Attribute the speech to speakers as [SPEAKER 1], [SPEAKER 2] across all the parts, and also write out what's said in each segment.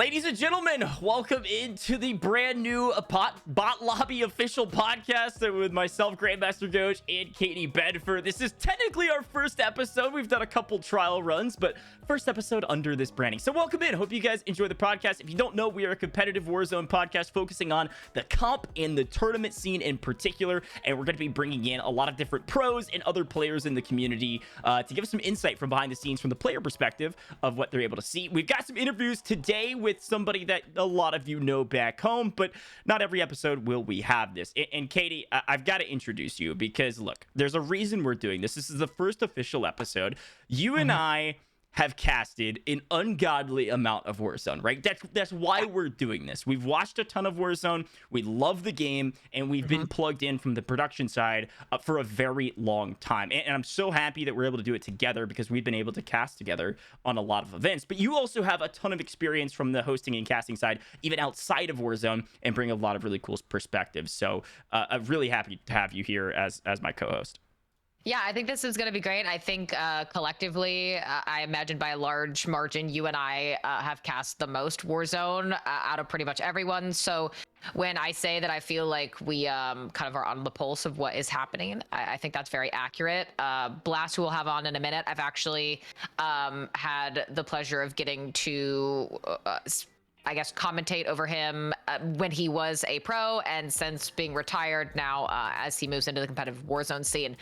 [SPEAKER 1] Ladies and gentlemen, welcome into the brand new Bot Lobby official podcast with myself, Grandmaster Gojj, and Katie Bedford. This is technically our first episode. We've done a couple trial runs, but first episode under this branding. So welcome in. Hope you guys enjoy the podcast. If you don't know, we are a competitive Warzone podcast focusing on the comp and the tournament scene in particular, and we're going to be bringing in a lot of different pros and other players in the community to give us some insight from behind the scenes from the player perspective of what they're able to see. We've got some interviews today with somebody that a lot of you know back home, but not every episode will we have this. And Katie, I've got to introduce you because look, there's a reason we're doing this. This is the first official episode. You and I have casted an ungodly amount of Warzone, right? That's why we're doing this. We've watched a ton of Warzone. We love the game, and we've been plugged in from the production side for a very long time. And I'm so happy that we're able to do it together because we've been able to cast together on a lot of events. But you also have a ton of experience from the hosting and casting side, even outside of Warzone, and bring a lot of really cool perspectives. So I'm really happy to have you here as my co-host.
[SPEAKER 2] Yeah, I think this is going to be great. I think collectively, I imagine by a large margin, you and I have cast the most Warzone out of pretty much everyone. So when I say that I feel like we kind of are on the pulse of what is happening, I think that's very accurate. Blast, who we'll have on in a minute, I've actually had the pleasure of getting to I guess commentate over him when he was a pro, and since being retired now as he moves into the competitive Warzone scene.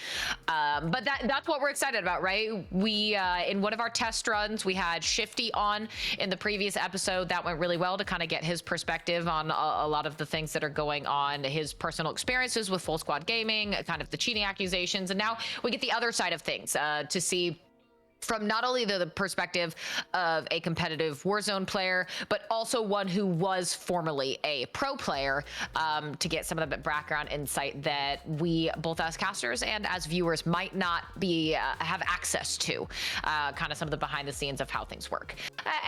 [SPEAKER 2] But that's what we're excited about, right? We in one of our test runs, we had Shifty on in the previous episode. That went really well to kind of get his perspective on a lot of the things that are going on, his personal experiences with full squad gaming, kind of the cheating accusations, and now we get the other side of things to see from not only the perspective of a competitive Warzone player, but also one who was formerly a pro player, to get some of the background insight that we, both as casters and as viewers, might not be have access to, kind of some of the behind the scenes of how things work.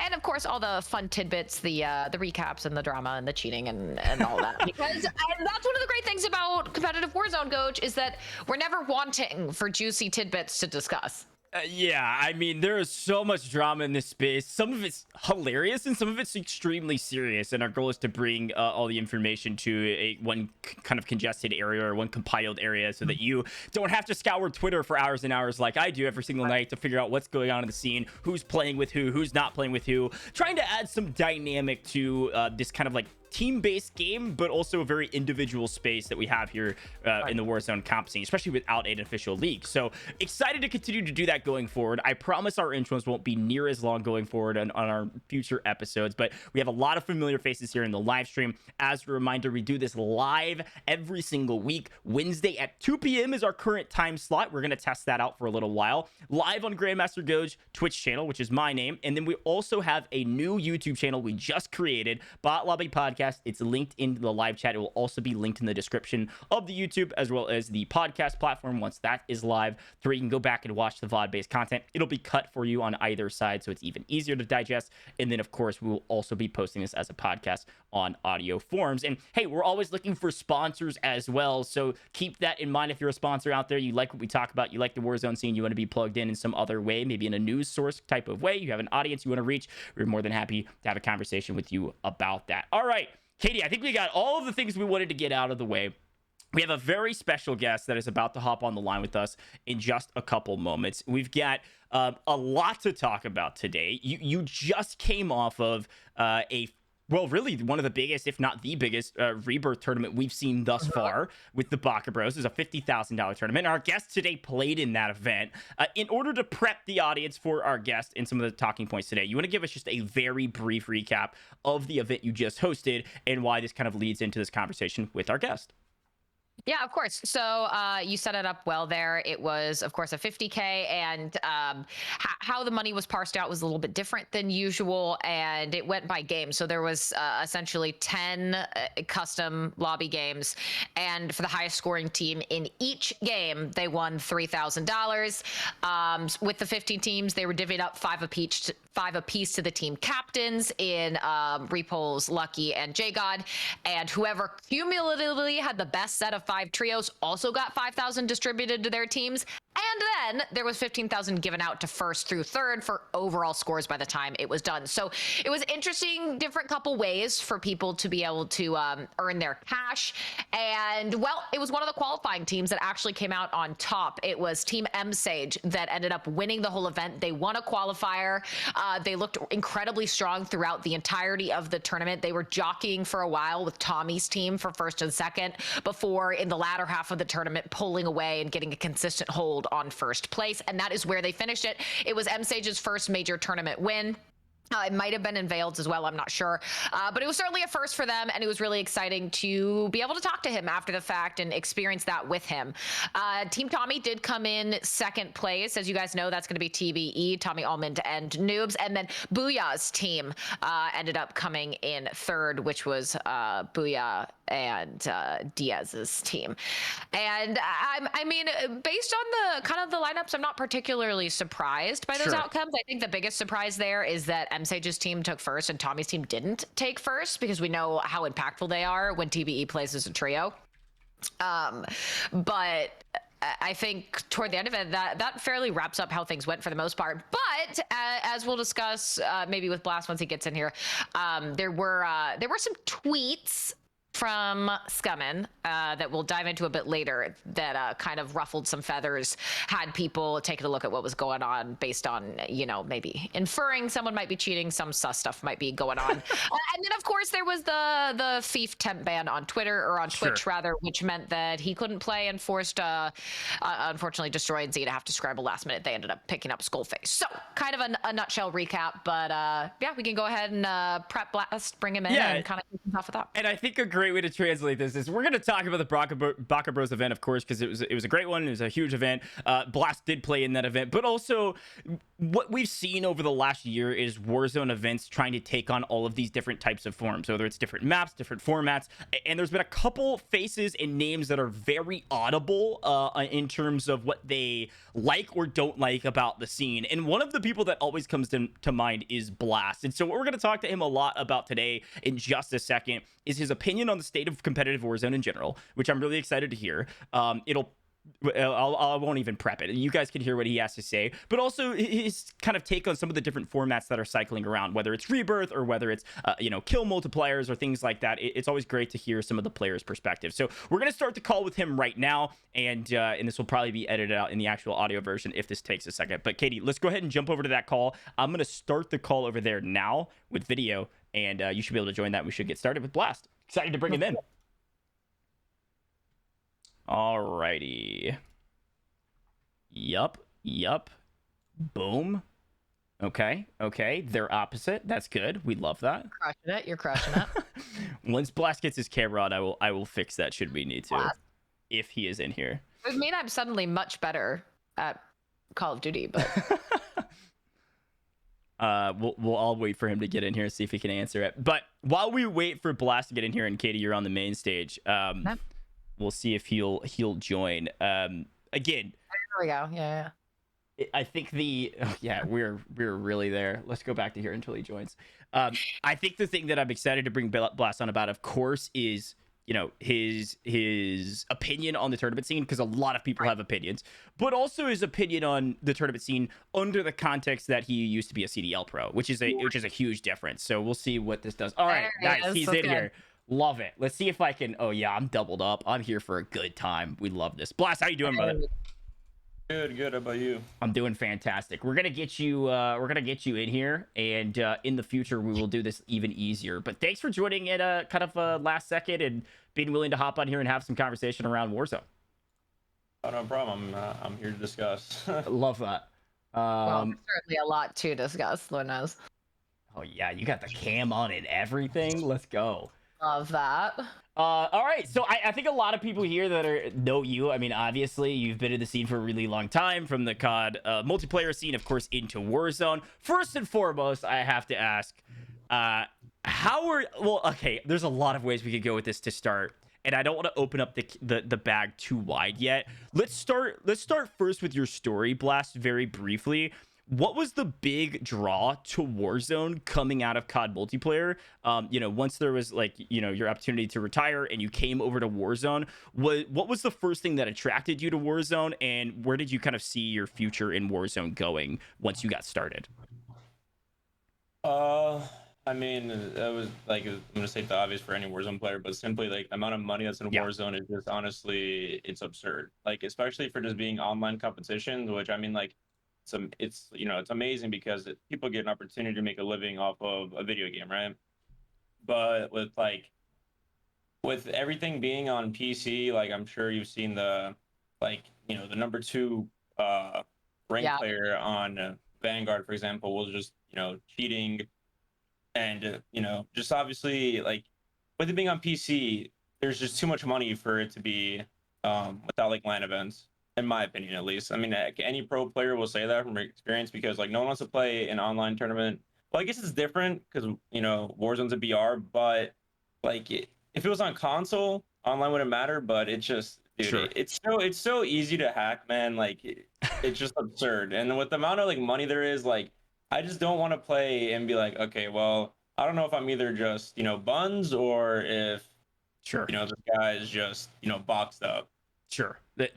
[SPEAKER 2] And of course, all the fun tidbits, the recaps and the drama and the cheating and all that. Because that's one of the great things about competitive Warzone, Gojj, is that we're never wanting for juicy tidbits to discuss.
[SPEAKER 1] Yeah, I mean, there is so much drama in this space. Some of it's hilarious and some of it's extremely serious. And our goal is to bring all the information to one kind of congested area or one compiled area so that you don't have to scour Twitter for hours and hours like I do every single night to figure out what's going on in the scene, who's playing with who's not playing with who, trying to add some dynamic to this kind of like team-based game, but also a very individual space that we have here in the Warzone comp scene, especially without an official league. So excited to continue to do that going forward. I promise our intros won't be near as long going forward on our future episodes, but we have a lot of familiar faces here in the live stream. As a reminder, we do this live every single week. Wednesday at 2 p.m. is our current time slot. We're going to test that out for a little while. Live on Grandmaster Gojj Twitch channel, which is my name. And then we also have a new YouTube channel we just created, Bot Lobby Podcast. It's linked in the live chat. It will also be linked in the description of the YouTube as well as the podcast platform once that is live, so you can go back and watch the VOD-based content. It'll be cut for you on either side, so it's even easier to digest. And then, of course, we will also be posting this as a podcast on audio forms. And hey, we're always looking for sponsors as well, so keep that in mind. If you're a sponsor out there, you like what we talk about, you like the Warzone scene, you want to be plugged in some other way, maybe in a news source type of way, you have an audience you want to reach, we're more than happy to have a conversation with you about that. All right, Katie, I think we got all of the things we wanted to get out of the way. We have a very special guest that is about to hop on the line with us in just a couple moments. We've got a lot to talk about today. You just came off of well, really one of the biggest, if not the biggest, rebirth tournament we've seen thus far with the Baka Bros. It's a $50,000 tournament. Our guest today played in that event. In order to prep the audience for our guest and some of the talking points today, you want to give us just a very brief recap of the event you just hosted and why this kind of leads into this conversation with our guest.
[SPEAKER 2] Yeah, of course. So you set it up well there. It was, of course, a 50K, and how the money was parsed out was a little bit different than usual, and it went by game. So there was essentially 10 custom lobby games, and for the highest scoring team in each game, they won $3,000. With the 15 teams, they were divvied up five apiece to the team captains in Repulse, Lucky, and Gojj, and whoever cumulatively had the best set of 5 trios also got 5,000 distributed to their teams. And then there was 15,000 given out to first through third for overall scores by the time it was done. So it was interesting, different couple ways for people to be able to earn their cash. And well, it was one of the qualifying teams that actually came out on top. It was Team M Sage that ended up winning the whole event. They won a qualifier. They looked incredibly strong throughout the entirety of the tournament. They were jockeying for a while with Tommy's team for first and second before in the latter half of the tournament pulling away and getting a consistent hold on first place, and that is where they finished it. It was M Sage's first major tournament win. It might have been in Veiled as well, I'm not sure. But it was certainly a first for them, and it was really exciting to be able to talk to him after the fact and experience that with him. Team Tommy did come in second place. As you guys know, that's going to be TBE, Tommy Almond and Noobs. And then Booyah's team ended up coming in third, which was Booyah and Diaz's team. And I mean, based on the kind of the lineups, I'm not particularly surprised by those outcomes. I think the biggest surprise there is that M Sage's team took first and Tommy's team didn't take first, because we know how impactful they are when TBE plays as a trio. But I think toward the end of it, that fairly wraps up how things went for the most part. But as we'll discuss, maybe with Blast once he gets in here, there were some tweets from Scummin that we'll dive into a bit later that kind of ruffled some feathers, had people taking a look at what was going on based on, you know, maybe inferring someone might be cheating, some sus stuff might be going on. And then, of course, there was the Thief temp ban on Twitter, or on Twitch, rather, which meant that he couldn't play and forced, unfortunately, Destroy and Z to have to scramble last minute. They ended up picking up Skullface. So, kind of a nutshell recap, but yeah, we can go ahead and prep Blast, bring him in, and kind of kick him off with that.
[SPEAKER 1] And I think a great way to translate this is we're going to talk about the Baka Bros event, of course, because it was a great one. It was a huge event. Blast did play in that event, but also what we've seen over the last year is Warzone events trying to take on all of these different types of forms, whether it's different maps, different formats. And there's been a couple faces and names that are very audible in terms of what they like or don't like about the scene. And one of the people that always comes to mind is Blast. And so what we're going to talk to him a lot about today in just a second is his opinion on the state of competitive Warzone in general, which I'm really excited to hear. I won't even prep it. You guys can hear what he has to say, but also his kind of take on some of the different formats that are cycling around, whether it's Rebirth or whether it's, kill multipliers or things like that. It's always great to hear some of the players' perspective. So we're going to start the call with him right now, and this will probably be edited out in the actual audio version if this takes a second. But Katie, let's go ahead and jump over to that call. I'm going to start the call over there now with video, and you should be able to join that. We should get started with Blast. Excited to bring him in. Alrighty. Yup. Boom. Okay. They're opposite. That's good. We love that.
[SPEAKER 2] You're crushing it.
[SPEAKER 1] Once Blast gets his camera on, I will fix that should we need to.
[SPEAKER 2] Blast.
[SPEAKER 1] If he is in here.
[SPEAKER 2] It mean I'm suddenly much better at Call of Duty, but
[SPEAKER 1] we'll all wait for him to get in here and see if he can answer it. But while we wait for Blast to get in here, and Katie, you're on the main stage, we'll see if he'll join. Again,
[SPEAKER 2] there we go. Yeah.
[SPEAKER 1] I think we're really there. Let's go back to here until he joins. I think the thing that I'm excited to bring Blast on about, of course, is his opinion on the tournament scene, because a lot of people have opinions, but also his opinion on the tournament scene under the context that he used to be a CDL pro, which is a huge difference. So we'll see what this does. All right, nice. He's in here. Love it. Let's see if I can. Oh yeah, I'm doubled up. I'm here for a good time. We love this. Blast, how you doing, brother?
[SPEAKER 3] Good. How about you?
[SPEAKER 1] I'm doing fantastic. We're gonna get you in here, and in the future we will do this even easier. But thanks for joining at kind of last second and being willing to hop on here and have some conversation around Warzone.
[SPEAKER 3] Oh, no problem. I'm here to discuss.
[SPEAKER 1] Love that.
[SPEAKER 2] Well, there's certainly a lot to discuss, Lord knows.
[SPEAKER 1] Oh yeah, you got the cam on and everything. Let's go.
[SPEAKER 2] Love that.
[SPEAKER 1] All right, so I think a lot of people here that know you. I mean, obviously, you've been in the scene for a really long time, from the COD multiplayer scene, of course, into Warzone. First and foremost, I have to ask, okay, there's a lot of ways we could go with this to start, and I don't want to open up the bag too wide yet. Let's start first with your story, Blast, very briefly. what was the big draw to Warzone coming out of COD multiplayer? Once there was like, your opportunity to retire and you came over to Warzone, what was the first thing that attracted you to Warzone, and where did you kind of see your future in Warzone going once you got started?
[SPEAKER 3] Uh, I mean, that was like I'm gonna say the obvious for any Warzone player, but simply like the amount of money that's in
[SPEAKER 1] Yeah,
[SPEAKER 3] Warzone is just honestly it's absurd. Like especially for just being online competitions, which I mean like it's it's amazing because people get an opportunity to make a living off of a video game, right? But with everything being on PC, like I'm sure you've seen the number two rank
[SPEAKER 2] Yeah.
[SPEAKER 3] player on Vanguard, for example, was just cheating and just obviously like with it being on PC, there's just too much money for it to be without like LAN events, in my opinion at least. I mean, any pro player will say that from experience because like no one wants to play an online tournament. Well, I guess it's different because Warzone's a BR, but if it was on console, online wouldn't matter. But it's just, dude,
[SPEAKER 1] sure.
[SPEAKER 3] it's so easy to hack, man. It's just absurd. And with the amount of like money there is, like I just don't want to play and be like, okay, well, I don't know if I'm either just buns or if
[SPEAKER 1] Sure.
[SPEAKER 3] this guy is just boxed up.
[SPEAKER 1] Sure. That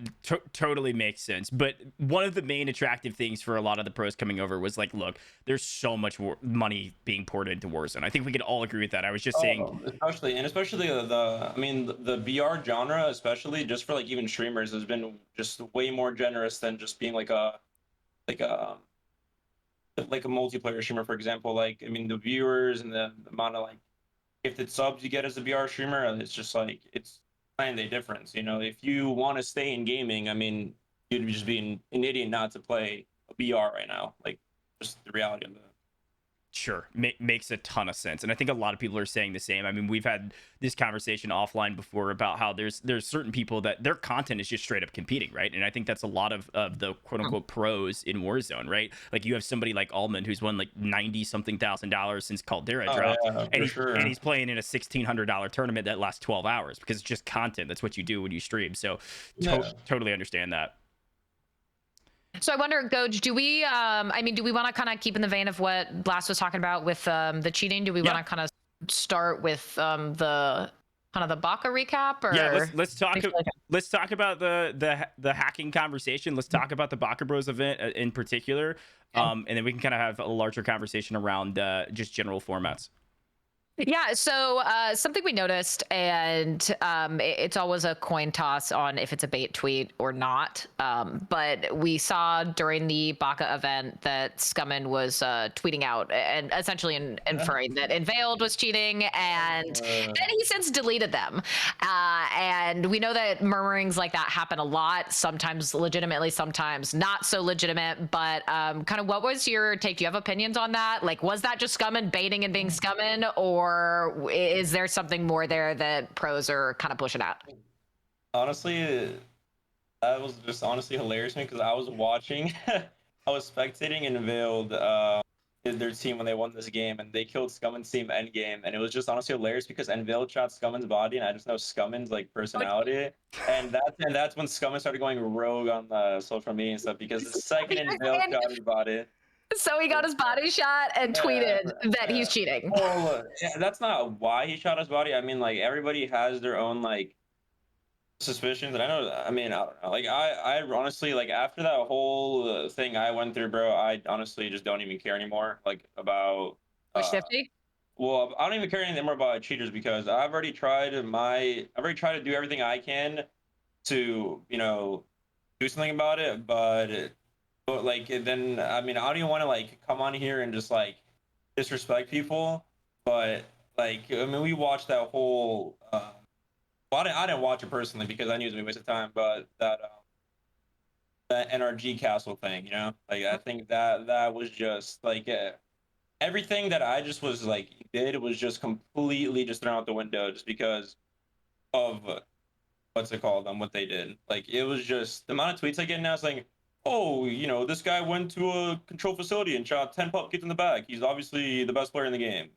[SPEAKER 1] totally makes sense. But one of the main attractive things for a lot of the pros coming over was like, look, there's so much money being poured into Warzone. I think we can all agree with that. I was just saying,
[SPEAKER 3] Oh, especially I mean the BR genre, especially just for like even streamers, has been just way more generous than just being like a like a multiplayer streamer, for example. Like I mean the viewers and the amount of like gifted subs you get as a BR streamer, it's just like it's night and day difference. If you want to stay in gaming, I mean, you'd just be an idiot not to play a BR right now. Like, just the reality of that.
[SPEAKER 1] sure, makes a ton of sense, and I think a lot of people are saying the same. I mean, we've had this conversation offline before about how there's certain people that their content is just straight up competing, right? And I think that's a lot of the quote unquote pros in Warzone, right? Like you have somebody like Allman who's won like 90 something thousand dollars since Caldera
[SPEAKER 3] Oh
[SPEAKER 1] dropped,
[SPEAKER 3] yeah,
[SPEAKER 1] and
[SPEAKER 3] for
[SPEAKER 1] and
[SPEAKER 3] sure.
[SPEAKER 1] he's playing in a $1,600 tournament that lasts 12 hours because it's just content. That's what you do when you stream. So
[SPEAKER 3] Yeah.
[SPEAKER 1] totally understand that.
[SPEAKER 2] So I wonder, Gojj, do we want to kind of keep in the vein of what Blast was talking about with the cheating? Do we want
[SPEAKER 1] Yeah.
[SPEAKER 2] to kind of start with the kind of the Baka recap,
[SPEAKER 1] Yeah,
[SPEAKER 2] or
[SPEAKER 1] let's talk about the hacking conversation. Let's talk about the Baka Bros event in particular, and then we can kind of have a larger conversation around just general formats.
[SPEAKER 2] Yeah, so something we noticed, and it's always a coin toss on if it's a bait tweet or not. But we saw during the Baka event that Scummin was tweeting out and essentially inferring that Unveiled was cheating, and then he since deleted them. And we know that murmurings like that happen a lot, sometimes legitimately, sometimes not so legitimate. But kind of what was your take? Do you have opinions on that? Like, was that just Scummin baiting and being Scummin, or is there something more there that pros are kind of pushing out?
[SPEAKER 3] Honestly, that was just honestly hilarious to me because I was watching, I was spectating in Veiled, their team when they won this game, and they killed Scummin's team end game, and it was just honestly hilarious because Unveiled shot Scummin's body, and I just know Scummin's like personality, and that's when Scummin started going rogue on the social media and stuff because the second Unveiled shot his body.
[SPEAKER 2] So he got his body shot and
[SPEAKER 3] Yeah,
[SPEAKER 2] tweeted that
[SPEAKER 3] yeah.
[SPEAKER 2] he's cheating.
[SPEAKER 3] Well, yeah, that's not why he shot his body. I mean, like everybody has their own like suspicions, and I know. I mean, I don't know. Like I honestly like after that whole thing I went through, bro. I honestly just don't even care anymore. Like about
[SPEAKER 2] Push
[SPEAKER 3] uh,
[SPEAKER 2] 50?
[SPEAKER 3] well, I don't even care anymore about cheaters because I've already tried to do everything I can to do something about it, but like then I mean I don't even want to like come on here and just like disrespect people, but like I mean we watched that whole. Well, I didn't watch it personally because I knew it was gonna be a waste of time, but that NRG Castle thing, like I think that was just like everything that I just was like did was just completely just thrown out the window just because of what's it called what they did. Like it was just the amount of tweets I get now. It's like, oh, this guy went to a control facility and shot 10 pup kids in the back. He's obviously the best player in the game.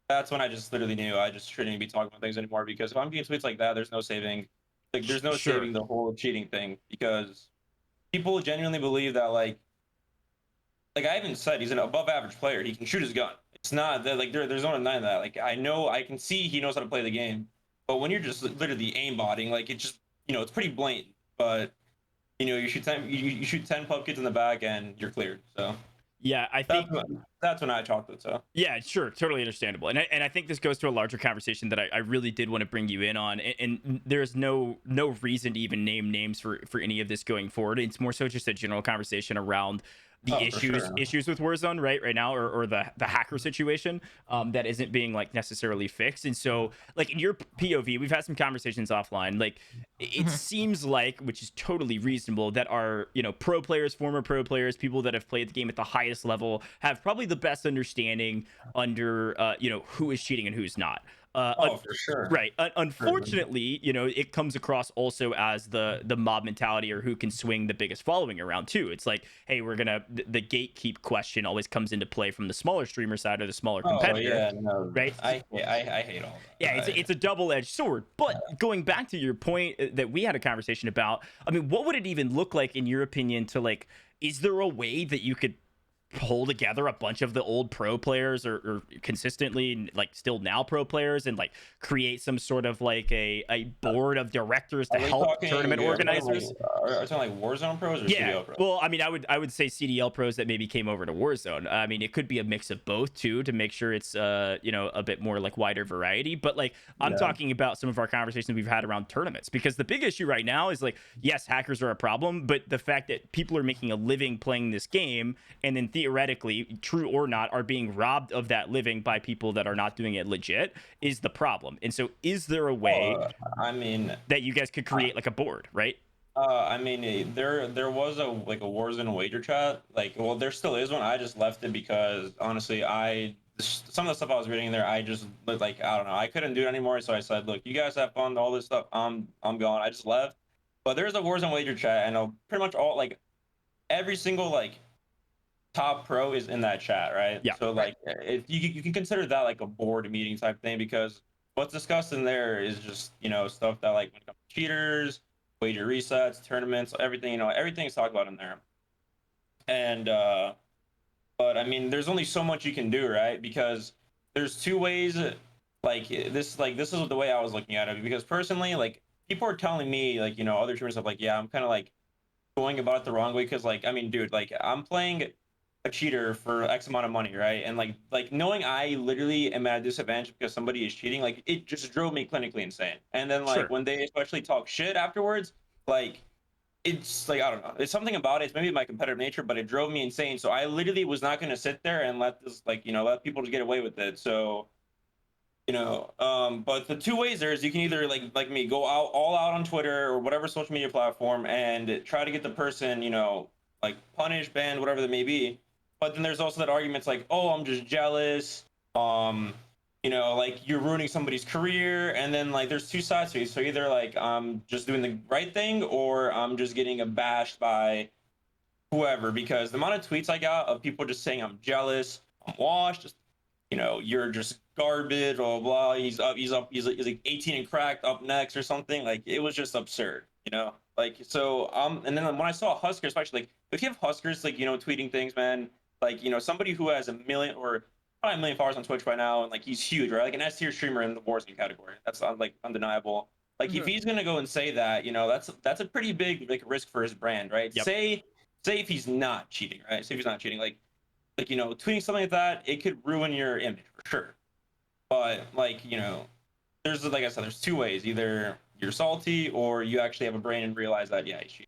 [SPEAKER 3] That's when I just literally knew I just shouldn't be talking about things anymore because if I'm getting tweets like that, there's no saving. Like, there's no
[SPEAKER 1] Sure.
[SPEAKER 3] saving the whole cheating thing because people genuinely believe that, like, like I even said, he's an above average player. He can shoot his gun. It's not that like there's no denying that. Like I know, I can see he knows how to play the game. But when you're just literally aimbotting, like it just, it's pretty blatant. But you shoot 10, you shoot 10 pub kids in the back and you're cleared. So
[SPEAKER 1] Yeah, I
[SPEAKER 3] that's
[SPEAKER 1] think
[SPEAKER 3] that's when I chalked it. So
[SPEAKER 1] yeah, sure, totally understandable, and I think this goes to a larger conversation that I really did want to bring you in on, and there's no reason to even name names for any of this going forward. It's more so just a general conversation around the
[SPEAKER 3] oh, for sure.
[SPEAKER 1] issues with Warzone right now, or the hacker situation that isn't being like necessarily fixed. And so like in your POV, we've had some conversations offline. Like it seems like, which is totally reasonable, that our pro players, former pro players, people that have played the game at the highest level have probably the best understanding under who is cheating and who's not.
[SPEAKER 3] Oh, for sure.
[SPEAKER 1] Right. Unfortunately, it comes across also as the mob mentality, or who can swing the biggest following around too. It's like, hey, the gatekeep question always comes into play from the smaller streamer side or the smaller competitor.
[SPEAKER 3] Oh yeah, no,
[SPEAKER 1] right?
[SPEAKER 3] I hate all that.
[SPEAKER 1] Yeah, it's a double-edged sword. But going back to your point that we had a conversation about, I mean, what would it even look like in your opinion to like, is there a way that you could pull together a bunch of the old pro players or consistently like still now pro players and like create some sort of like a board of directors to help tournament organizers?
[SPEAKER 3] Are you talking like Warzone pros or CDL pros?
[SPEAKER 1] Well, I mean, I would say CDL pros that maybe came over to Warzone. I mean, it could be a mix of both too, to make sure it's a bit more like wider variety. But like I'm talking about some of our conversations we've had around tournaments, because the big issue right now is like, yes, hackers are a problem, but the fact that people are making a living playing this game and then theoretically, true or not, are being robbed of that living by people that are not doing it legit is the problem. And so is there a way that you guys could create like a board, right?
[SPEAKER 3] I mean, there was a Warzone wager chat. Like, well, there still is one. I just left it because honestly, some of the stuff I was reading there, I just like, I don't know, I couldn't do it anymore. So I said, look, you guys have fun, all this stuff. I'm gone. I just left. But there's a Warzone wager chat, and pretty much all like every single like top pro is in that chat, right?
[SPEAKER 1] Yeah.
[SPEAKER 3] So like, if you can consider that like a board meeting type thing, because what's discussed in there is just stuff that like when it comes to cheaters, wager resets, tournaments, everything, everything's talked about in there. And but I mean, there's only so much you can do, right? Because there's two ways. This is the way I was looking at it, because personally, like people are telling me like other streamers stuff like, yeah, I'm kind of like going about it the wrong way, because like, I mean, dude, like I'm playing a cheater for X amount of money, right? And like knowing I literally am at a disadvantage because somebody is cheating, like it just drove me clinically insane. And then like when they especially talk shit afterwards, like it's like, I don't know, it's something about it. It's maybe my competitive nature, but it drove me insane. So I literally was not going to sit there and let this like let people just get away with it. So but the two ways there is, you can either like me go out all out on Twitter or whatever social media platform and try to get the person like punished, banned, whatever that may be. But then there's also that argument, it's like, oh, I'm just jealous, like you're ruining somebody's career. And then like there's two sides to it. So either like I'm just doing the right thing, or I'm just getting bashed by whoever, because the amount of tweets I got of people just saying I'm jealous, I'm washed, just you're just garbage, blah, blah, blah. He's like 18 and cracked up next or something. Like it was just absurd, like, so and then when I saw Huskers, especially like if you have Huskers like tweeting things, man, like somebody who has a million or probably a million followers on Twitch right now, and like he's huge, right? Like an S tier streamer in the Warzone category. That's like undeniable. Like if he's gonna go and say that, that's a pretty big like risk for his brand, right?
[SPEAKER 1] Yep.
[SPEAKER 3] Say if he's not cheating, right? Say if he's not cheating, like tweeting something like that, it could ruin your image for sure. But like there's, like I said, there's two ways: either you're salty or you actually have a brain and realize that he's cheating.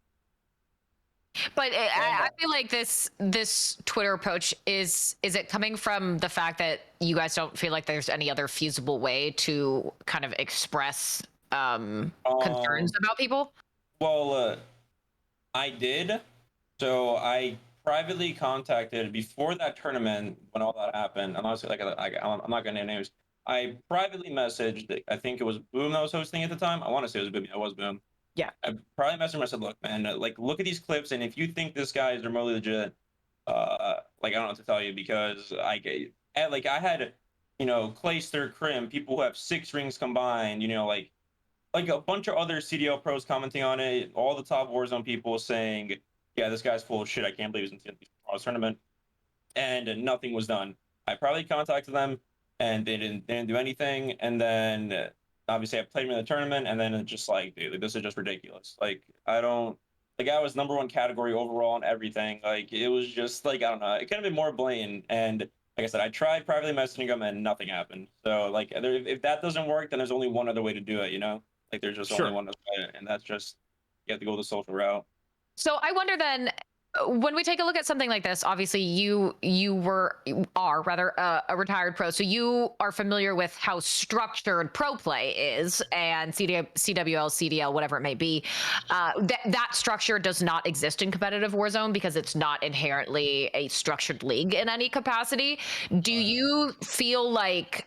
[SPEAKER 2] But I feel like this Twitter approach is it coming from the fact that you guys don't feel like there's any other feasible way to kind of express concerns about people?
[SPEAKER 3] Well, I did. So I privately contacted before that tournament when all that happened. I'm not gonna name names. I privately messaged, I think it was Boom that was hosting at the time. I want to say it was Boom. It was Boom.
[SPEAKER 2] Yeah.
[SPEAKER 3] I probably messaged him. I said, look, man, like look at these clips, and if you think this guy is remotely legit, like I don't know what to tell you, because I had Clayster, Crim, people who have 6 rings combined, like a bunch of other CDL pros commenting on it, all the top Warzone people saying, yeah, this guy's full of shit. I can't believe he's in the tournament. and nothing was done. I probably contacted them, and they didn't do anything. And then obviously I played them in the tournament, and then it's just like, dude, this is just ridiculous. Like I don't. The guy was number one category overall and everything. Like it was just like I don't know. It could have been more blatant. And like I said, I tried privately messaging him and nothing happened. So like if that doesn't work, then there's only one other way to do it. You know, like there's just only
[SPEAKER 1] Sure.
[SPEAKER 3] one way, and that's just you have to go the social route.
[SPEAKER 2] So I wonder then, when we take a look at something like this, obviously you are rather a retired pro, so you are familiar with how structured pro play is, and CWL, CDL, whatever it may be. That structure does not exist in competitive Warzone because it's not inherently a structured league in any capacity. Do you feel like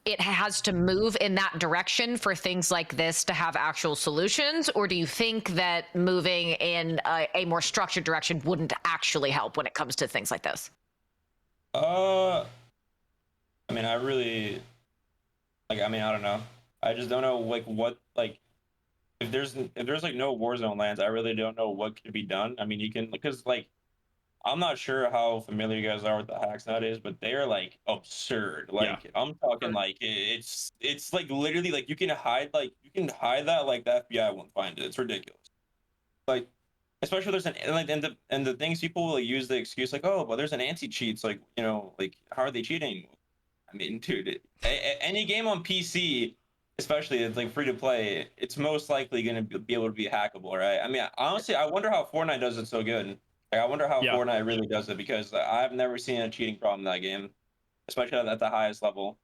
[SPEAKER 2] it has to move in that direction for things like this to have actual solutions, or do you think that moving in a more structured direction wouldn't actually help when it comes to things like this?
[SPEAKER 3] Uh, I mean, I really like. I mean, I don't know. I just don't know like what like if there's like no Warzone lands. I really don't know what could be done. I mean, you can because like I'm not sure how familiar you guys are with the hacks nowadays, but they are like absurd.
[SPEAKER 1] Yeah.
[SPEAKER 3] Like I'm talking like it's like literally like you can hide that like the FBI won't find it. It's ridiculous. Like especially there's an like and the things people will use the excuse like oh but there's an anti cheats like you know like how are they cheating? I mean, dude, any game on PC, especially it's like free to play, it's most likely going to be able to be hackable, right? I mean, honestly, I wonder how Fortnite does it so good. Like, I wonder how
[SPEAKER 1] Yeah.
[SPEAKER 3] Fortnite really does it because I've never seen a cheating problem in that game, especially at the highest level.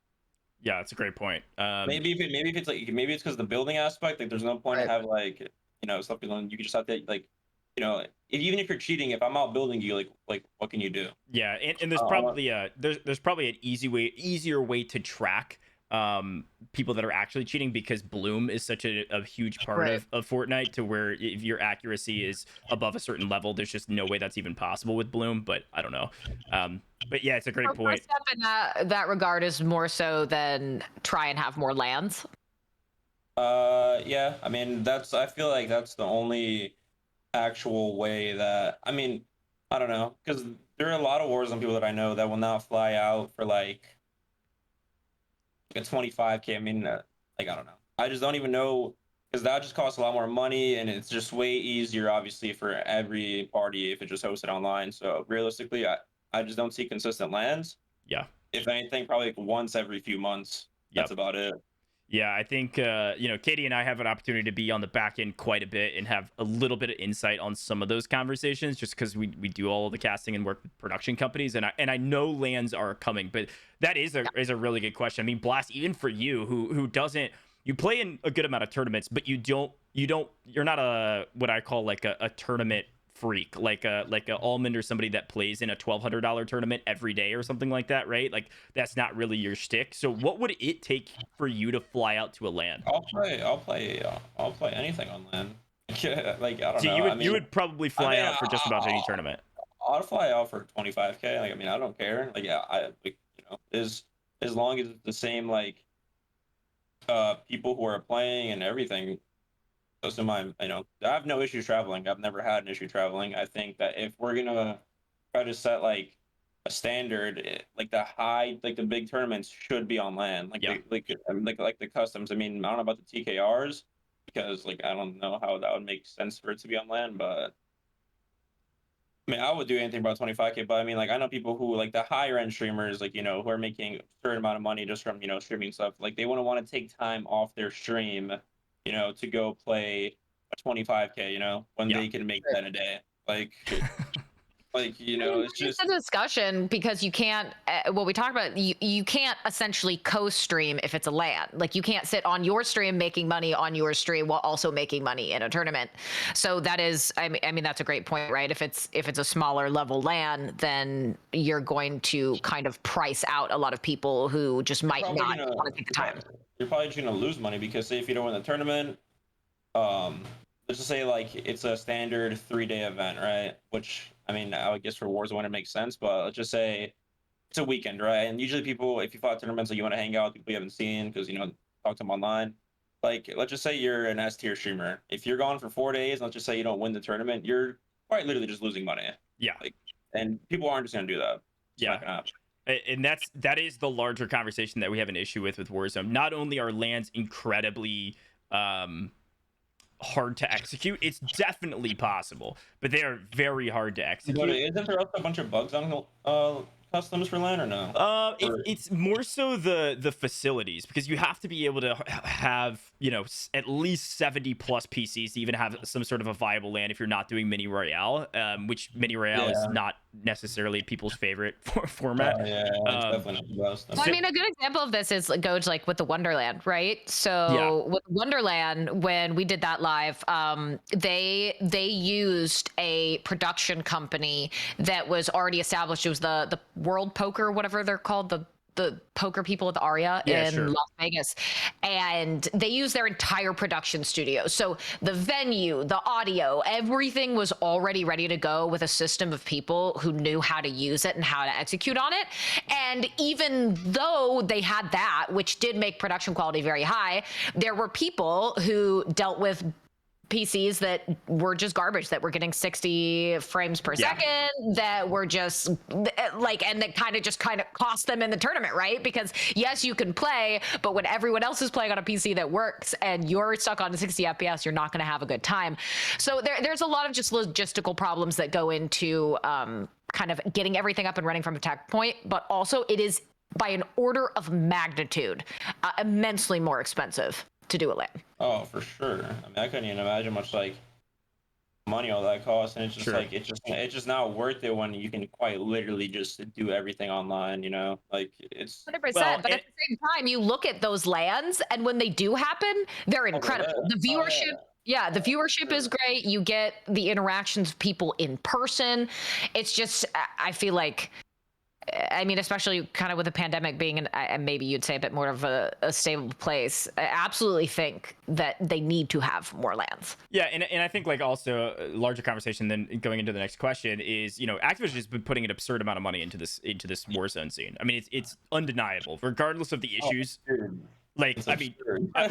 [SPEAKER 1] Yeah, it's a great point.
[SPEAKER 3] Maybe if it's like maybe it's because the building aspect, like there's no point to
[SPEAKER 2] Right.
[SPEAKER 3] have like something on. You can just have to like even if you're cheating, if I'm out building you, like what can you do?
[SPEAKER 1] Yeah, and there's
[SPEAKER 3] I want,
[SPEAKER 1] probably there's probably an easier way to track people that are actually cheating because Bloom is such a huge part
[SPEAKER 2] Right.
[SPEAKER 1] of Fortnite to where if your accuracy is above a certain level, there's just no way that's even possible with Bloom. But I don't know. But yeah, it's a great
[SPEAKER 2] So
[SPEAKER 1] point.
[SPEAKER 2] first step in that regard is more so than try and have more lands.
[SPEAKER 3] yeah, I mean I feel like that's the only actual way that I mean, I don't know, because there are a lot of Warzone people that I know that will not fly out for like a 25K. I mean, like I don't know. I just don't even know because that just costs a lot more money and it's just way easier, obviously, for every party if it just hosted online. So realistically, I just don't see consistent lands.
[SPEAKER 1] Yeah.
[SPEAKER 3] If anything, probably like once every few months. That's
[SPEAKER 1] Yep.
[SPEAKER 3] about it.
[SPEAKER 1] Yeah, I think Katie and I have an opportunity to be on the back end quite a bit and have a little bit of insight on some of those conversations, just because we do all of the casting and work with production companies, and I know lands are coming, but that is a really good question. I mean, Blast, even for you who doesn't you play in a good amount of tournaments, but you're not a what I call like a tournament freak like a almond or somebody that plays in a $1,200 tournament every day or something like that, right? Like that's not really your shtick. So what would it take for you to fly out to a LAN?
[SPEAKER 3] I'll play anything on land. Yeah, like I don't
[SPEAKER 1] So
[SPEAKER 3] know.
[SPEAKER 1] you would probably
[SPEAKER 3] I
[SPEAKER 1] fly
[SPEAKER 3] mean,
[SPEAKER 1] out for just about any tournament.
[SPEAKER 3] I'll fly out for 25K. Like I mean, I don't care. Like yeah, I like as long as it's the same like people who are playing and everything. So my I have no issues traveling. I've never had an issue traveling. I think that if we're gonna try to set like a standard, like the big tournaments should be on land,
[SPEAKER 1] Yeah.
[SPEAKER 3] like the customs. I mean, I don't know about the TKRs because like I don't know how that would make sense for it to be on land, but I mean, I would do anything about 25K, but I mean, like, I know people who like the higher end streamers, like, who are making a certain amount of money just from, streaming stuff. Like, they want to take time off their stream, to go play a 25K, when
[SPEAKER 1] Yeah.
[SPEAKER 3] they can make that a day. Like,
[SPEAKER 2] I mean,
[SPEAKER 3] it's
[SPEAKER 2] it's
[SPEAKER 3] just,
[SPEAKER 2] a discussion because you can't. What we talked about, you can't essentially co-stream if it's a LAN. Like you can't sit on your stream making money on your stream while also making money in a tournament. So that is, I mean, that's a great point, right? If it's a smaller level LAN, then you're going to kind of price out a lot of people who just
[SPEAKER 3] you're
[SPEAKER 2] might
[SPEAKER 3] probably
[SPEAKER 2] not
[SPEAKER 3] gonna,
[SPEAKER 2] want to take the time.
[SPEAKER 3] you're probably just gonna lose money because say if you don't win the tournament, um let's just say like it's a standard 3-day event, right? Which I mean I would guess for Warzone it makes sense, but let's just say it's a weekend, right? And usually people, if you fought tournaments, like you want to hang out with people you haven't seen because talk to them online. Like let's just say you're an S tier streamer. If you're gone for 4 days, let's just say you don't win the tournament, you're quite literally just losing money.
[SPEAKER 1] Yeah.
[SPEAKER 3] Like, and people aren't just gonna do that. It's not gonna happen.
[SPEAKER 1] And that is the larger conversation that we have an issue with Warzone. Not only are lands incredibly hard to execute, it's definitely possible, but they are very hard to
[SPEAKER 3] But
[SPEAKER 1] execute.
[SPEAKER 3] isn't there also a bunch of bugs on customs for LAN or no?
[SPEAKER 1] It's more so the facilities, because you have to be able to have, you know, at least 70 plus PCs to even have some sort of a viable LAN if you're not doing mini royale, which mini royale is not necessarily people's favorite format.
[SPEAKER 3] Yeah, it's definitely not the best.
[SPEAKER 2] Well, I mean, a good example of this is Gojj, like with the Wonderland, right? So
[SPEAKER 1] Yeah.
[SPEAKER 2] with Wonderland, when we did that live, they used a production company that was already established. It was the World Poker, whatever they're called, the poker people at the Aria in Las Vegas, and they used their entire production studio. So the venue, the audio, everything was already ready to go with a system of people who knew how to use it and how to execute on it. And even though they had that, which did make production quality very high, there were people who dealt with PCs that were just garbage, that were getting 60 frames per second, that were just like, and that kind of cost them in the tournament, right? Because yes, you can play, but when everyone else is playing on a PC that works and you're stuck on 60 FPS, you're not going to have a good time. So there's a lot of just logistical problems that go into kind of getting everything up and running from a tech point, but also it is by an order of magnitude immensely more expensive to do a LAN.
[SPEAKER 3] Oh, for sure. I mean, I couldn't even imagine much like money all that costs, and it's just like it's just not worth it when you can quite literally just do everything online. You know, like it's
[SPEAKER 2] 100%. But at the same time, you look at those LANs, and when they do happen, they're incredible. The viewership. Yeah, the viewership is great. You get the interactions of people in person. It's just, I feel like, I mean, especially kind of with the pandemic being, and maybe you'd say a bit more of a stable place, I absolutely think that they need to have more LANs.
[SPEAKER 1] Yeah, and I think like also a larger conversation then going into the next question is, you know, Activision has been putting an absurd amount of money into this Warzone scene. I mean, it's undeniable, regardless of the issues. Like, I mean,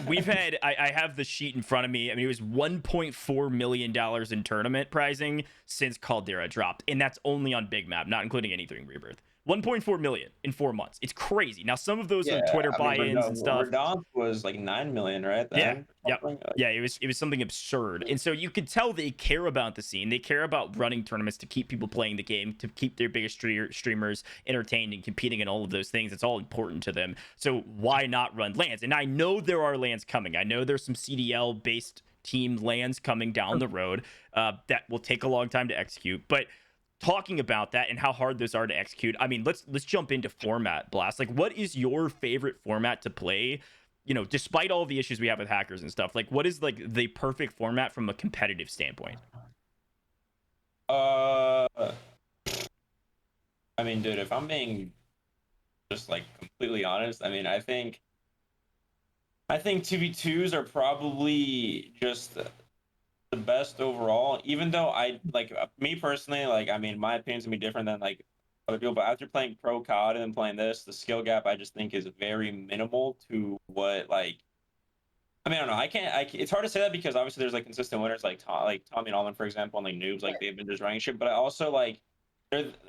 [SPEAKER 1] we've had, I have the sheet in front of me. I mean, it was $1.4 million in tournament pricing since Caldera dropped. And that's only on Big Map, not including anything Rebirth. 1.4 million in 4 months. It's crazy. Now, some of those are Twitter buy-ins and stuff.
[SPEAKER 3] Verdansk was like 9 million, right?
[SPEAKER 1] Yeah, it was something absurd. And so you could tell they care about the scene. They care about running tournaments to keep people playing the game, to keep their biggest streamers entertained and competing in all of those things. It's all important to them. So why not run LANs? And I know there are LANs coming. I know there's some CDL based team LANs coming down the road that will take a long time to execute. But talking about that and how hard those are to execute, I mean, let's jump into format, Blast. Like, what is your favorite format to play? You know, despite all the issues we have with hackers and stuff, like, what is like the perfect format from a competitive standpoint?
[SPEAKER 3] I mean, dude, if I'm being just like completely honest, I mean, I think 2v2s are probably just the best overall, even though I like me personally, like, I mean, my opinion's gonna be different than like other people, but after playing pro COD and playing this, the skill gap I just think is very minimal to what, like, I mean, I don't know. It's hard to say that because obviously there's like consistent winners like Tommy and Allman, for example, and like noobs, like they've been just running shit. But I also like,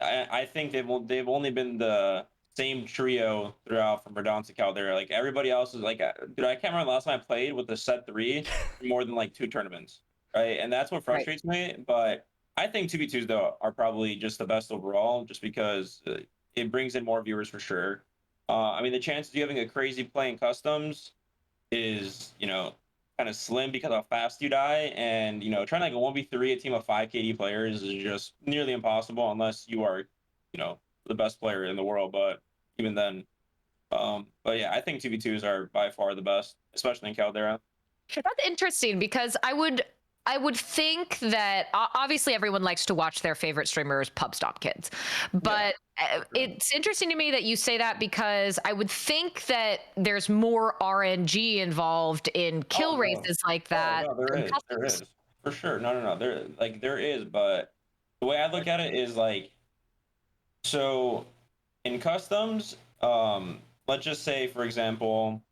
[SPEAKER 3] I think they've only been the same trio throughout from Verdansk to Caldera. Like everybody else is like, dude, I can't remember the last time I played with the set 3 more than like 2 tournaments. Right, and that's what frustrates me. But I think 2v2s though are probably just the best overall, just because it brings in more viewers for sure. I mean, the chances of you having a crazy play in customs is, you know, kind of slim because of how fast you die, and you know, trying like a 1v3 a team of 5 KD players is just nearly impossible unless you are, you know, the best player in the world. But even then, but yeah, I think 2v2s are by far the best, especially in Caldera.
[SPEAKER 2] That's interesting because I would think that obviously everyone likes to watch their favorite streamers pub stop kids, but it's interesting to me that you say that because I would think that there's more RNG involved in kill races like that.
[SPEAKER 3] No, there is for sure. No, there is, but the way I look at it is like, so in customs, let's just say, for example,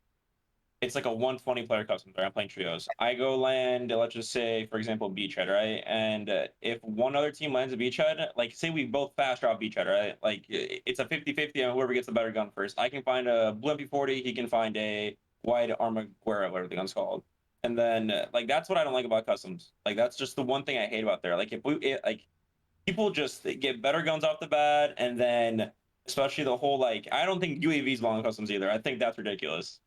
[SPEAKER 3] it's like a 120 player custom. Right? I'm playing trios. I go land, let's just say, for example, beachhead, right? And if one other team lands a beachhead, like say we both fast drop beachhead, right? Like it's a 50-50 on whoever gets the better gun first. I can find a blue MP40, he can find a wide Armaguerra, whatever the gun's called. And then like that's what I don't like about customs. Like that's just the one thing I hate about there. Like like people just get better guns off the bat, and then especially the whole like I don't think UAVs belong in customs either. I think that's ridiculous.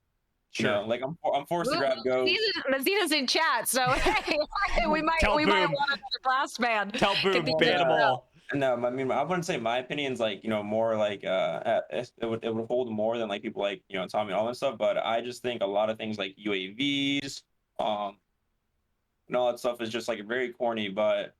[SPEAKER 1] Sure.
[SPEAKER 3] You know, like I'm forced to grab Gojj.
[SPEAKER 2] Mazina's in chat, so hey, we might
[SPEAKER 1] Tell
[SPEAKER 2] want
[SPEAKER 1] Boom.
[SPEAKER 2] another blast man.
[SPEAKER 1] Tell Boom,
[SPEAKER 2] Could be
[SPEAKER 1] ban them
[SPEAKER 2] good.
[SPEAKER 1] all.
[SPEAKER 3] No, I mean I wouldn't say my opinion's like more like it would hold more than like people like Tommy and all that stuff. But I just think a lot of things like UAVs, and all that stuff is just like very corny. But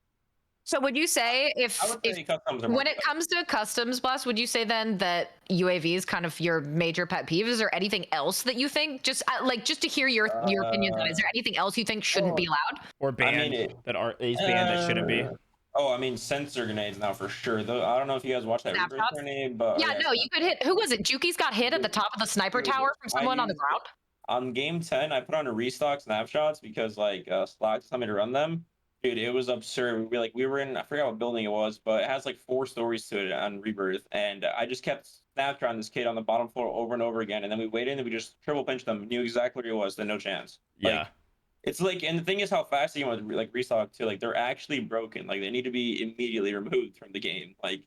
[SPEAKER 2] So would you say
[SPEAKER 3] I would say customs are more
[SPEAKER 2] when it
[SPEAKER 3] competitive.
[SPEAKER 2] comes to customs, Blast, would you say then that UAV is kind of your major pet peeve? Is there anything else that you think just to hear your opinions on it? Is there anything else you think shouldn't be allowed?
[SPEAKER 1] Or banned is banned that shouldn't be.
[SPEAKER 3] Oh, I mean sensor grenades now for sure. Though I don't know if you guys watched that Rebirth
[SPEAKER 2] Snapshots?
[SPEAKER 3] grenade, but
[SPEAKER 2] Yeah, no, you could hit. Who was it? Juki's got hit at the top of the sniper tower from someone on the ground.
[SPEAKER 3] On game 10, I put on a restock snapshots because like Slack told me to run them. Dude, it was absurd. We were in, I forgot what building it was, but it has like 4 stories to it on Rebirth, and I just kept snapshotting this kid on the bottom floor over and over again, and then we waited and we just triple pinched them, knew exactly where he was, then no chance.
[SPEAKER 1] Yeah.
[SPEAKER 3] Like, it's like, and the thing is how fast you want to like restock too. Like they're actually broken. Like they need to be immediately removed from the game. Like,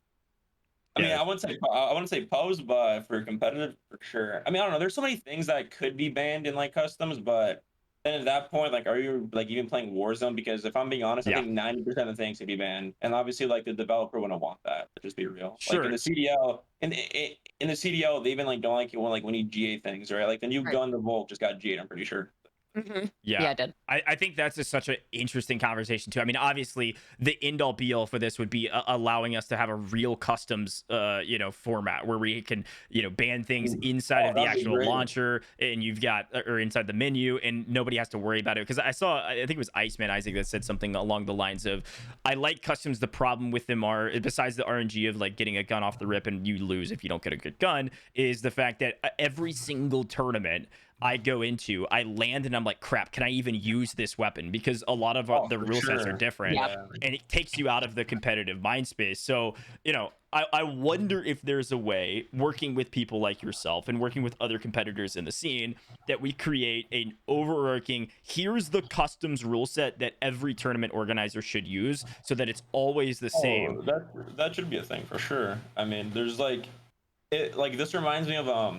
[SPEAKER 3] I mean, I wouldn't say pose, but for competitive, for sure. I mean, I don't know. There's so many things that could be banned in like customs, but then at that point, like, are you like even playing Warzone? Because if I'm being honest, I think 90% of things could be banned, and obviously, like the developer wouldn't want that. Let's just be real.
[SPEAKER 1] Sure.
[SPEAKER 3] Like in the CDL, in the CDL, they even like don't like it when you GA things, right? Like the new gun, the Volk, just got GA'd. I'm pretty sure.
[SPEAKER 2] Mm-hmm.
[SPEAKER 1] Yeah,
[SPEAKER 2] I did.
[SPEAKER 1] I think that's such an interesting conversation too. I mean, obviously, the end all be all for this would be allowing us to have a real customs, format where we can, ban things inside of the actual launcher, and you've got or inside the menu, and nobody has to worry about it. Because I think it was Iceman Isaac that said something along the lines of, "I like customs. The problem with them are, besides the RNG of like getting a gun off the rip and you lose if you don't get a good gun, is the fact that every single tournament I go into, I land and I'm like, crap, can I even use this weapon? Because a lot of the rule sets are different, and it takes you out of the competitive mind space. So, I wonder if there's a way, working with people like yourself and working with other competitors in the scene, that we create an overarching, here's the customs rule set that every tournament organizer should use, so that it's always the same.
[SPEAKER 3] That should be a thing for sure. I mean, there's like this reminds me of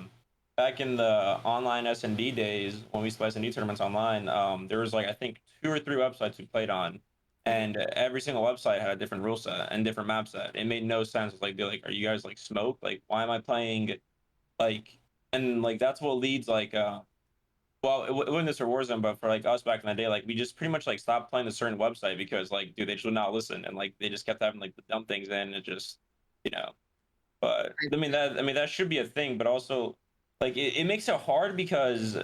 [SPEAKER 3] back in the online S&D days when we used to play S&D tournaments online. There was like I think 2 or 3 websites we played on, and every single website had a different rule set and different map set. It made no sense. It's like, they're like, are you guys like smoked? Like, why am I playing like? And like that's what leads like well, it wasn't this for Warzone, but for like us back in the day, like we just pretty much like stopped playing a certain website because like, dude, they just would not listen, and like they just kept having like the dumb things in. And it just, But I mean that should be a thing, but also like it makes it hard because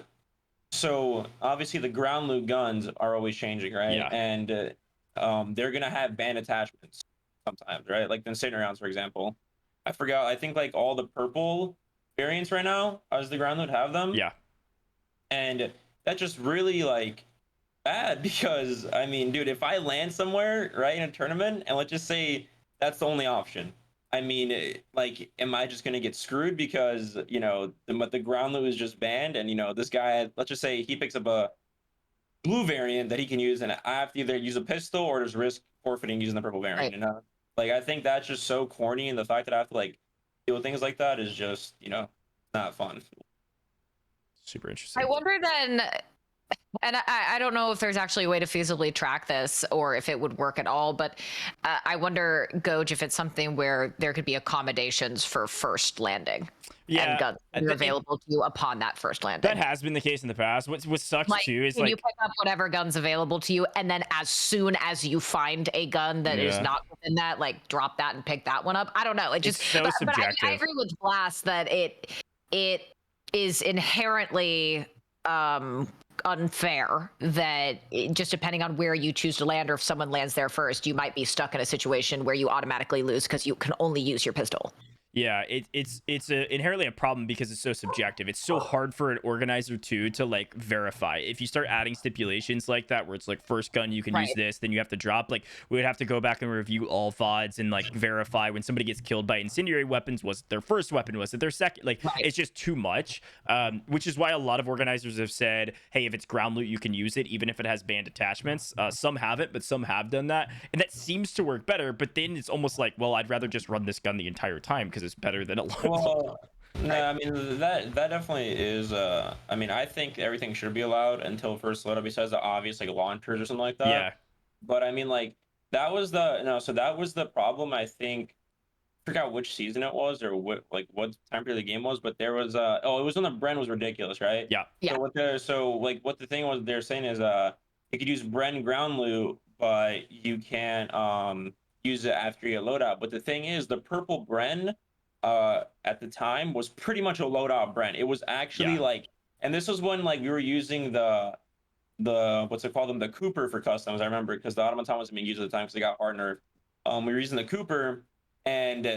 [SPEAKER 3] so obviously the ground loot guns are always changing, right?
[SPEAKER 1] Yeah.
[SPEAKER 3] And they're gonna have band attachments sometimes, right? Like the Insane rounds, for example. I forgot. I think like all the purple variants right now, as the ground loot, have them.
[SPEAKER 1] Yeah.
[SPEAKER 3] And that's just really like bad because I mean, dude, if I land somewhere right in a tournament and let's just say that's the only option. I mean, like, am I just gonna get screwed because the ground loot is just banned, and this guy, let's just say he picks up a blue variant that he can use, and I have to either use a pistol or just risk forfeiting using the purple variant.
[SPEAKER 2] Right.
[SPEAKER 3] Like I think that's just so corny, and the fact that I have to like deal with things like that is just not fun.
[SPEAKER 1] Super interesting.
[SPEAKER 2] I wonder then, and I don't know if there's actually a way to feasibly track this or if it would work at all, but I wonder, Gojj, if it's something where there could be accommodations for first landing.
[SPEAKER 1] Yeah,
[SPEAKER 2] and guns that are available to you upon that first landing.
[SPEAKER 1] That has been the case in the past. What sucks too is
[SPEAKER 2] you pick up whatever guns available to you, and then as soon as you find a gun that is not within that, like drop that and pick that one up. I don't know. It just
[SPEAKER 1] it's so subjective.
[SPEAKER 2] But I agree with Blast that it is inherently unfair that just depending on where you choose to land, or if someone lands there first, you might be stuck in a situation where you automatically lose because you can only use your pistol.
[SPEAKER 1] Yeah, it's inherently a problem because it's so subjective. It's so hard for an organizer too to like verify. If you start adding stipulations like that, where it's like first gun you can use
[SPEAKER 2] Right.
[SPEAKER 1] this, then you have to drop. Like we would have to go back and review all VODs and like verify when somebody gets killed by incendiary weapons. Was it their first weapon? Was it their second? Like
[SPEAKER 2] Right.
[SPEAKER 1] it's just too much. Which is why a lot of organizers have said, hey, if it's ground loot, you can use it even if it has banned attachments. Some haven't, but some have done that, and that seems to work better. But then it's almost like, well, I'd rather just run this gun the entire time because it's better than a lot of them.
[SPEAKER 3] Well, no,
[SPEAKER 2] Right.
[SPEAKER 3] I mean that definitely is. I mean, I think everything should be allowed until first load up. Besides the obvious like launchers or something like that.
[SPEAKER 1] Yeah,
[SPEAKER 3] But I mean, like that was the no. So that was the problem. I think I forgot which season it was or what time period the game was. But there was it was when the Bren was ridiculous, right?
[SPEAKER 1] yeah,
[SPEAKER 2] Yeah.
[SPEAKER 3] What the thing was they're saying is you could use Bren ground loot, but you can't use it after you get loadout. But the thing is, the purple Bren at the time was pretty much a loadout Bren. It was actually
[SPEAKER 1] yeah.
[SPEAKER 3] like, and this was when like we were using the what's it called them, the Cooper for customs. I remember because the automaton wasn't being used at the time because they got hard nerfed. We were using the Cooper, and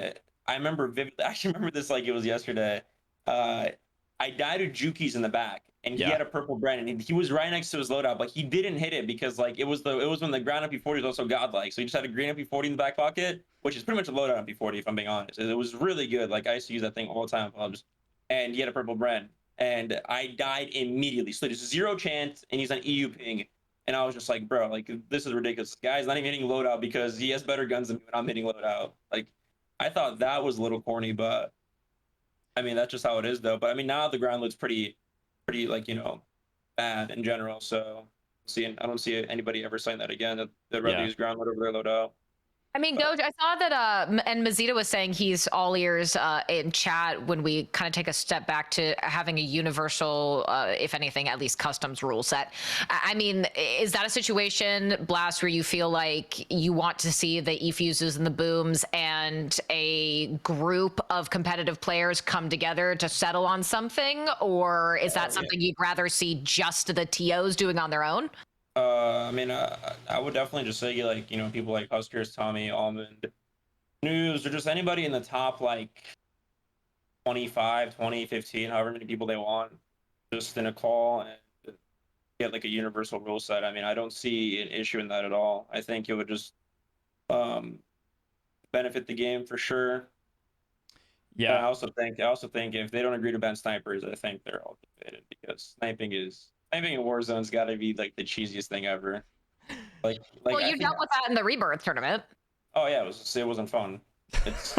[SPEAKER 3] I remember vividly. I actually remember this like it was yesterday. Uh, I died to Juki's in the back, and he
[SPEAKER 1] Yeah.
[SPEAKER 3] had a purple Bren, and he was right next to his loadout, but he didn't hit it because like it was when the ground MP40 was also godlike, so he just had a green MP40 in the back pocket, which is pretty much a loadout MP40 if I'm being honest. It was really good. Like I used to use that thing all the time. And he had a purple Bren, and I died immediately. So there's zero chance, and he's on EU ping. And I was just like, bro, like this is ridiculous. This guy's not even hitting loadout because he has better guns than me when I'm hitting loadout. Like, I thought that was a little corny, but I mean that's just how it is, though. But I mean now the ground looks pretty like bad in general. So, I don't see anybody ever saying that again. That they'd rather
[SPEAKER 1] Yeah.
[SPEAKER 3] use ground load over their loadout.
[SPEAKER 2] I mean,
[SPEAKER 3] But
[SPEAKER 2] Gojj, I saw that, and Mazita was saying he's all ears in chat when we kind of take a step back to having a universal, if anything, at least customs rule set. I mean, is that a situation, Blast, where you feel like you want to see the e-fuses and the booms and a group of competitive players come together to settle on something? Or is that
[SPEAKER 3] yeah.
[SPEAKER 2] something you'd rather see just the TOs doing on their own?
[SPEAKER 3] I mean, I would definitely just say like people like Huskers, Tommy, Almond, News, or just anybody in the top like 25, 20, 15, however many people they want, just in a call and get like a universal rule set. I mean, I don't see an issue in that at all. I think it would just um, benefit the game for sure. And
[SPEAKER 1] Yeah.
[SPEAKER 3] I also think if they don't agree to ban snipers, I think they're all defeated because sniping in Warzone's got to be like the cheesiest thing ever. Like
[SPEAKER 2] Well,
[SPEAKER 3] I
[SPEAKER 2] you
[SPEAKER 3] think
[SPEAKER 2] dealt with that in the Rebirth tournament.
[SPEAKER 3] oh yeah, it wasn't fun. It's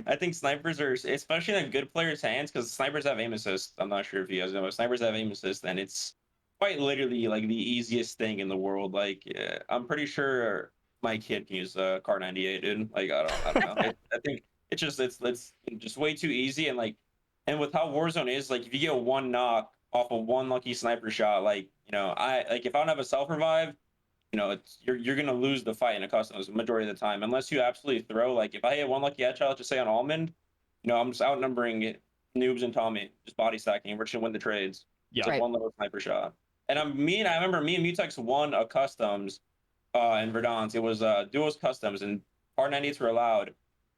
[SPEAKER 3] I think snipers are especially in a good player's hands because snipers have aim assist. I'm not sure if you guys know, but snipers have aim assist, and it's quite literally like the easiest thing in the world. Like I'm pretty sure my kid can use Car 98, dude. Like I don't know. I think it's just way too easy, and like and with how Warzone is, like if you get one knock off of one lucky sniper shot, like I like if I don't have a self revive, it's you're gonna lose the fight in a customs majority of the time unless you absolutely throw. Like if I hit one lucky headshot, just say on Almond, I'm just outnumbering noobs and Tommy, just body stacking. We're just gonna win the trades. It's
[SPEAKER 1] Yeah.
[SPEAKER 3] like
[SPEAKER 2] Right.
[SPEAKER 3] one little sniper shot. And I remember me and Mutex won a customs in Verdance. It was duos customs and car 98s were allowed.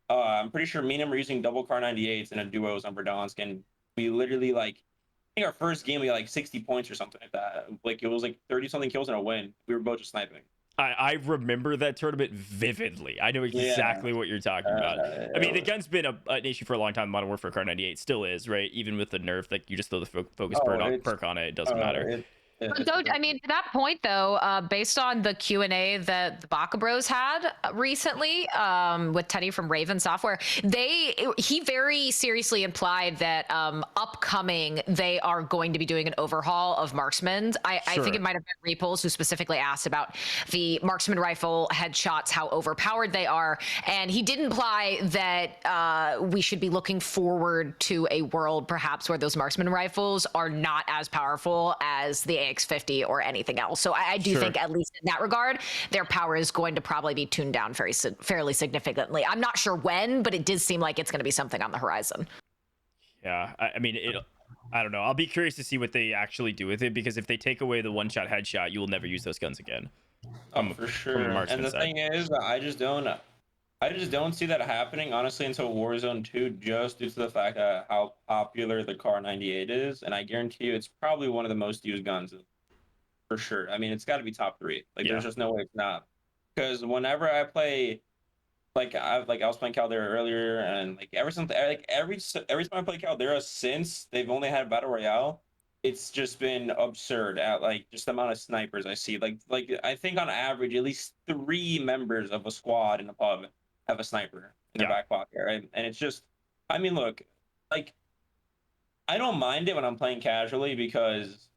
[SPEAKER 3] I'm pretty sure me and him were using double car 98s in a duos on Verdansk, and we literally like I think our first game we got like 60 points or something like that. Like it was like 30 something kills in a win. We were both just sniping.
[SPEAKER 1] I remember that tournament vividly. I know
[SPEAKER 3] Yeah.
[SPEAKER 1] exactly what you're talking about. I mean, the gun's been an issue for a long time. Modern Warfare Car 98 still is, right? Even with the nerf, like you just throw the focus
[SPEAKER 3] Oh,
[SPEAKER 1] perk on it, it doesn't matter.
[SPEAKER 2] But Gojj, I mean, to that point though, based on the Q&A that the Baka Bros had recently with Teddy from Raven Software, he very seriously implied that upcoming they are going to be doing an overhaul of marksmen. I think
[SPEAKER 1] Sure.
[SPEAKER 2] it might have been Repulse who specifically asked about the marksman rifle headshots, how overpowered they are, and he did imply that we should be looking forward to a world perhaps where those marksman rifles are not as powerful as the AX50 or anything else. So I do
[SPEAKER 1] Sure.
[SPEAKER 2] think, at least in that regard, their power is going to probably be tuned down fairly significantly. I'm not sure when, but it did seem like it's going to be something on the horizon.
[SPEAKER 1] Yeah. I mean, I don't know. I'll be curious to see what they actually do with it because if they take away the one-shot headshot, you will never use those guns again.
[SPEAKER 3] Oh, for sure. And the
[SPEAKER 1] side.
[SPEAKER 3] thing is, I I just don't see that happening, honestly, until Warzone 2, just due to the fact that how popular the Car 98 is, and I guarantee you, it's probably one of the most used guns for sure. I mean, it's got to be top three. Like,
[SPEAKER 1] Yeah.
[SPEAKER 3] there's just no way it's not. Because whenever I play, I was playing Caldera earlier, and like every time I play Caldera since they've only had Battle Royale, it's just been absurd at like just the amount of snipers I see. Like I think on average, at least 3 members of a squad in a pub have a sniper in their
[SPEAKER 1] Yeah.
[SPEAKER 3] back pocket, right? And it's just, I mean, look, like I don't mind it when I'm playing casually because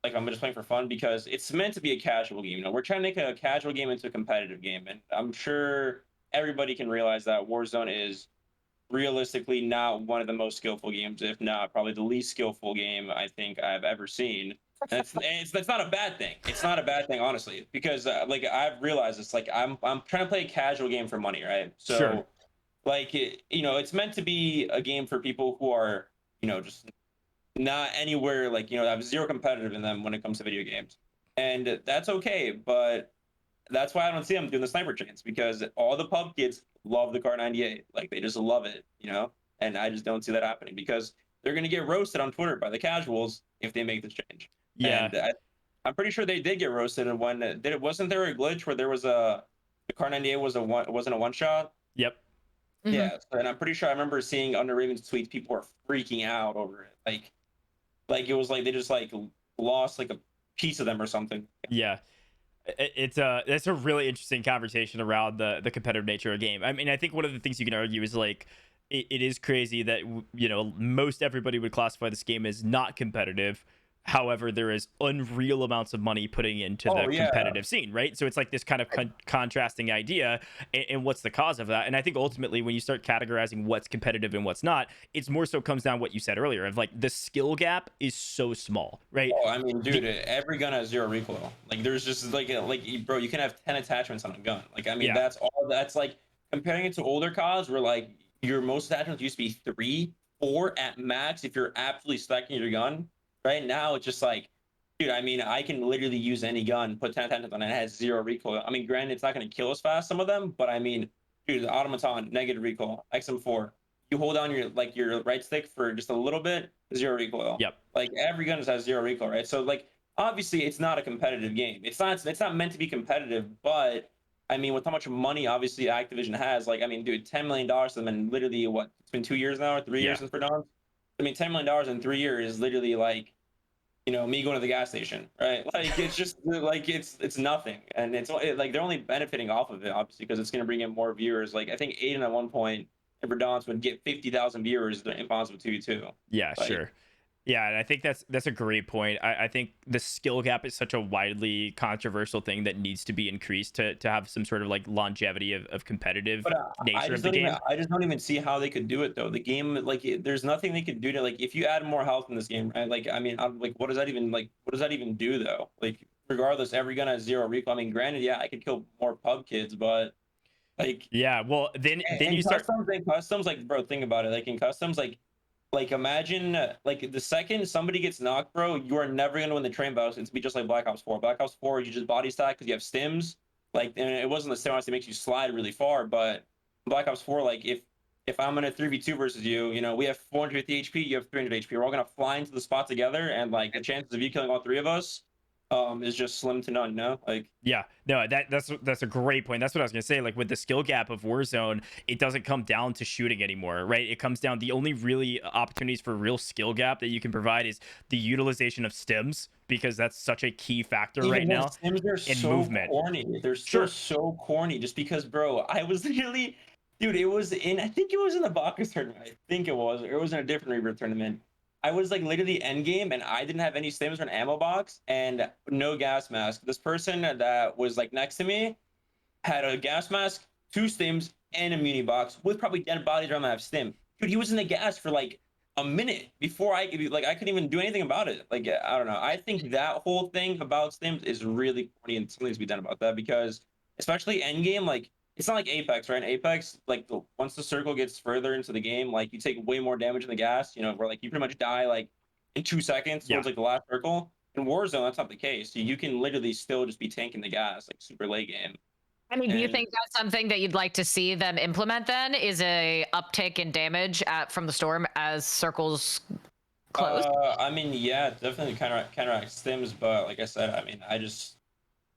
[SPEAKER 3] like I'm just playing for fun because it's meant to be a casual game. You know, we're trying to make a casual game into a competitive game, and I'm sure everybody can realize that Warzone is realistically not one of the most skillful games, if not probably the least skillful game I think I've ever seen. And that's not a bad thing. It's not a bad thing, honestly, because like I've realized it's like I'm trying to play a casual game for money, right?
[SPEAKER 1] Sure.
[SPEAKER 3] So like you know, it's meant to be a game for people who are just not anywhere like have zero competitive in them when it comes to video games, and that's okay. But that's why I don't see them doing the sniper chains because all the pub kids love the Car 98. Like they just love it. And I just don't see that happening because they're gonna get roasted on Twitter by the casuals if they make this change.
[SPEAKER 1] Yeah.
[SPEAKER 3] And I'm pretty sure they did get roasted. And when did it? Wasn't there a glitch where there was the Car 98 wasn't a one shot?
[SPEAKER 1] Yep.
[SPEAKER 3] Yeah, and I'm pretty sure I remember seeing under Raven's tweets, people were freaking out over it. Like it was like they just like lost like a piece of them or something.
[SPEAKER 1] Yeah. It's a really interesting conversation around the competitive nature of a game. I mean, I think one of the things you can argue is like it is crazy that most everybody would classify this game as not competitive. However, there is unreal amounts of money putting into the
[SPEAKER 3] Oh yeah.
[SPEAKER 1] competitive scene, right? So it's like this kind of contrasting idea, and what's the cause of that? And I think ultimately, when you start categorizing what's competitive and what's not, it's more so comes down what you said earlier of like the skill gap is so small, right?
[SPEAKER 3] Oh, I mean, dude, every gun has zero recoil. Like, there's just bro, you can have 10 attachments on a gun. Like, I mean,
[SPEAKER 1] Yeah.
[SPEAKER 3] that's all. That's like comparing it to older CODs, where like your most attachments used to be 3, 4 at max if you're absolutely stacking your gun. Right now, it's just like, dude, I mean, I can literally use any gun, put 10 attachments on it, and it has zero recoil. I mean, granted, it's not going to kill as fast, some of them, but I mean, dude, the automaton, negative recoil, XM4. You hold down your right stick for just a little bit, zero recoil.
[SPEAKER 1] Yep.
[SPEAKER 3] Like every gun has zero recoil, right? So like obviously it's not a competitive game. It's not meant to be competitive, but I mean with how much money obviously Activision has, like I mean, dude, $10 million to them in literally what, it's been 2 years now or 3 years
[SPEAKER 1] Yeah.
[SPEAKER 3] since Verdun. I mean, $10 million in 3 years is literally like me going to the gas station, right? Like it's just like it's nothing, and like they're only benefiting off of it, obviously, because it's going to bring in more viewers. Like I think Aiden at one point in Verdance would get 50,000 viewers in Impossible 2v2.
[SPEAKER 1] Yeah,
[SPEAKER 3] Like,
[SPEAKER 1] sure. Yeah, and I think that's a great point. I think the skill gap is such a widely controversial thing that needs to be increased to have some sort of like longevity of competitive
[SPEAKER 3] But
[SPEAKER 1] nature of the game.
[SPEAKER 3] I just don't even see how they could do it though. The game, like, there's nothing they could do to like if you add more health in this game, right? Like, I mean, I'm like, what does that even do though? Like, regardless, every gun has zero recoil. I mean, granted, yeah, I could kill more pub kids, but like,
[SPEAKER 1] Yeah, well, then
[SPEAKER 3] in
[SPEAKER 1] you start.
[SPEAKER 3] customs, like, bro, think about it. Like in customs, like imagine like the second somebody gets knocked, bro, you are never gonna win the train battle. It's be just like Black Ops 4. Black Ops 4, you just body stack because you have stims. Like, and it wasn't the stim that makes you slide really far, but Black Ops 4, like if I'm in a 3v2 versus you, we have 450 HP, you have 300 HP. We're all gonna fly into the spot together, and like the chances of you killing all 3 of us is just slim to none. Like,
[SPEAKER 1] Yeah, no, that's a great point. That's what I was gonna say. Like with the skill gap of Warzone, it doesn't come down to shooting anymore, right? It comes down, the only really opportunities for real skill gap that you can provide is the utilization of stims, because that's such a key factor
[SPEAKER 3] even
[SPEAKER 1] right
[SPEAKER 3] their
[SPEAKER 1] now
[SPEAKER 3] stims are
[SPEAKER 1] in
[SPEAKER 3] so
[SPEAKER 1] movement.
[SPEAKER 3] corny. They're
[SPEAKER 1] Sure.
[SPEAKER 3] still so corny just because, bro, I was literally, dude, I think it was in the Bacchus tournament. I think it was, or it was in a different Rebirth tournament. I was like literally end game and I didn't have any stims or an ammo box and no gas mask. This person that was like next to me had a gas mask, 2 stims, and a muni box with probably dead bodies around that have stim. Dude, he was in the gas for like a minute before I couldn't even do anything about it. Like, I don't know. I think that whole thing about stims is really corny and something needs to be done about that because especially end game, like it's not like Apex, right? In Apex, like once the circle gets further into the game, like you take way more damage in the gas, where like you pretty much die like in 2 seconds
[SPEAKER 1] Yeah.
[SPEAKER 3] towards like the last circle. In Warzone, that's not the case. You can literally still just be tanking the gas like super late game.
[SPEAKER 2] I mean, do you
[SPEAKER 3] And
[SPEAKER 2] think that's something that you'd like to see them implement then? Is a uptick in damage from the storm as circles close?
[SPEAKER 3] I mean, yeah, definitely counteract stims, but like I said, I mean, I just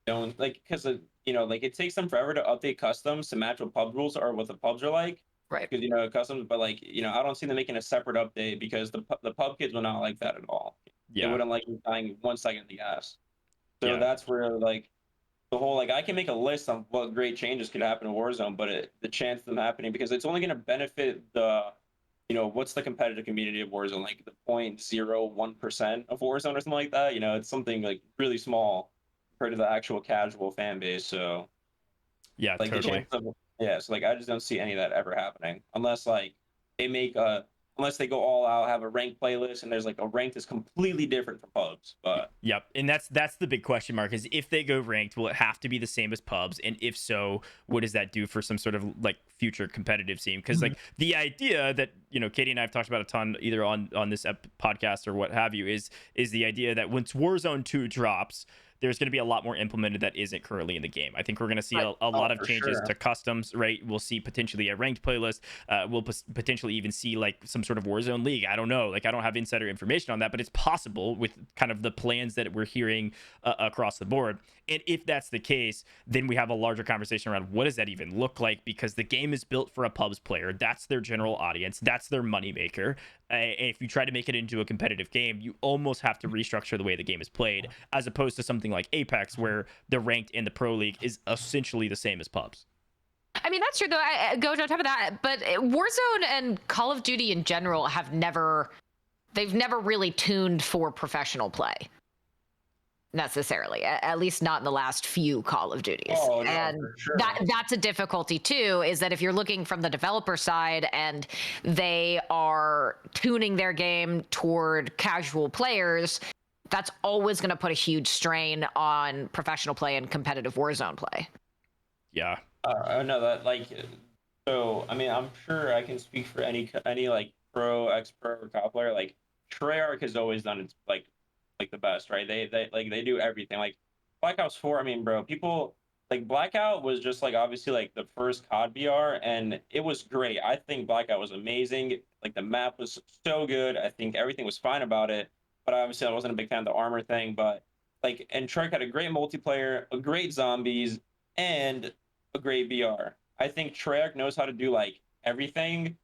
[SPEAKER 3] don't like because like it takes them forever to update customs to match what pub rules or what the pubs are like.
[SPEAKER 2] Right.
[SPEAKER 3] Because customs, but like I don't see them making a separate update because the pub kids will not like that at all. They
[SPEAKER 1] Yeah,
[SPEAKER 3] wouldn't like you dying 1 second in the gas. So
[SPEAKER 1] yeah.
[SPEAKER 3] that's where like the whole like I can make a list on what great changes could happen in Warzone, but the chance of them happening because it's only going to benefit the what's the competitive community of Warzone, like the 0.01% of Warzone or something like that. It's something like really small compared to the actual casual fan base. So
[SPEAKER 1] Yeah,
[SPEAKER 3] like the
[SPEAKER 1] totally.
[SPEAKER 3] chance of yeah, so like I just don't see any of that ever happening unless like they make a unless they go all out, have a ranked playlist, and there's like a rank that's completely different from pubs. But
[SPEAKER 1] Yep, and that's the big question mark is if they go ranked, will it have to be the same as pubs? And if so, what does that do for some sort of like future competitive scene? Because like the idea that Katie and I have talked about a ton, either on this podcast or what have you, is the idea that once Warzone 2 drops, there's going to be a lot more implemented that isn't currently in the game. I think we're going to see
[SPEAKER 2] Right.
[SPEAKER 1] a lot of
[SPEAKER 3] for
[SPEAKER 1] changes
[SPEAKER 3] sure.
[SPEAKER 1] to customs, right? We'll see potentially a ranked playlist. We'll potentially even see like some sort of Warzone league. I don't know. Like I don't have insider information on that, but it's possible with kind of the plans that we're hearing across the board. And if that's the case, then we have a larger conversation around what does that even look like? Because the game is built for a pubs player. That's their general audience. That's their moneymaker. And if you try to make it into a competitive game, you almost have to restructure the way the game is played, as opposed to something like Apex, where the ranked and the pro league is essentially the same as pubs.
[SPEAKER 2] I mean, that's true though. Gojj on top of that, but Warzone and Call of Duty in general they've never really tuned for professional play necessarily, at least not in the last few Call of Duties.
[SPEAKER 3] Oh no,
[SPEAKER 2] And
[SPEAKER 3] for sure.
[SPEAKER 2] that's a difficulty too, is that if you're looking from the developer side and they are tuning their game toward casual players, that's always going to put a huge strain on professional play and competitive Warzone play.
[SPEAKER 1] Yeah.
[SPEAKER 3] I know that like so. I mean, I'm sure I can speak for any like pro, ex-pro, or top player. Like Treyarch has always done its like the best, right? They do everything. Like Black Ops 4. I mean, bro, people like Blackout was just like obviously like the first COD VR, and it was great. I think Blackout was amazing. Like the map was so good. I think everything was fine about it. But obviously, I wasn't a big fan of the armor thing. But like, and Treyarch had a great multiplayer, a great zombies, and a great VR. I think Treyarch knows how to do like everything,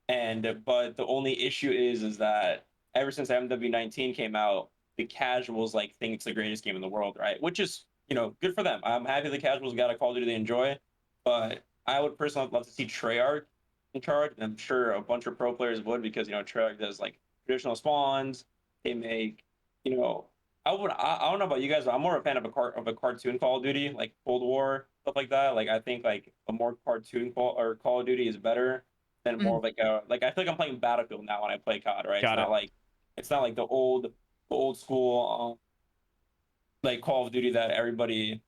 [SPEAKER 3] and but the only issue is that ever since MW19 came out, the casuals like think it's the greatest game in the world, right? Which is good for them. I'm happy the casuals got a Call of Duty they enjoy, but I would personally love to see Treyarch in charge, and I'm sure a bunch of pro players would because Treyarch does like traditional spawns. They make you know I don't know about you guys, but I'm more a fan of a cartoon Call of Duty, like Cold War stuff like that. Like I think like a more cartoon Call of Duty is better than more of like a like I feel like I'm playing Battlefield now when I play COD, right?
[SPEAKER 1] Got it.
[SPEAKER 3] It's not like the old school like Call of Duty that everybody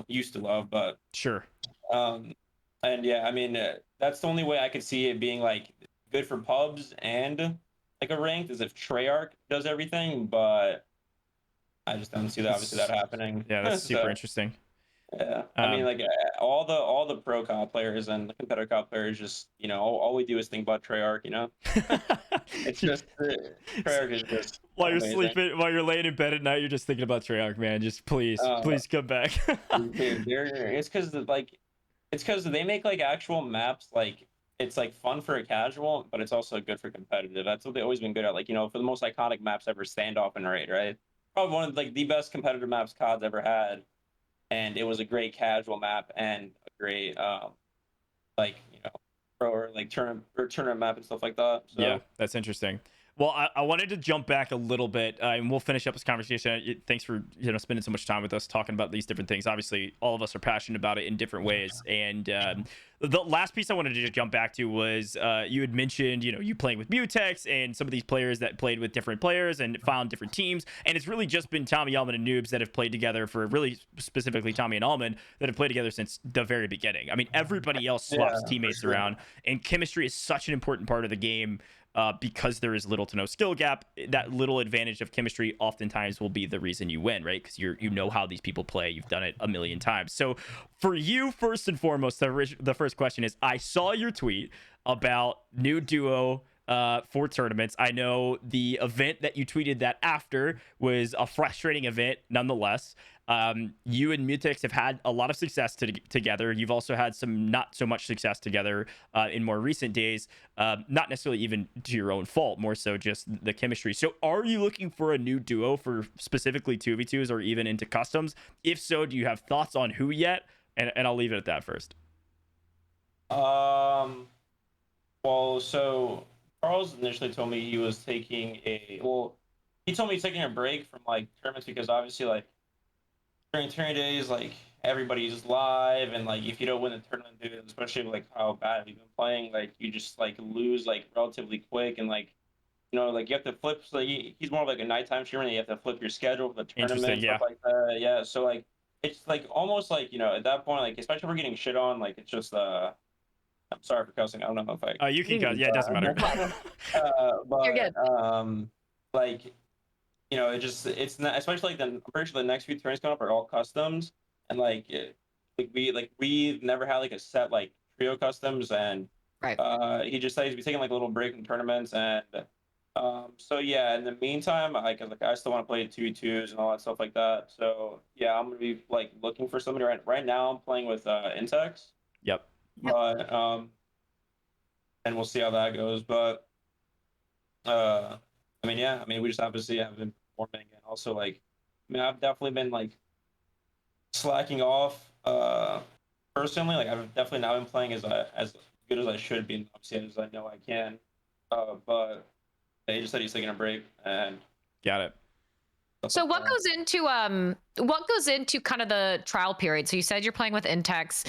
[SPEAKER 3] used to love, but
[SPEAKER 1] Sure.
[SPEAKER 3] um and yeah, I mean that's the only way I could see it being like good for pubs and like a ranked is if Treyarch does everything, but I just don't see that obviously that happening.
[SPEAKER 1] Yeah, that's super
[SPEAKER 3] So
[SPEAKER 1] interesting.
[SPEAKER 3] yeah, I mean,
[SPEAKER 1] Um,
[SPEAKER 3] like all the pro COD players and the competitive COD players, just all we do is think about Treyarch. It's just Treyarch is just
[SPEAKER 1] while you're
[SPEAKER 3] amazing.
[SPEAKER 1] sleeping, while you're laying in bed at night, you're just thinking about Treyarch, man. Just please,
[SPEAKER 3] Uh,
[SPEAKER 1] please come back.
[SPEAKER 3] Dude, it's because they make like actual maps like it's like fun for a casual, but it's also good for competitive. That's what they've always been good at. Like for the most iconic maps ever, standoff and raid, right? Probably one of like the best competitive maps COD's ever had, and it was a great casual map and a great like pro or like tournament map and stuff like that.
[SPEAKER 1] Yeah,
[SPEAKER 3] So
[SPEAKER 1] that's interesting. Well, I wanted to jump back a little bit, and we'll finish up this conversation. Thanks for spending so much time with us talking about these different things. Obviously, all of us are passionate about it in different ways. And the last piece I wanted to just jump back to was you had mentioned you playing with Mutex and some of these players that played with different players and found different teams. And it's really just been Tommy, Almond, and Noobs that have played together for really specifically Tommy and Almond that have played together since the very beginning. I mean, everybody else swaps
[SPEAKER 3] yeah, for
[SPEAKER 1] teammates
[SPEAKER 3] sure.
[SPEAKER 1] around, and chemistry is such an important part of the game. because there is little to no skill gap. That little advantage of chemistry oftentimes will be the reason you win, right? Because you know how these people play. You've done it a million times. So for you, first and foremost, the first question is: I saw your tweet about new duo for tournaments. I know the event that you tweeted that after was a frustrating event nonetheless. You and Mutex have had a lot of success together. You've also had some not so much success together in more recent days, not necessarily even to your own fault, more so just the chemistry. So are you looking for a new duo for specifically 2v2s or even into customs? If so, do you have thoughts on who yet? And I'll leave it at that first.
[SPEAKER 3] Well, so Charles initially told me he was taking he told me he's taking a break from like tournaments because obviously like during tournament days, like everybody's live and like if you don't win the tournament, dude, especially like how bad we've been playing, like you just like lose like relatively quick and like like you have to flip. So he's more of like a nighttime streamer, and you have to flip your schedule for the
[SPEAKER 1] Interesting,
[SPEAKER 3] tournament,
[SPEAKER 1] yeah.
[SPEAKER 3] stuff like that. Yeah, so like it's like almost like at that point, like especially if we're getting shit on, like it's just I'm sorry for cussing. I don't know if I.
[SPEAKER 1] You can cut. Yeah, it doesn't matter.
[SPEAKER 2] You're good.
[SPEAKER 3] Like it's not, especially like I'm pretty sure the next few turns coming up are all customs, and we've never had like a set like trio customs, and
[SPEAKER 2] Right.
[SPEAKER 3] he just said he's be taking like a little break from tournaments, and so yeah. In the meantime, I still want to play 2v2s and all that stuff like that. So yeah, I'm gonna be like looking for somebody right now. I'm playing with Intex.
[SPEAKER 1] Yep.
[SPEAKER 3] But and we'll see how that goes. But I mean, yeah, I mean, we just obviously have been performing, and also like, I mean, I've definitely been like slacking off. Personally, like I've definitely not been playing as good as I should be, and obviously as I know I can. But he just said he's taking a break, and
[SPEAKER 1] Got it.
[SPEAKER 2] So what goes into kind of the trial period? So you said you're playing with Intex.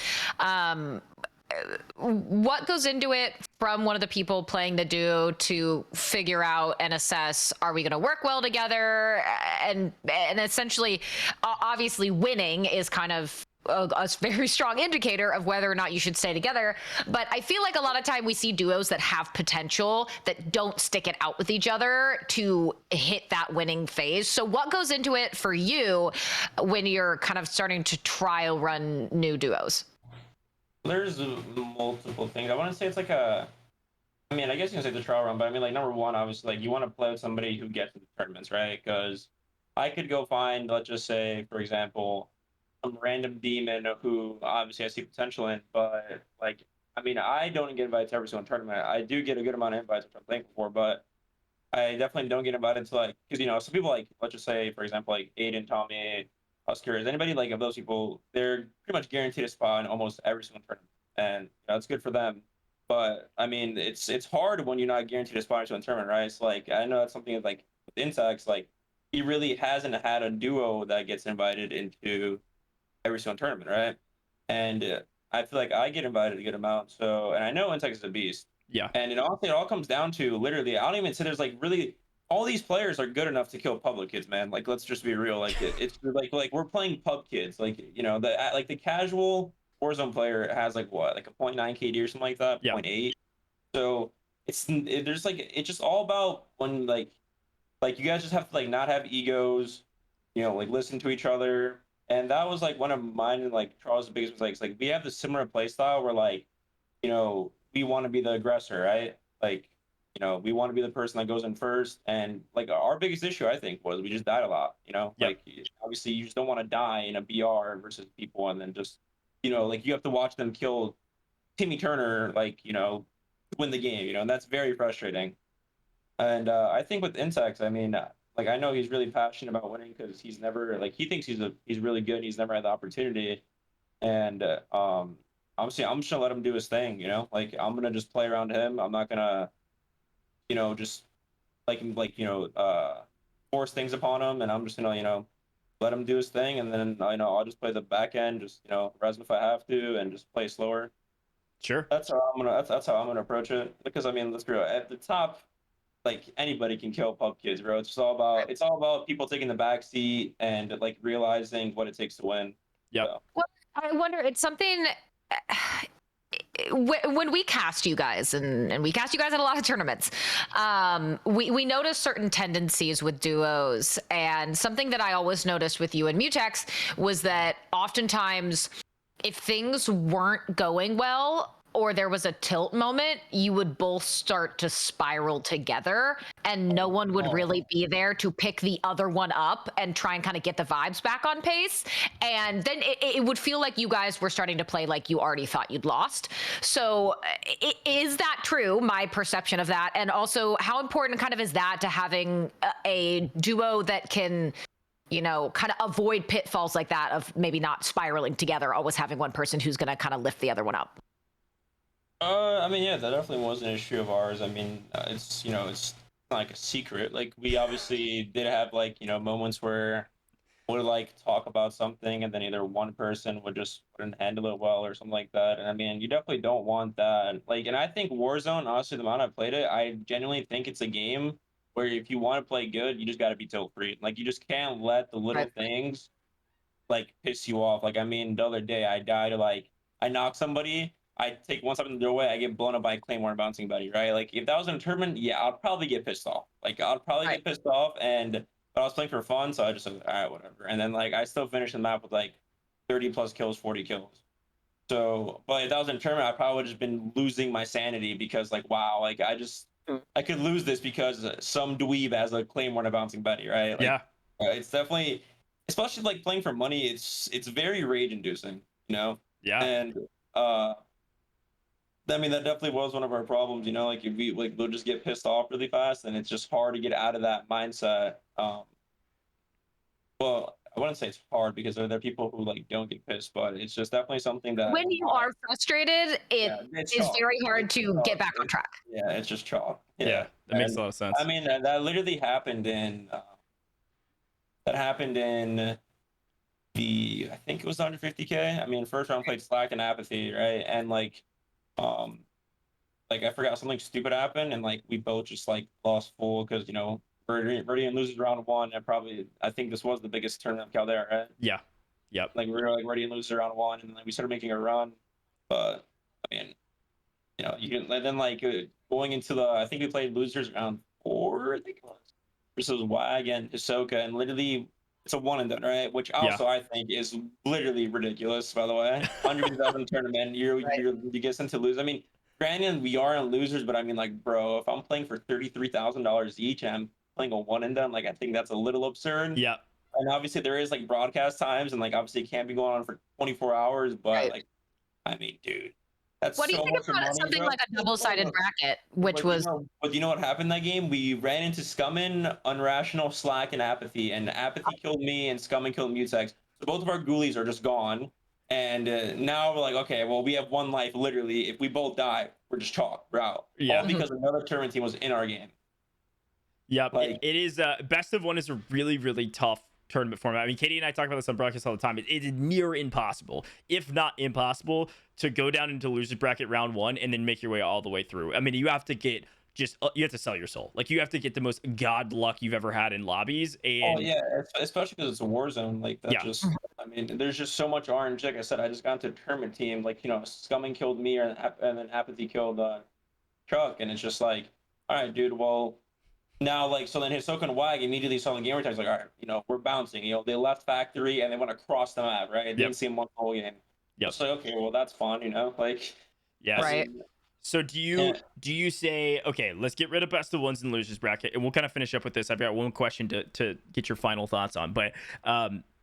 [SPEAKER 2] What goes into it from one of the people playing the duo to figure out and assess, are we going to work well together? And essentially, obviously winning is kind of a very strong indicator of whether or not you should stay together. But I feel like a lot of time we see duos that have potential that don't stick it out with each other to hit that winning phase. So what goes into it for you when you're kind of starting to trial run new duos?
[SPEAKER 3] there's multiple things. I want to say it's like I mean, I guess you can say the trial run, but I mean, like number one, obviously, like you want to play with somebody who gets to the tournaments, right? Because I could go find, let's just say, for example, some random demon who obviously I see potential in, but like, I mean, I don't get invited to every single tournament. I do get a good amount of invites, which I'm thankful for, but I definitely don't get invited to like, because some people like, let's just say, for example, like Aiden, Tommy, Huskers, anybody like of those people, they're pretty much guaranteed a spot in almost every single tournament, and it's good for them. But I mean, it's hard when you're not guaranteed a spot into a tournament, right? So like, I know that's something that, like with Intex, like he really hasn't had a duo that gets invited into every single tournament, right? And I feel like I get invited a good amount. So, and I know Intex is a beast.
[SPEAKER 1] Yeah.
[SPEAKER 3] And it all comes down to literally, I don't even say there's like really all these players are good enough to kill public kids, man. Like, let's just be real. Like, it's like we're playing pub kids. Like, the casual Warzone player has like what, like a 0.9 KD or something like that,
[SPEAKER 1] Yeah.
[SPEAKER 3] 0.8. So there's like it's just all about when like you guys just have to like not have egos, like listen to each other. And that was like one of mine and like Charles' biggest mistakes. Like we have the similar play style where like, we want to be the aggressor, right? Like, we want to be the person that goes in first. And like our biggest issue, I think, was we just died a lot,
[SPEAKER 1] Yep.
[SPEAKER 3] like obviously you just don't want to die in a BR versus people and then just, like you have to watch them kill Timmy Turner, like, win the game, and that's very frustrating. And I think with Intex, I mean, like I know he's really passionate about winning because he's never like he thinks he's really good. And he's never had the opportunity, and obviously I'm just gonna let him do his thing. Like I'm gonna just play around him. I'm not gonna, just force things upon him, and I'm just gonna let him do his thing, and then I'll just play the back end, just res if I have to, and just play slower.
[SPEAKER 1] Sure.
[SPEAKER 3] That's how I'm gonna approach it because I mean let's be real at the top, like anybody can kill pub kids, bro. It's all about people taking the back seat and like realizing what it takes to win.
[SPEAKER 1] Yep.
[SPEAKER 3] So.
[SPEAKER 2] Well, I wonder, it's something when we cast you guys, and we cast you guys in a lot of tournaments, we notice certain tendencies with duos, and something that I always noticed with you and Mutex was that oftentimes if things weren't going well or there was a tilt moment, you would both start to spiral together and no one would really be there to pick the other one up and try and kind of get the vibes back on pace. And then it would feel like you guys were starting to play like you already thought you'd lost. So is that true, my perception of that? And also, how important kind of is that to having a duo that can, you know, kind of avoid pitfalls like that of maybe not spiraling together, always having one person who's going to kind of lift the other one up?
[SPEAKER 3] I mean, yeah, that definitely was an issue of ours. I mean, it's, you know, it's not like a secret. Like, we obviously did have, like, you know, moments where we would, like, talk about something and then either one person wouldn't handle it well or something like that. And I mean, you definitely don't want that. Like, and I think Warzone, honestly, the amount I've played it, I genuinely think it's a game where if you want to play good, you just got to be tilt free. Like, you just can't let the little
[SPEAKER 2] Right.
[SPEAKER 3] things like piss you off. Like, I mean, the other day I died, like, I knocked somebody, I take one step in the doorway, I get blown up by a claymore and bouncing buddy, right? Like, if that was in a tournament, yeah, I'd probably get pissed off. Like, I'd probably
[SPEAKER 2] Right.
[SPEAKER 3] get pissed off, but I was playing for fun, so I just said, all right, whatever. And then, like, I still finished the map with like 30 plus kills, 40 kills. So, but if that was in a tournament, I probably would have just been losing my sanity because, like, wow, like, I could lose this because some dweeb has a claymore and a bouncing buddy, right? Like,
[SPEAKER 1] Yeah.
[SPEAKER 3] it's definitely, especially like playing for money, it's very rage inducing, you know.
[SPEAKER 1] Yeah.
[SPEAKER 3] And uh, I mean, that definitely was one of our problems, you know. Like, if we like, we'll just get pissed off really fast, and it's just hard to get out of that mindset. Well, I wouldn't say it's hard because there are people who like don't get pissed, but it's just definitely something that
[SPEAKER 2] When you are frustrated, it
[SPEAKER 3] yeah, it's
[SPEAKER 2] is
[SPEAKER 3] chalk.
[SPEAKER 2] very hard
[SPEAKER 3] It's
[SPEAKER 2] to
[SPEAKER 3] chalk.
[SPEAKER 2] get back on track.
[SPEAKER 3] Yeah, it's just chalk.
[SPEAKER 1] Yeah.
[SPEAKER 3] Yeah,
[SPEAKER 1] That makes a
[SPEAKER 3] and
[SPEAKER 1] lot of sense.
[SPEAKER 3] I mean that literally happened in that happened in the I think it was 150K. I mean, first round played Slack and Apathy, right? And um like I forgot something stupid happened, and like we both just like lost full because you know Viridian loses round one, and probably I think this was the biggest tournament of Caldera, right?
[SPEAKER 1] Yeah. Yep.
[SPEAKER 3] Like we were like Viridian loses round one, and then like, we started making a run, but I mean, you know, you can and then like going into the I think we played losers round four, I think it was versus Wag and Hisoka, and literally it's a one and done, right? Which
[SPEAKER 1] Yeah.
[SPEAKER 3] also I think is literally ridiculous. By the way, 100,000 tournament,
[SPEAKER 2] Right.
[SPEAKER 3] you get sent to lose. I mean, granted we are in losers, but I mean, like, bro, if I'm playing for $33,000 each and I'm playing a one and done, like I think that's a little absurd.
[SPEAKER 1] Yeah.
[SPEAKER 3] And obviously there is like broadcast times, and like obviously it can't be going on for 24 hours, but
[SPEAKER 2] Right.
[SPEAKER 3] like, I mean, dude, that's
[SPEAKER 2] What do you
[SPEAKER 3] so
[SPEAKER 2] think
[SPEAKER 3] much
[SPEAKER 2] about
[SPEAKER 3] money,
[SPEAKER 2] something
[SPEAKER 3] bro.
[SPEAKER 2] like a double-sided bracket, which was
[SPEAKER 3] But you know what happened that game? We ran into Scummin, Unrational, Slack, and Apathy, and Apathy killed me, and Scummin killed Mutex. So both of our ghoulies are just gone. And now we're like, okay, well, we have one life, literally. If we both die, we're just chalk. We're out.
[SPEAKER 1] Yeah.
[SPEAKER 3] All because another tournament team was in our game.
[SPEAKER 1] Yep.
[SPEAKER 3] Like,
[SPEAKER 1] It is best of one is a really, really tough tournament format. I mean, Katie and I talk about this on broadcast all the time. It is near impossible, if not impossible, to go down into losers bracket round one and then make your way all the way through. I mean, you have to get you have to sell your soul. Like, you have to get the most god luck you've ever had in lobbies.
[SPEAKER 3] oh
[SPEAKER 1] And
[SPEAKER 3] yeah, especially because it's a war zone. Like that
[SPEAKER 1] yeah,
[SPEAKER 3] just, I mean, there's just so much RNG. Like I said, I just got into a tournament team. Like, you know, Scummin killed me, and then Apathy killed Chuck, and it's just like, all right, dude. Well, now like so then Hisoka and Wag immediately saw the gamer tags like, all right, you know, we're bouncing. You know, they left factory and they went across the map, right? They
[SPEAKER 1] yep,
[SPEAKER 3] didn't see him one whole game.
[SPEAKER 1] yep,
[SPEAKER 3] It's like, okay, well that's fun, you know, like
[SPEAKER 1] yes.
[SPEAKER 3] I
[SPEAKER 2] right.
[SPEAKER 3] mean,
[SPEAKER 1] So do
[SPEAKER 3] yeah.
[SPEAKER 1] you say, okay, let's get rid of best of ones and losers bracket, and we'll kind of finish up with this. I've got one question to get your final thoughts on, but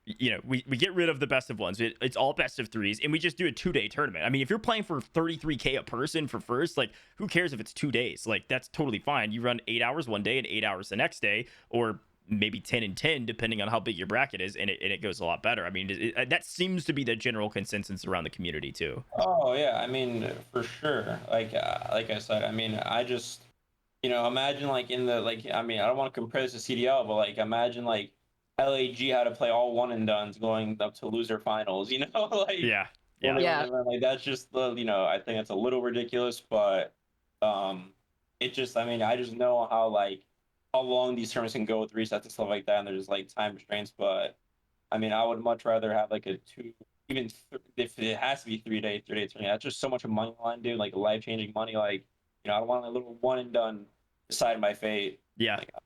[SPEAKER 1] you know, we get rid of the best of ones. It's all best of threes, and we just do a 2-day tournament. I mean, if you're playing for 33K a person for first, like, who cares if it's 2 days? Like, that's totally fine. You run 8 hours one day and 8 hours the next day, or maybe 10 and 10 depending on how big your bracket is, and it goes a lot better. I mean, that seems to be the general consensus around the community too.
[SPEAKER 3] Oh yeah, I mean for sure. Like I said, I mean I just you know imagine like in the like I mean I don't want to compare this to CDL, but like imagine like LAG had to play all one and dones going up to loser finals. You know, like
[SPEAKER 1] Yeah,
[SPEAKER 3] when
[SPEAKER 1] yeah,
[SPEAKER 3] they
[SPEAKER 2] Yeah.
[SPEAKER 3] went, like that's just the you know I think it's a little ridiculous, but um it just I mean I just know how long these tournaments can go with resets and stuff like that, and there's like time restraints, but I mean I would much rather have like a two even if it has to be 3 days, 3 days, that's just so much money on line, dude. Like life changing money. Like, I don't want a little one and done decide my fate.
[SPEAKER 1] Yeah,
[SPEAKER 3] Like, I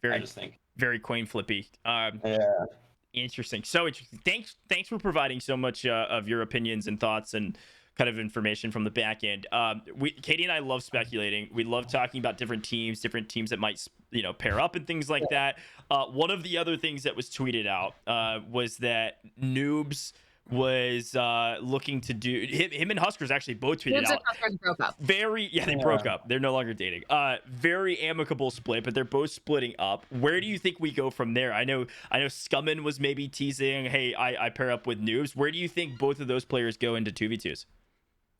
[SPEAKER 1] very
[SPEAKER 3] just think,
[SPEAKER 1] very coin flippy.
[SPEAKER 3] yeah.
[SPEAKER 1] Interesting. So interesting. Thanks for providing so much of your opinions and thoughts and kind of information from the back end. Katie and I love speculating. We love talking about different teams that might pair up and things like that. One of the other things that was tweeted out was that Noobs was looking to do him and Huskers actually both tweeted
[SPEAKER 2] Noobs and
[SPEAKER 1] out
[SPEAKER 2] Huskers broke up.
[SPEAKER 1] they broke up. They're no longer dating. Very amicable split, but they're both splitting up. Where do you think we go from there? I know Scummin was maybe teasing, hey, I pair up with Noobs. Where do you think both of those players go into 2v2s?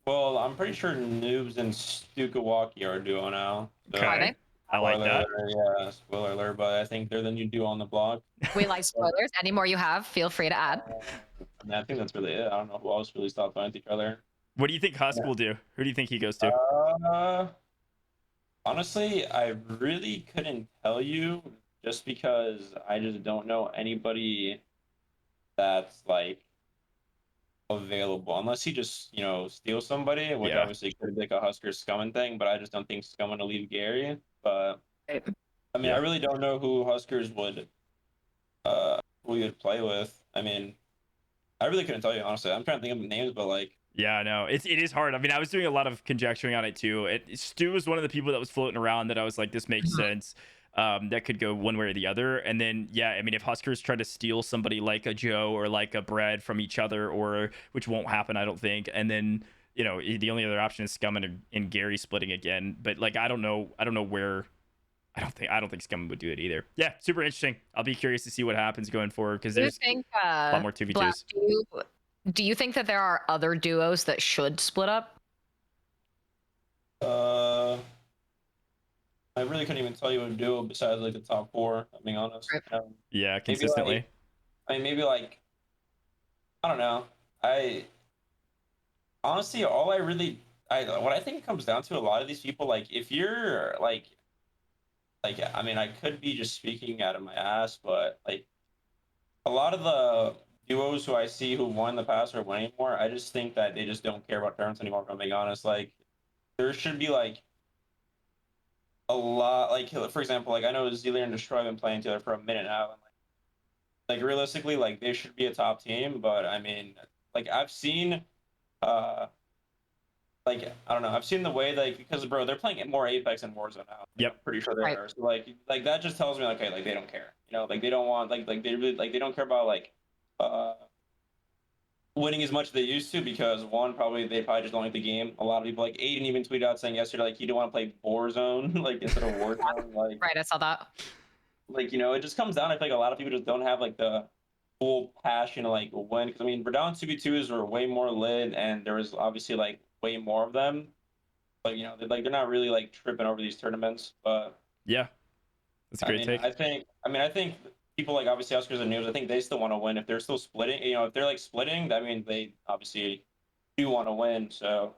[SPEAKER 3] Well, I'm pretty sure Noobs and Stukawaki are a duo now. So,
[SPEAKER 2] Are they?
[SPEAKER 1] I like that.
[SPEAKER 3] Yeah, spoiler alert, but I think they're the new duo on the block.
[SPEAKER 2] We like spoilers. Any more you have, feel free to add.
[SPEAKER 3] I think that's really it. I don't know who else really stopped playing with each other.
[SPEAKER 1] What do you think Husk will do? Who do you think he goes to?
[SPEAKER 3] Honestly, I really couldn't tell you just because I just don't know anybody that's like available unless he just steals somebody, which
[SPEAKER 1] Yeah.
[SPEAKER 3] obviously could be like a Husker Scumming thing, but I just don't think Scumming will leave Gary. But I mean,
[SPEAKER 1] Yeah.
[SPEAKER 3] I really don't know who Huskers would we would play with. I mean, I really couldn't tell you honestly. I'm trying to think of the names, but like,
[SPEAKER 1] Yeah, no, it is hard. I mean, I was doing a lot of conjecturing on it too. Stu was one of the people that was floating around that I was like, this makes sense. That could go one way or the other. And then, yeah, I mean, if Huskers try to steal somebody like a Joe or like a Brad from each other, or which won't happen, I don't think. And then, the only other option is Scum and Gary splitting again. But like, I don't know where. I don't think Scum would do it either. Yeah, super interesting. I'll be curious to see what happens going forward because there's a lot more 2v2s.
[SPEAKER 2] Black, do you think that there are other duos that should split up?
[SPEAKER 3] I really couldn't even tell you what to do besides like the top four. I'm being honest.
[SPEAKER 2] Right.
[SPEAKER 1] Yeah, consistently.
[SPEAKER 3] Maybe like I don't know. I honestly, what I think it comes down to a lot of these people, like if you're like I mean, I could be just speaking out of my ass, but like a lot of the duos who I see who won the past or winning more, I just think that they just don't care about tournaments anymore. If I'm being honest, like there should be like a lot, like for example, like I know Zealer and Destroy have been playing together for a minute now, and like realistically, like they should be a top team. But I mean, like I've seen, like I don't know, I've seen the way like because bro, they're playing more Apex and Warzone now.
[SPEAKER 1] Yep.
[SPEAKER 3] I'm pretty sure they
[SPEAKER 2] Right.
[SPEAKER 3] are. So like that just tells me like, okay, like they don't care. Like they don't want like they really like they don't care about like winning as much as they used to because one, probably they probably just don't like the game. A lot of people like Aiden even tweeted out saying yesterday like he didn't want to play Warzone like instead of Warzone. Like
[SPEAKER 2] Right, I saw that.
[SPEAKER 3] like it just comes down. I feel like a lot of people just don't have like the full passion to like win. Because I mean, Verdun 2v2s were way more lit, and there was obviously like way more of them. But they're not really like tripping over these tournaments. But
[SPEAKER 1] Yeah, that's a great take.
[SPEAKER 3] I think people like obviously Oscars and News. I think they still want to win if they're still splitting. If they're like splitting, that means they obviously do want to win. So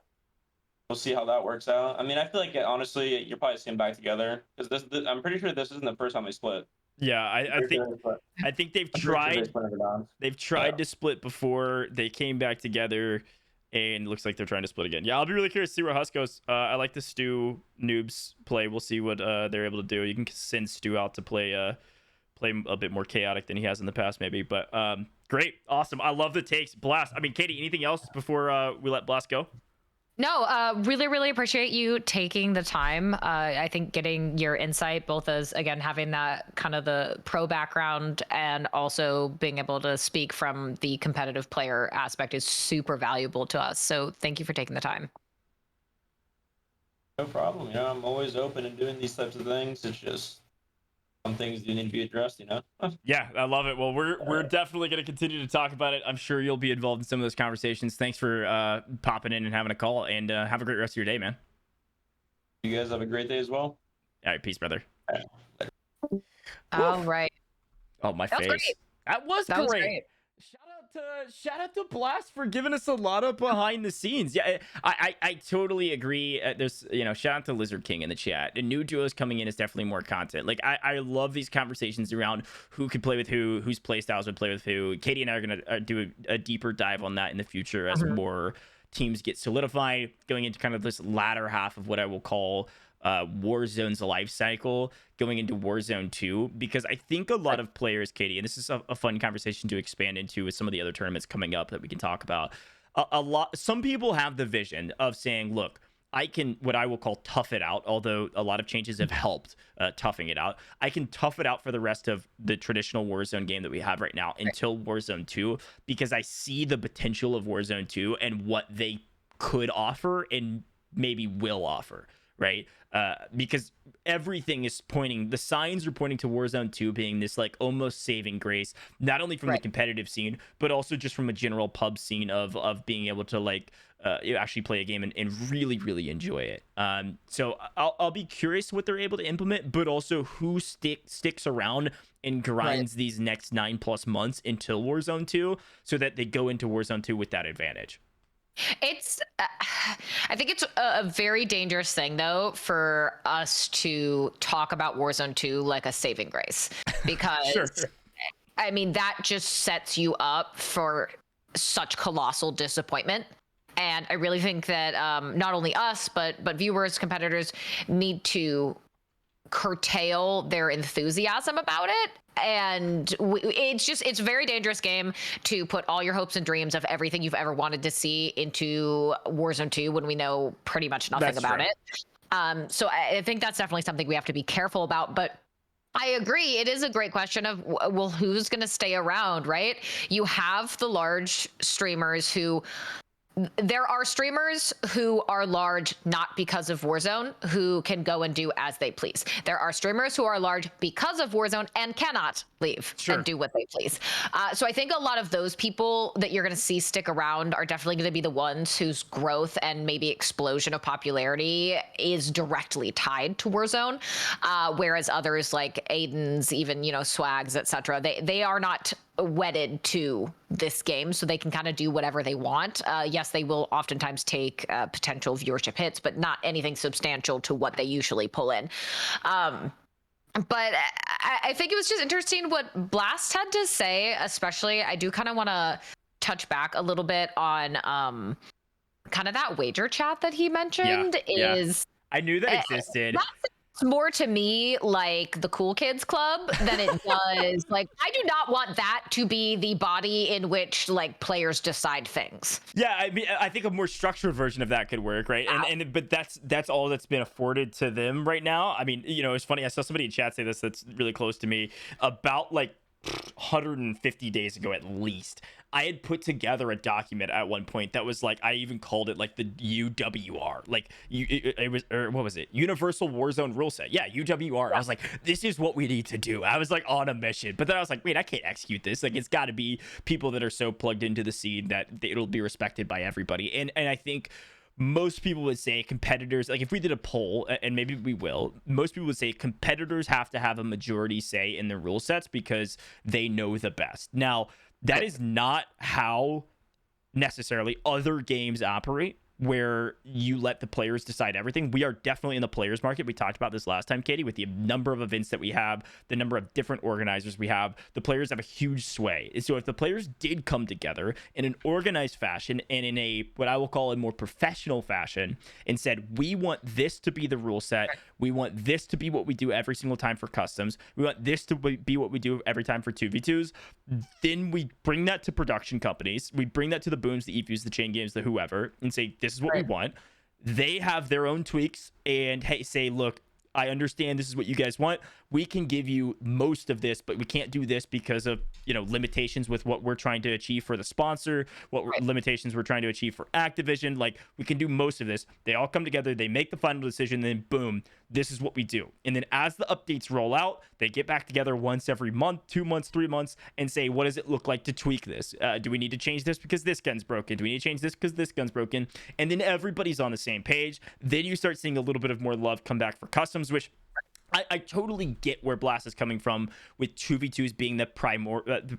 [SPEAKER 3] we'll see how that works out. I mean, I feel like honestly, you're probably seeing back together because I'm pretty sure this isn't the first time they split.
[SPEAKER 1] Yeah, I think they've tried to split before. They came back together, and looks like they're trying to split again. Yeah, I'll be really curious to see where Husk goes. I like the Stu Noobs play. We'll see what they're able to do. You can send Stu out to play a bit more chaotic than he has in the past, maybe. But great, awesome. I love the takes. Blast. I mean, Katie, anything else before we let Blast go?
[SPEAKER 2] No, really, really appreciate you taking the time. I think getting your insight, both as, again, having that kind of the pro background and also being able to speak from the competitive player aspect is super valuable to us. So thank you for taking the time.
[SPEAKER 3] No problem. I'm always open and doing these types of things. It's just some things do need to be addressed,
[SPEAKER 1] Yeah, I love it. Well, we're definitely going to continue to talk about it. I'm sure you'll be involved in some of those conversations. Thanks for popping in and having a call, and have a great rest of your day, man.
[SPEAKER 3] You guys have a great day as well.
[SPEAKER 1] All right, peace, brother.
[SPEAKER 2] All right.
[SPEAKER 1] Oh, my
[SPEAKER 2] That was
[SPEAKER 1] face.
[SPEAKER 2] great.
[SPEAKER 1] That was
[SPEAKER 2] That was
[SPEAKER 1] great.
[SPEAKER 2] great.
[SPEAKER 1] Shout out shout out to Blast for giving us a lot of behind the scenes. Yeah, I totally agree. There's shout out to Lizard King in the chat. And new duos coming in is definitely more content. Like I love these conversations around who could play with who, whose play styles would play with who. Katie and I are gonna do a deeper dive on that in the future as more teams get solidified, going into kind of this latter half of what I will call Warzone's life cycle, going into Warzone 2, because I think a lot of players, Katie, and this is a fun conversation to expand into with some of the other tournaments coming up that we can talk about. Some people have the vision of saying, look, I can, what I will call tough it out, although a lot of changes have helped toughing it out. I can tough it out for the rest of the traditional Warzone game that we have right now until Warzone 2, because I see the potential of Warzone 2 and what they could offer and maybe will offer, right? Because everything is pointing, the signs are pointing to Warzone 2 being this like almost saving grace, not only from the competitive scene, but also just from a general pub scene of being able to like actually play a game and really, really enjoy it. So I'll be curious what they're able to implement, but also who sticks around and grinds these next 9+ months until Warzone 2 so that they go into Warzone 2 with that advantage.
[SPEAKER 2] It's I think it's a very dangerous thing though for us to talk about Warzone 2 like a saving grace, because I mean that just sets you up for such colossal disappointment. And I really think that not only us but viewers, competitors need to curtail their enthusiasm about it. And it's a very dangerous game to put all your hopes and dreams of everything you've ever wanted to see into Warzone 2 when we know pretty much nothing about it. So I think that's definitely something we have to be careful about. But I agree. It is a great question of, well, who's going to stay around, right? You have the large streamers who... There are streamers who are large not because of Warzone, who can go and do as they please. There are streamers who are large because of Warzone and cannot leave and do what they please. So I think a lot of those people that you're going to see stick around are definitely going to be the ones whose growth and maybe explosion of popularity is directly tied to Warzone. Whereas others like Aiden's, even, Swags, etc., they are not wedded to this game, so they can kind of do whatever they want. Yes, they will oftentimes take potential viewership hits, but not anything substantial to what they usually pull in. But I think it was just interesting what Blast had to say, especially. I do kind of want to touch back a little bit on kind of that wager chat that he mentioned.
[SPEAKER 1] I knew that existed.
[SPEAKER 2] More to me like the Cool Kids Club than it does like, I do not want that to be the body in which like players decide things.
[SPEAKER 1] Yeah, I mean, I think a more structured version of that could work, right? But that's all that's been afforded to them right now. I mean, it's funny, I saw somebody in chat say this that's really close to me. About like 150 days ago at least, I had put together a document at one point that was like, I even called it like the UWR, like it was, or what was it, Universal Warzone Rule Set. Yeah, UWR. I was like, this is what we need to do. I was like on a mission, but then I was like, wait, I can't execute this. Like, it's got to be people that are so plugged into the scene that it'll be respected by everybody. And I think most people would say competitors, like if we did a poll, and maybe we will, most people would say competitors have to have a majority say in the rule sets because they know the best. Now, that is not how necessarily other games operate, where you let the players decide everything. We are definitely in the players market. We talked about this last time, Katie, with the number of events that we have, the number of different organizers we have. The players have a huge sway. So if the players did come together in an organized fashion and in a, what I will call a more professional fashion, and said, we want this to be the rule set, we want this to be what we do every single time for customs, we want this to be what we do every time for 2v2s, then we bring that to production companies, we bring that to the Booms, the EFUs, the Chain Games, the whoever, and say, this is what we want. They have their own tweaks and say, look, I understand this is what you guys want. We can give you most of this, but we can't do this because of, limitations with what we're trying to achieve for the sponsor, limitations we're trying to achieve for Activision. Like, we can do most of this. They all come together, they make the final decision, then boom, this is what we do. And then as the updates roll out, they get back together once every month, 2 months, 3 months, and say, what does it look like to tweak this? Do we need to change this because this gun's broken? Do we need to change this because this gun's broken? And then everybody's on the same page. Then you start seeing a little bit of more love come back for customs, which I totally get where Blast is coming from with 2v2s being the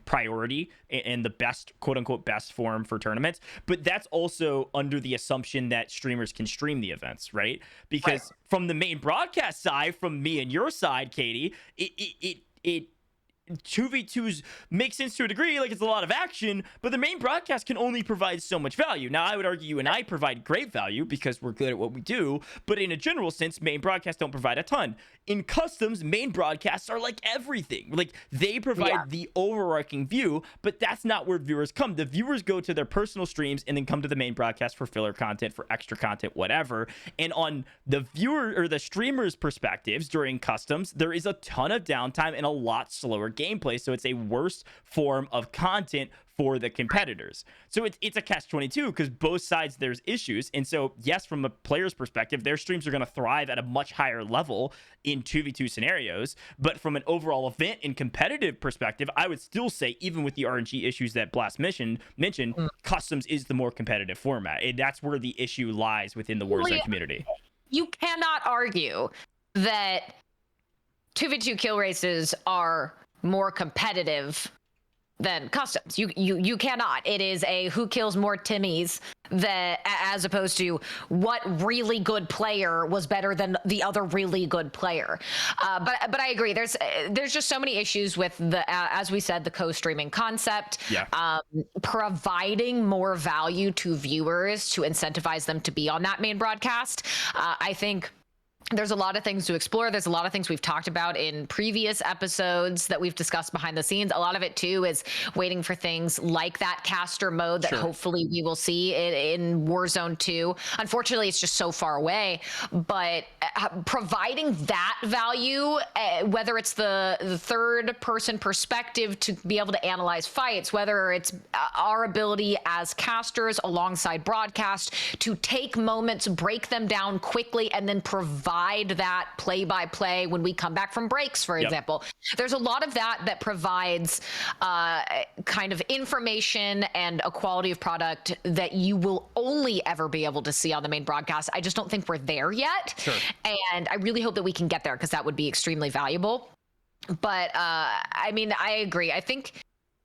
[SPEAKER 1] priority and the best, quote unquote, best form for tournaments. But that's also under the assumption that streamers can stream the events, right? Because from the main broadcast side, from me and your side, Katie, it 2v2s make sense to a degree, like it's a lot of action, but the main broadcast can only provide so much value. Now, I would argue you and I provide great value because we're good at what we do, but in a general sense, main broadcasts don't provide a ton. In customs, main broadcasts are like everything. Like, they provide the overarching view, but that's not where viewers come. The viewers go to their personal streams and then come to the main broadcast for filler content, for extra content, whatever. And on the viewer or the streamer's perspectives during customs, there is a ton of downtime and a lot slower gameplay, so it's a worse form of content for the competitors. So it's a catch-22 because both sides there's issues. And so yes, from a player's perspective, their streams are going to thrive at a much higher level in 2v2 scenarios, but from an overall event and competitive perspective, I would still say, even with the RNG issues that Blast mentioned, customs is the more competitive format, and that's where the issue lies within the Warzone community.
[SPEAKER 2] You cannot argue that 2v2 kill races are more competitive than customs. You cannot. It is a who kills more Timmys, that as opposed to what really good player was better than the other really good player. But I agree. There's just so many issues with the as we said, the co-streaming concept. Providing more value to viewers to incentivize them to be on that main broadcast. I think there's a lot of things to explore. There's a lot of things we've talked about in previous episodes that we've discussed behind the scenes. A lot of it too is waiting for things like that caster mode that hopefully we will see in Warzone 2. Unfortunately, it's just so far away, but providing that value, whether it's the third person perspective to be able to analyze fights, whether it's our ability as casters alongside broadcast to take moments, break them down quickly, and then provide that play-by-play when we come back from breaks, for example. There's a lot of that provides kind of information and a quality of product that you will only ever be able to see on the main broadcast. I just don't think we're there yet. And I really hope that we can get there because that would be extremely valuable. But I mean, I agree.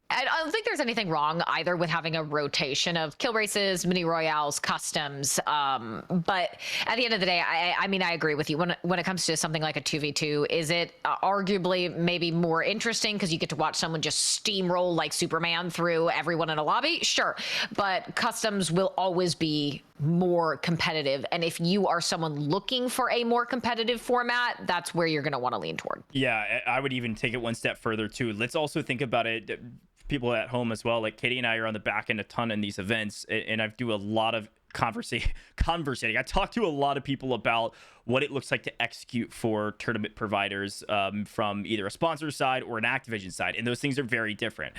[SPEAKER 2] I don't think there's anything wrong either with having a rotation of kill races, mini royales, customs. But at the end of the day, I mean, I agree with you. When it comes to something like a 2v2, is it arguably maybe more interesting because you get to watch someone just steamroll like Superman through everyone in a lobby? Sure. But customs will always be more competitive. And if you are someone looking for a more competitive format, that's where you're going to want to lean toward.
[SPEAKER 1] Yeah, I would even take it one step further too. Let's also think about it, people at home as well. Like, Katie and I are on the back end a ton in these events, and I do a lot of conversating. I talk to a lot of people about what it looks like to execute for tournament providers from either a sponsor side or an Activision side, and those things are very different.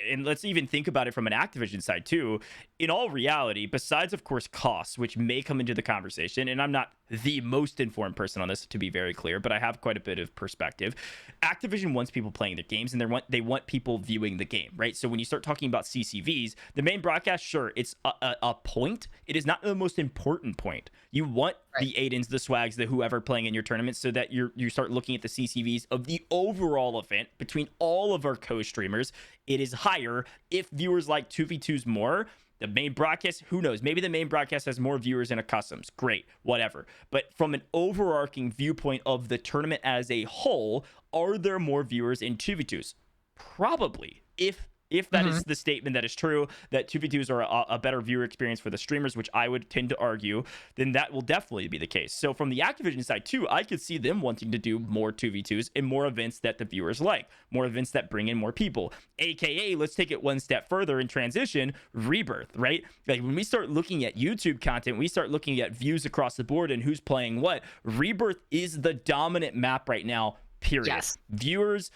[SPEAKER 1] And let's even think about it from an Activision side too. In all reality, besides of course costs, which may come into the conversation, and I'm not the most informed person on this, to be very clear, but I have quite a bit of perspective. Activision wants people playing their games, and they want people viewing the game, right? So when you start talking about CCVs, the main broadcast, sure, it's a point. It is not the most important point. You want the Aidens, the Swags, the whoever playing in your tournament, so that you start looking at the CCVs of the overall event between all of our co-streamers. It is higher. If viewers like 2v2s more, the main broadcast, who knows? Maybe the main broadcast has more viewers in a customs. Great, whatever. But from an overarching viewpoint of the tournament as a whole, are there more viewers in 2v2s? Probably. If that is the statement that is true, that 2v2s are a better viewer experience for the streamers, which I would tend to argue, then that will definitely be the case. So from the Activision side too, I could see them wanting to do more 2v2s and more events that the viewers like, more events that bring in more people. AKA, let's take it one step further and transition, Rebirth, right? Like, when we start looking at YouTube content, we start looking at views across the board and who's playing what. Rebirth is the dominant map right now, period.
[SPEAKER 2] Yes.
[SPEAKER 1] Viewers,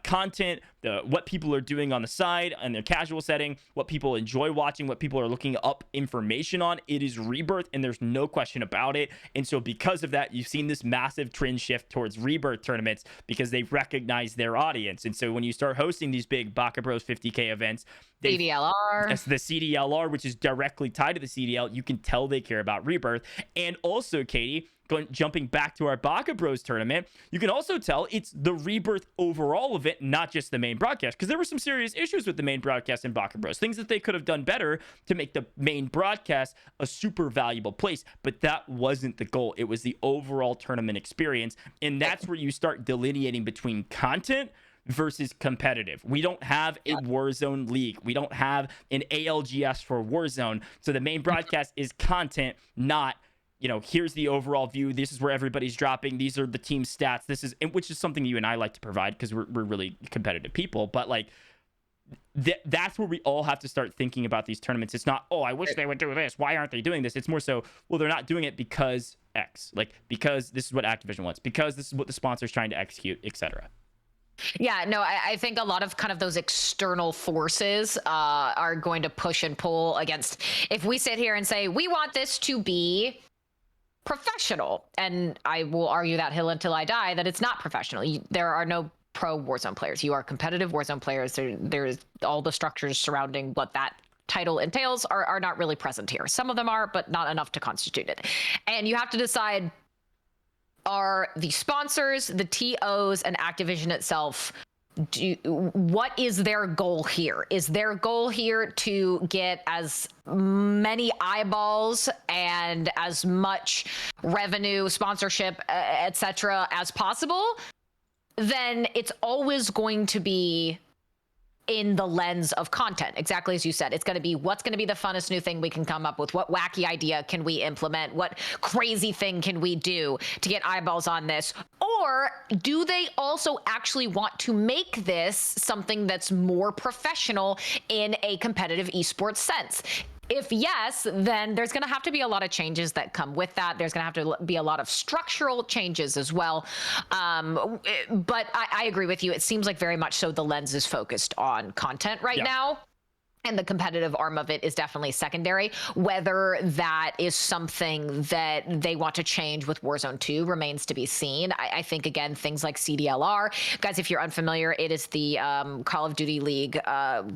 [SPEAKER 1] content, what people are doing on the side and their casual setting, what people enjoy watching, what people are looking up information on, it is Rebirth, and there's no question about it. And so because of that, you've seen this massive trend shift towards Rebirth tournaments because they recognize their audience. And so when you start hosting these big Baka Bros 50K events,
[SPEAKER 2] CDLR.
[SPEAKER 1] That's the CDLR, which is directly tied to the CDL. You can tell they care about Rebirth. And also, Katie, jumping back to our Baka Bros tournament, you can also tell it's the rebirth overall of it, not just the main broadcast, because there were some serious issues with the main broadcast in Baka Bros, things that they could have done better to make the main broadcast a super valuable place, but that wasn't the goal. It was the overall tournament experience, and that's where you start delineating between content versus competitive. We don't have a Warzone league. We don't have an ALGS for Warzone. So the main broadcast is content, not, you know, here's the overall view. This is where everybody's dropping. These are the team stats. This is, which is something you and I like to provide because we're really competitive people. But like, that's where we all have to start thinking about these tournaments. It's not, oh, I wish they would do this. Why aren't they doing this? It's more so, well, they're not doing it because X, like, because this is what Activision wants, because this is what the sponsor's trying to execute, etc.
[SPEAKER 2] Yeah, no, I think a lot of kind of those external forces are going to push and pull against. If we sit here and say, we want this to be professional, and I will argue that hill until I die, that it's not professional. There are no pro Warzone players. You are competitive Warzone players. There's all the structures surrounding what that title entails are not really present here. Some of them are, but not enough to constitute it. And you have to decide, are the sponsors, the TOs, and Activision itself, what is their goal here? Is their goal here to get as many eyeballs and as much revenue, sponsorship, etc. as possible? Then it's always going to be in the lens of content, exactly as you said. It's going to be, what's going to be the funnest new thing we can come up with? What wacky idea can we implement? What crazy thing can we do to get eyeballs on this? Or do they also actually want to make this something that's more professional in a competitive esports sense? If yes, then there's going to have to be a lot of changes that come with that. There's going to have to be a lot of structural changes as well. But I agree with you. It seems like very much so the lens is focused on content right now. And the competitive arm of it is definitely secondary. Whether that is something that they want to change with Warzone 2 remains to be seen. I think, again, things like CDLR. Guys, if you're unfamiliar, it is the Call of Duty League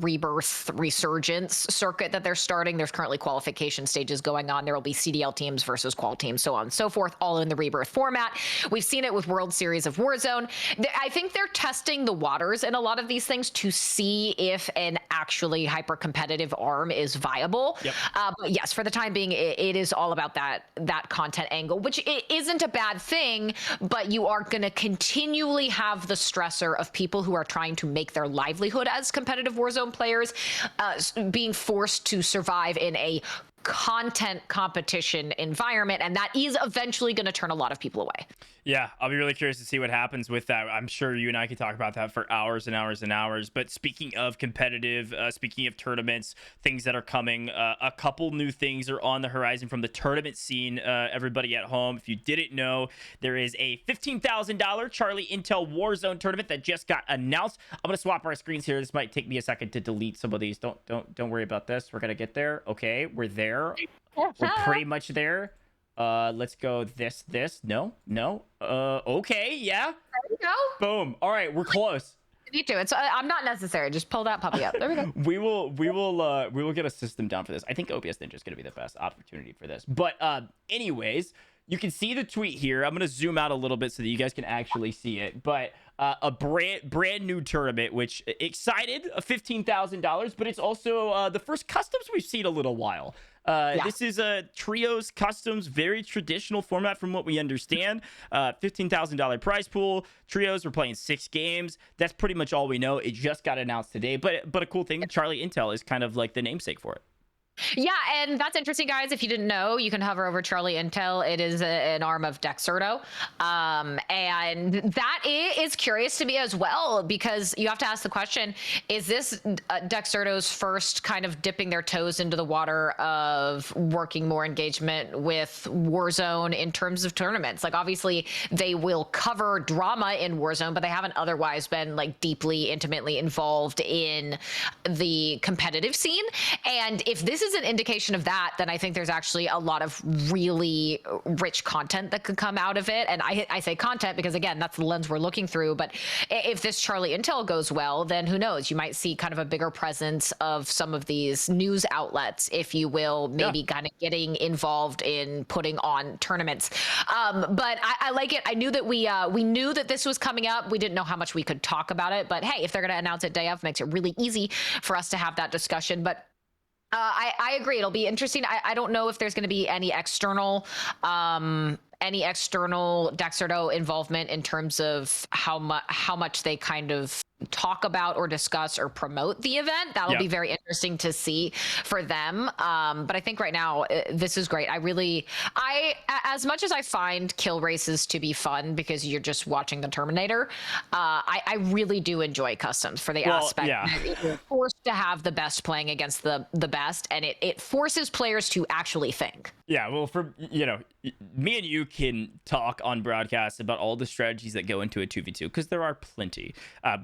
[SPEAKER 2] rebirth resurgence circuit that they're starting. There's currently qualification stages going on. There will be CDL teams versus qual teams, so on and so forth, all in the rebirth format. We've seen it with World Series of Warzone. I think they're testing the waters in a lot of these things to see if an actually hyper-competitive arm is viable. But yes, for the time being, it is all about that content angle, which isn't a bad thing, but you are going to continually have the stressor of people who are trying to make their livelihood as competitive Warzone players being forced to survive in a content competition environment, and that is eventually going to turn a lot of people away.
[SPEAKER 1] Yeah, I'll be really curious to see what happens with that. I'm sure you and I could talk about that for hours and hours and hours. But speaking of competitive, speaking of tournaments, things that are coming, a couple new things are on the horizon from the tournament scene. Everybody at home, if you didn't know, there is a $15,000 Charlie Intel Warzone tournament that just got announced. I'm gonna swap our screens here. This might take me a second to delete some of these. Don't worry about this. We're gonna get there. Okay, we're there. We're pretty much there. Let's go this. No. Okay, yeah.
[SPEAKER 2] There we go.
[SPEAKER 1] Boom. All right, we're close.
[SPEAKER 2] Me too. It's I'm not necessary. Just pull that puppy up. There we go.
[SPEAKER 1] we will get a system down for this. I think OBS Ninja is going to be the best opportunity for this. But anyways, you can see the tweet here. I'm going to zoom out a little bit so that you guys can actually see it. But a brand new tournament, which excited, $15,000, but it's also the first customs we've seen in a little while. This is a trios customs, very traditional format from what we understand. $15,000 prize pool. Trios, we're playing 6 games. That's pretty much all we know. It just got announced today, but a cool thing, Charlie Intel is kind of like the namesake for it.
[SPEAKER 2] Yeah, and that's interesting, guys. If you didn't know, you can hover over Charlie Intel. It is an arm of Dexerto. And that is curious to me as well, because you have to ask the question, is this Dexerto's first kind of dipping their toes into the water of working more engagement with Warzone in terms of tournaments? Like, obviously, they will cover drama in Warzone, but they haven't otherwise been, like, deeply, intimately involved in the competitive scene. And if this is is an indication of that, then I think there's actually a lot of really rich content that could come out of it. And I say content because, again, that's the lens we're looking through. But if this Charlie Intel goes well, then who knows? You might see kind of a bigger presence of some of these news outlets, if you will, maybe kind of getting involved in putting on tournaments. But I like it. I knew that we knew that this was coming up. We didn't know how much we could talk about it. But hey, if they're going to announce it day of, makes it really easy for us to have that discussion. But I agree. It'll be interesting. I don't know if there's going to be any external Dexerto involvement in terms of how much they kind of talk about or discuss or promote the event. That'll be very interesting to see for them. But I think right now this is great. As much as I find kill races to be fun because you're just watching the Terminator, I really do enjoy customs for the aspect that you're forced to have the best playing against the best, and it forces players to actually think.
[SPEAKER 1] Yeah, well, for me and you can talk on broadcast about all the strategies that go into a 2v2 because there are plenty.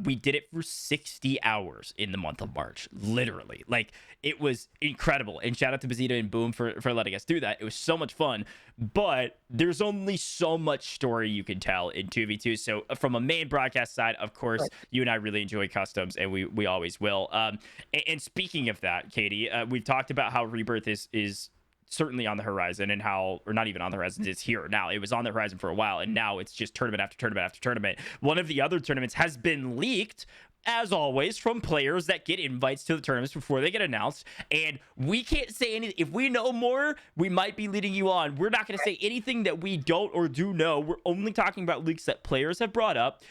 [SPEAKER 1] We did it for 60 hours in the month of March, literally. Like, it was incredible. And shout out to Bazita and Boom for letting us do that. It was so much fun, but there's only so much story you can tell in 2v2. So from a main broadcast side, of course, you and I really enjoy customs, and we always will. And speaking of that, Katie, we've talked about how Rebirth is certainly on the horizon, and how, or not even on the horizon, it's here now. It was on the horizon for a while, and now it's just tournament after tournament after tournament. One of the other tournaments has been leaked, as always, from players that get invites to the tournaments before they get announced, and we can't say anything. If we know more, we might be leading you on. We're not going to say anything that we don't or do know. We're only talking about leaks that players have brought up.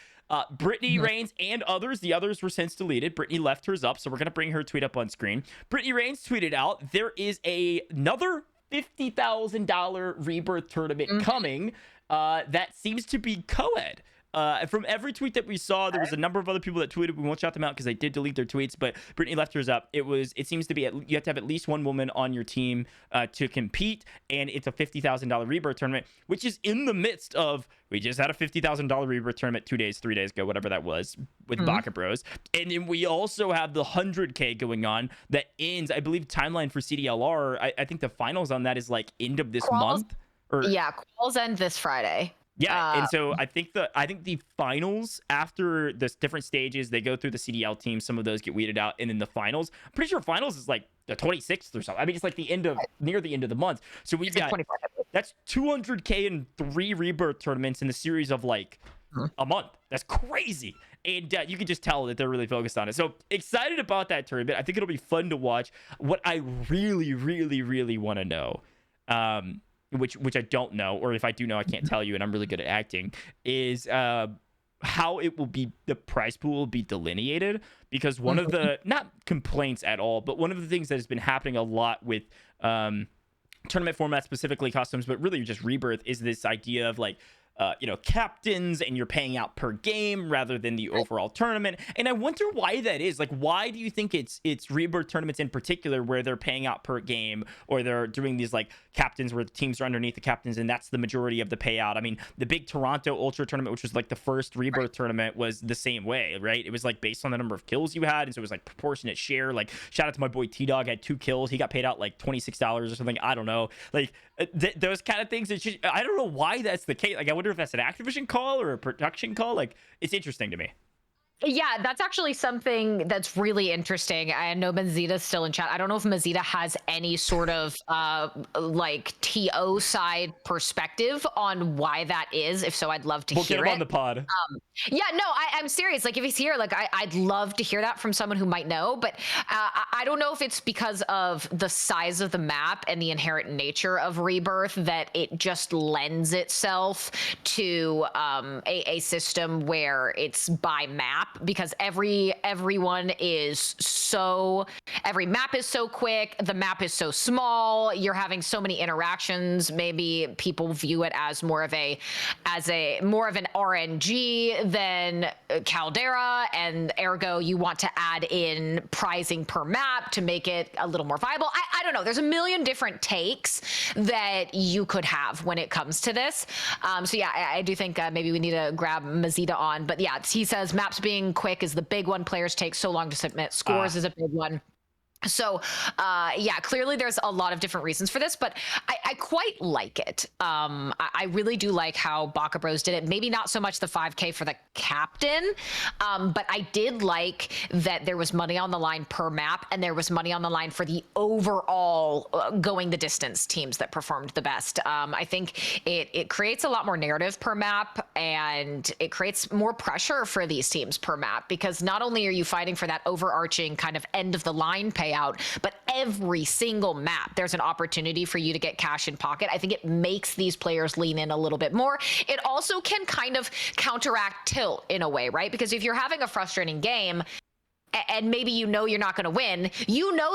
[SPEAKER 1] Brittany Reigns and others, the others were since deleted. Brittany left hers up, so we're going to bring her tweet up on screen. Brittany Reigns tweeted out, there is another $50,000 Rebirth tournament coming that seems to be co-ed. From every tweet that we saw, there was a number of other people that tweeted. We won't shout them out because they did delete their tweets, but Brittany left hers up. It seems to be, you have to have at least one woman on your team to compete, and it's a $50,000 Rebirth tournament, which is in the midst of, we just had a $50,000 Rebirth tournament 2 days, 3 days ago, whatever that was, with Baka Bros. And then we also have the 100K going on that ends, I believe, timeline for CDLR. I think the finals on that is like end of this month.
[SPEAKER 2] Quals end this Friday.
[SPEAKER 1] Yeah, and so I think the finals, after the different stages, they go through the CDL team. Some of those get weeded out, and then the finals. I'm pretty sure finals is like the 26th or something. I mean, it's like near the end of the month. So we've got that's 200K in 3 Rebirth tournaments in the series of like a month. That's crazy, and you can just tell that they're really focused on it. So excited about that tournament. I think it'll be fun to watch. What I really, really, really want to know, which I don't know, or if I do know, I can't tell you, and I'm really good at acting, is how it will be, the prize pool will be delineated, because one of the, not complaints at all, but one of the things that has been happening a lot with tournament format, specifically customs, but really just Rebirth, is this idea of like, captains, and you're paying out per game rather than the overall tournament. And I wonder why that is. Like, why do you think it's Rebirth tournaments in particular where they're paying out per game, or they're doing these like captains where the teams are underneath the captains and that's the majority of the payout? I mean, the big Toronto Ultra tournament, which was like the first Rebirth tournament, was the same way, right? It was like based on the number of kills you had, and so it was like proportionate share. Like, shout out to my boy T-Dog, had 2 kills. He got paid out like $26 or something. I don't know. Like, those kind of things. I don't know why that's the case. Like, I wonder if that's an Activision call or a production call. Like, it's interesting to me.
[SPEAKER 2] Yeah, that's actually something that's really interesting. I know Mazita's still in chat. I don't know if Mazita has any sort of like TO side perspective on why that is. If so, I'd love to hear it.
[SPEAKER 1] We'll get him on the pod.
[SPEAKER 2] Yeah, no, I'm serious. Like, if he's here, like, I'd love to hear that from someone who might know. But I don't know if it's because of the size of the map and the inherent nature of Rebirth that it just lends itself to a system where it's by map. Because every map is so quick, the map is so small, you're having so many interactions. Maybe people view it as more of an RNG than Caldera, and ergo you want to add in prizing per map to make it a little more viable. I don't know. There's a million different takes that you could have when it comes to this. So yeah, I do think maybe we need to grab Mazita on. But yeah, he says maps being quick is the big one. Players take so long to submit scores is a big one. So, yeah, clearly there's a lot of different reasons for this, but I quite like it. I really do like how Baka Bros did it. Maybe not so much the 5K for the captain, but I did like that there was money on the line per map, and there was money on the line for the overall going the distance teams that performed the best. I think it creates a lot more narrative per map, and it creates more pressure for these teams per map, because not only are you fighting for that overarching kind of end of the line payout, but every single map there's an opportunity for you to get cash in pocket. I think it makes these players lean in a little bit more. It also can kind of counteract tilt in a way, right? Because if you're having a frustrating game and maybe you're not going to win,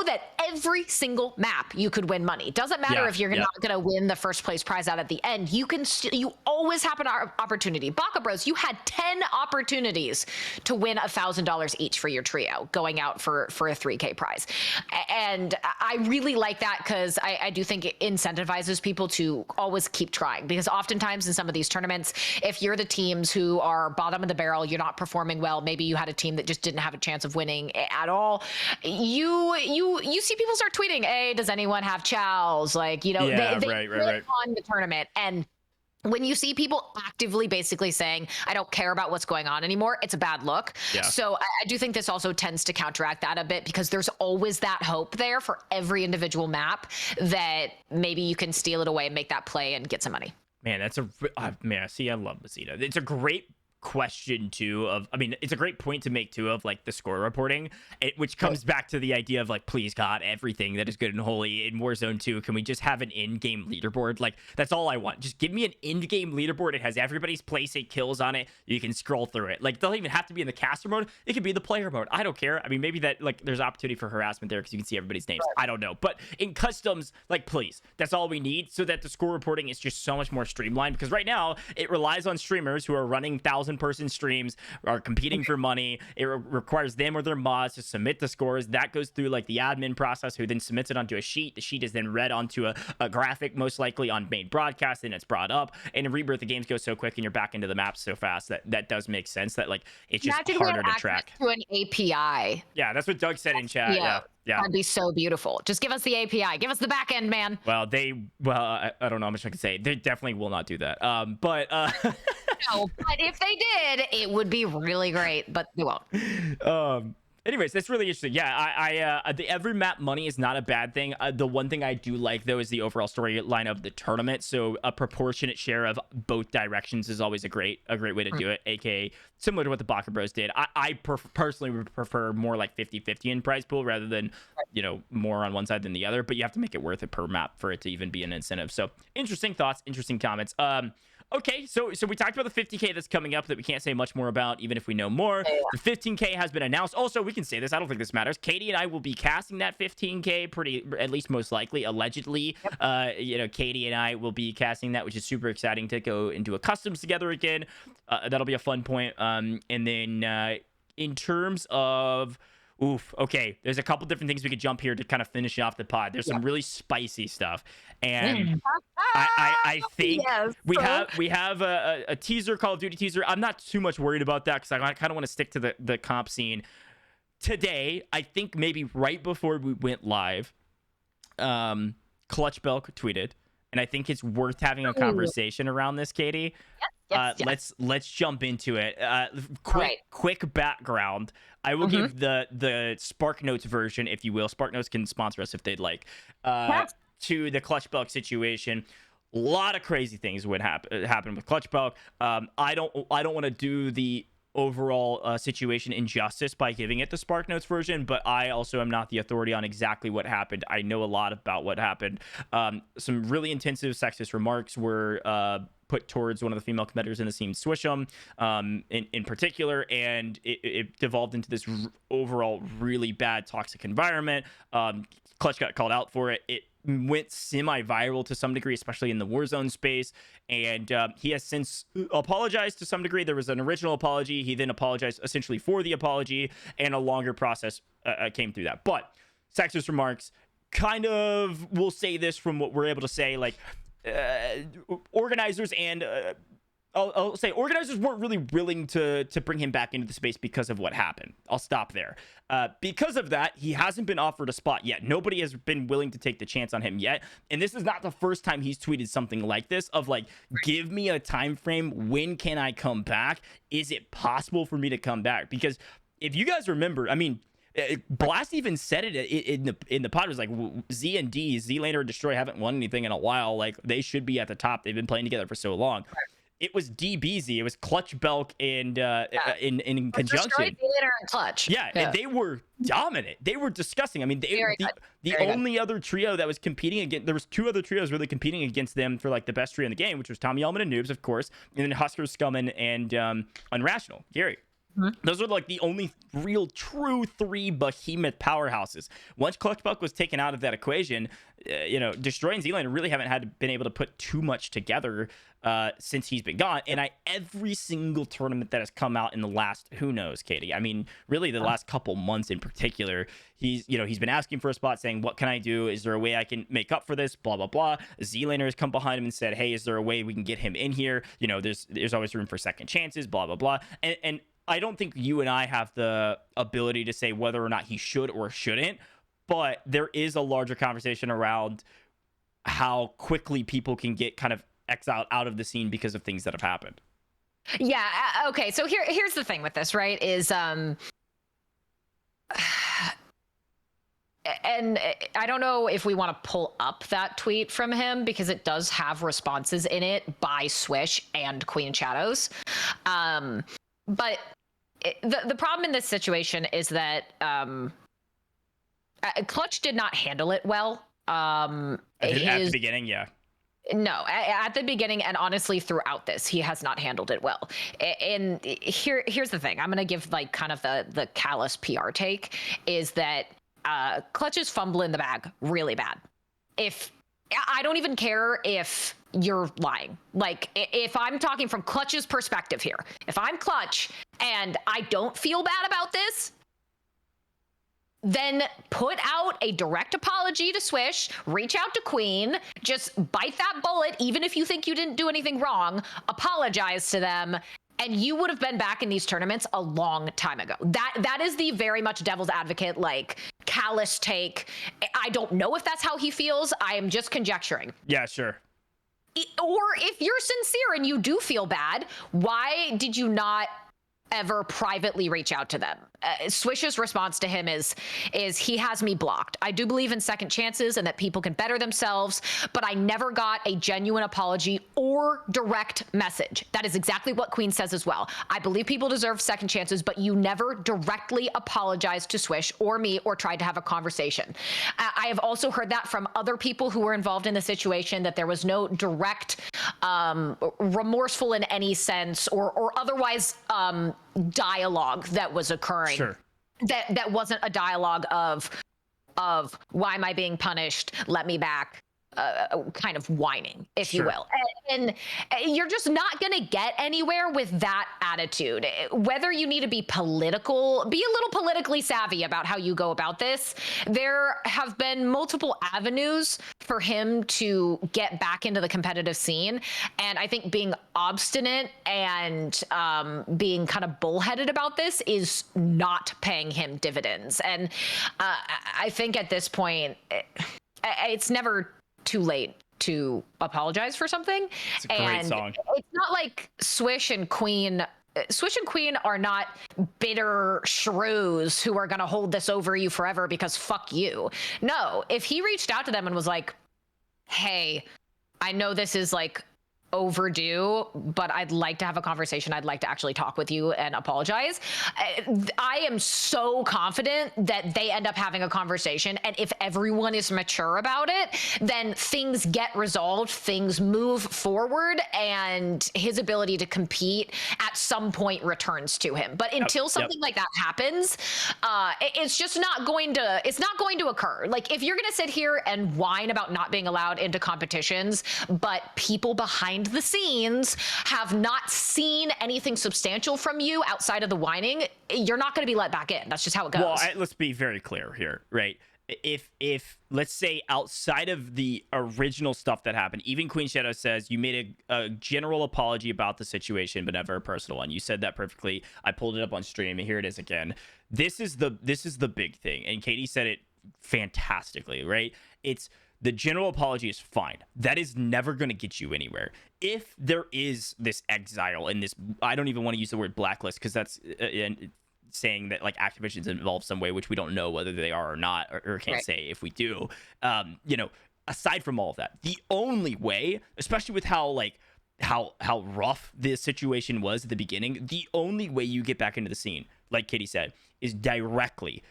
[SPEAKER 2] that every single map you could win money. Doesn't matter if you're not going to win the first place prize out at the end. You always have an opportunity. Baka Bros, you had 10 opportunities to win $1,000 each for your trio going out for a 3K prize. And I really like that, because I do think it incentivizes people to always keep trying, because oftentimes in some of these tournaments, if you're the teams who are bottom of the barrel, you're not performing well, maybe you had a team that just didn't have a chance of winning at all, you see people start tweeting, hey, does anyone have chows? Like, they right on the tournament. And when you see people actively basically saying, I don't care about what's going on anymore, it's a bad look. So I do think this also tends to counteract that a bit, because there's always that hope there for every individual map that maybe you can steal it away and make that play and get some money.
[SPEAKER 1] Man, that's see, I love Basita. It's a great question too it's a great point to make too of like the score reporting, which comes back to the idea of like, please God, everything that is good and holy in Warzone 2, can we just have an in-game leaderboard? Like, that's all I want. Just give me an in-game leaderboard. It has everybody's place and kills on it. You can scroll through it. Like, it doesn't even have to be in the caster mode. It could be the player mode. I don't care. I mean, maybe that, like, there's opportunity for harassment there because you can see everybody's names. I don't know. But in customs, like, please, that's all we need, so that the score reporting is just so much more streamlined, because right now it relies on streamers who are running 1,000-person streams, are competing for money. It requires them or their mods to submit the scores. That goes through like the admin process, who then submits it onto a sheet. The sheet is then read onto a graphic, most likely on main broadcast, and it's brought up. And in Rebirth, the games go so quick and you're back into the map so fast that does make sense. That like it's just harder to track.
[SPEAKER 2] To an API.
[SPEAKER 1] Yeah, that's what Doug said in chat. Yeah.
[SPEAKER 2] That'd be so beautiful. Just give us the API. Give us the back end, man.
[SPEAKER 1] Well, I don't know how much I can say. They definitely will not do that. But
[SPEAKER 2] no, but if they did, it would be really great, but they won't.
[SPEAKER 1] Anyways, that's really interesting. Yeah, the every map money is not a bad thing. The one thing I do like, though, is the overall storyline of the tournament. So a proportionate share of both directions is always a great way to do it, aka similar to what the Baka Bros did. I personally would prefer more like 50-50 in prize pool rather than, more on one side than the other. But you have to make it worth it per map for it to even be an incentive. So interesting thoughts, interesting comments. Okay, so we talked about the 50K that's coming up that we can't say much more about, even if we know more. The 15K has been announced. Also, we can say this. I don't think this matters. Katie and I will be casting that 15K at least most likely, allegedly. Katie and I will be casting that, which is super exciting to go into a customs together again. That'll be a fun point. And then in terms of... okay. There's a couple different things we could jump here to kind of finish off the pod. There's some really spicy stuff, and I think we have a teaser, Call of Duty teaser. I'm not too much worried about that because I kind of want to stick to the comp scene. Today, I think maybe right before we went live, Clutch Belk tweeted, and I think it's worth having a conversation around this, Katie. Yes. Let's jump into it. Quick background. I will give the Spark Notes version, if you will. Spark Notes can sponsor us if they'd like. To the Clutch Belk situation. A lot of crazy things would happen with Clutch Belk. I don't want to do the overall situation injustice by giving it the Spark Notes version, but I also am not the authority on exactly what happened. I know a lot about what happened. Some really intensive sexist remarks were put towards one of the female competitors in the team, Swisham, in particular, and it devolved into this overall really bad toxic environment. Clutch got called out for it. It went semi-viral to some degree, especially in the Warzone space, and he has since apologized to some degree. There was an original apology. He then apologized essentially for the apology, and a longer process came through that. But sexist remarks, kind of, we'll say this from what we're able to say, like organizers and I'll say organizers weren't really willing to bring him back into the space because of what happened. I'll stop there. Because of that, he hasn't been offered a spot yet. Nobody has been willing to take the chance on him yet. And this is not the first time he's tweeted something like this of like, give me a time frame. When can I come back? Is it possible for me to come back? Because if you guys remember, I mean, Blast even said it in the pod. It was like Z and D, Z-Laner and Destroy haven't won anything in a while. Like they should be at the top. They've been playing together for so long. It was DBZ. It was Clutch, Belk, and in conjunction.
[SPEAKER 2] Destroy, Z-Laner, and Clutch.
[SPEAKER 1] Yeah, and they were dominant. They were disgusting. I mean, the only other trio that was competing against, there was two other trios really competing against them for like the best trio in the game, which was Tommy Elman and Noobs, of course, and then Husker, Scummin, and Unrational, Gary. Those are like the only real true three behemoth powerhouses. Once Clutch Buck was taken out of that equation, Destroy and Z-Laner really haven't been able to put too much together since he's been gone. And every single tournament that has come out in the last, who knows, Katie? I mean, really the last couple months in particular, he's been asking for a spot, saying, what can I do? Is there a way I can make up for this? Blah, blah, blah. Z-Laner has come behind him and said, hey, is there a way we can get him in here? There's always room for second chances, blah, blah, blah. And I don't think you and I have the ability to say whether or not he should or shouldn't, but there is a larger conversation around how quickly people can get kind of exiled out of the scene because of things that have happened.
[SPEAKER 2] Yeah. Okay. So here's the thing with this, right? Is and I don't know if we want to pull up that tweet from him because it does have responses in it by Swish and Queen Shadows. But the problem in this situation is that Clutch did not handle it well. At
[SPEAKER 1] the beginning, yeah.
[SPEAKER 2] No, at the beginning, and honestly throughout this, he has not handled it well. And here's the thing. I'm going to give like kind of the callous PR take is that Clutch is fumbling the bag really bad. I don't even care if you're lying. Like, if I'm talking from Clutch's perspective here, if I'm Clutch and I don't feel bad about this, then put out a direct apology to Swish, reach out to Queen, just bite that bullet, even if you think you didn't do anything wrong, apologize to them, and you would have been back in these tournaments a long time ago. That is the very much devil's advocate, like, callous take. I don't know if that's how he feels. I am just conjecturing.
[SPEAKER 1] Yeah, sure.
[SPEAKER 2] Or if you're sincere and you do feel bad, why did you not ever privately reach out to them? Swish's response to him is he has me blocked. I do believe in second chances and that people can better themselves, but I never got a genuine apology or direct message. That is exactly what Queen says as well. I believe people deserve second chances, but you never directly apologized to Swish or me or tried to have a conversation. I have also heard that from other people who were involved in the situation, that there was no direct remorseful in any sense or otherwise dialogue that was occurring.
[SPEAKER 1] Sure.
[SPEAKER 2] That wasn't a dialogue of why am I being punished? Let me back. Kind of whining, if
[SPEAKER 1] Sure.
[SPEAKER 2] you will. And you're just not going to get anywhere with that attitude. Whether you need to be political, be a little politically savvy about how you go about this. There have been multiple avenues for him to get back into the competitive scene. And I think being obstinate and being kind of bullheaded about this is not paying him dividends. And I think at this point, it's never too late to apologize for something.
[SPEAKER 1] It's a great song.
[SPEAKER 2] It's not like Swish and Queen are not bitter shrews who are going to hold this over you forever because fuck you. No, if he reached out to them and was like, hey, I know this is like overdue, but I'd like to have a conversation. I'd like to actually talk with you and apologize. I am so confident that they end up having a conversation. And if everyone is mature about it, then things get resolved, things move forward, and his ability to compete at some point returns to him. But until something like that happens, it's just not going to occur. Like, if you're going to sit here and whine about not being allowed into competitions, but people behind the scenes have not seen anything substantial from you outside of the whining, you're not going to be let back in. That's just how it goes.
[SPEAKER 1] Well, let's be very clear here, right? if let's say outside of the original stuff that happened, even Queen Shadow says you made a general apology about the situation, but never a personal one. You said that perfectly. I pulled it up on stream, and here it is again. This is the big thing, and Katie said it fantastically, right? It's the general apology is fine. That is never going to get you anywhere. If there is this exile and this, I don't even want to use the word blacklist because that's saying that like Activision's involved some way, which we don't know whether they are or not, or can't
[SPEAKER 2] Right.
[SPEAKER 1] say if we do. Aside from all of that, the only way, especially with how rough this situation was at the beginning, the only way you get back into the scene, like Katie said, is directly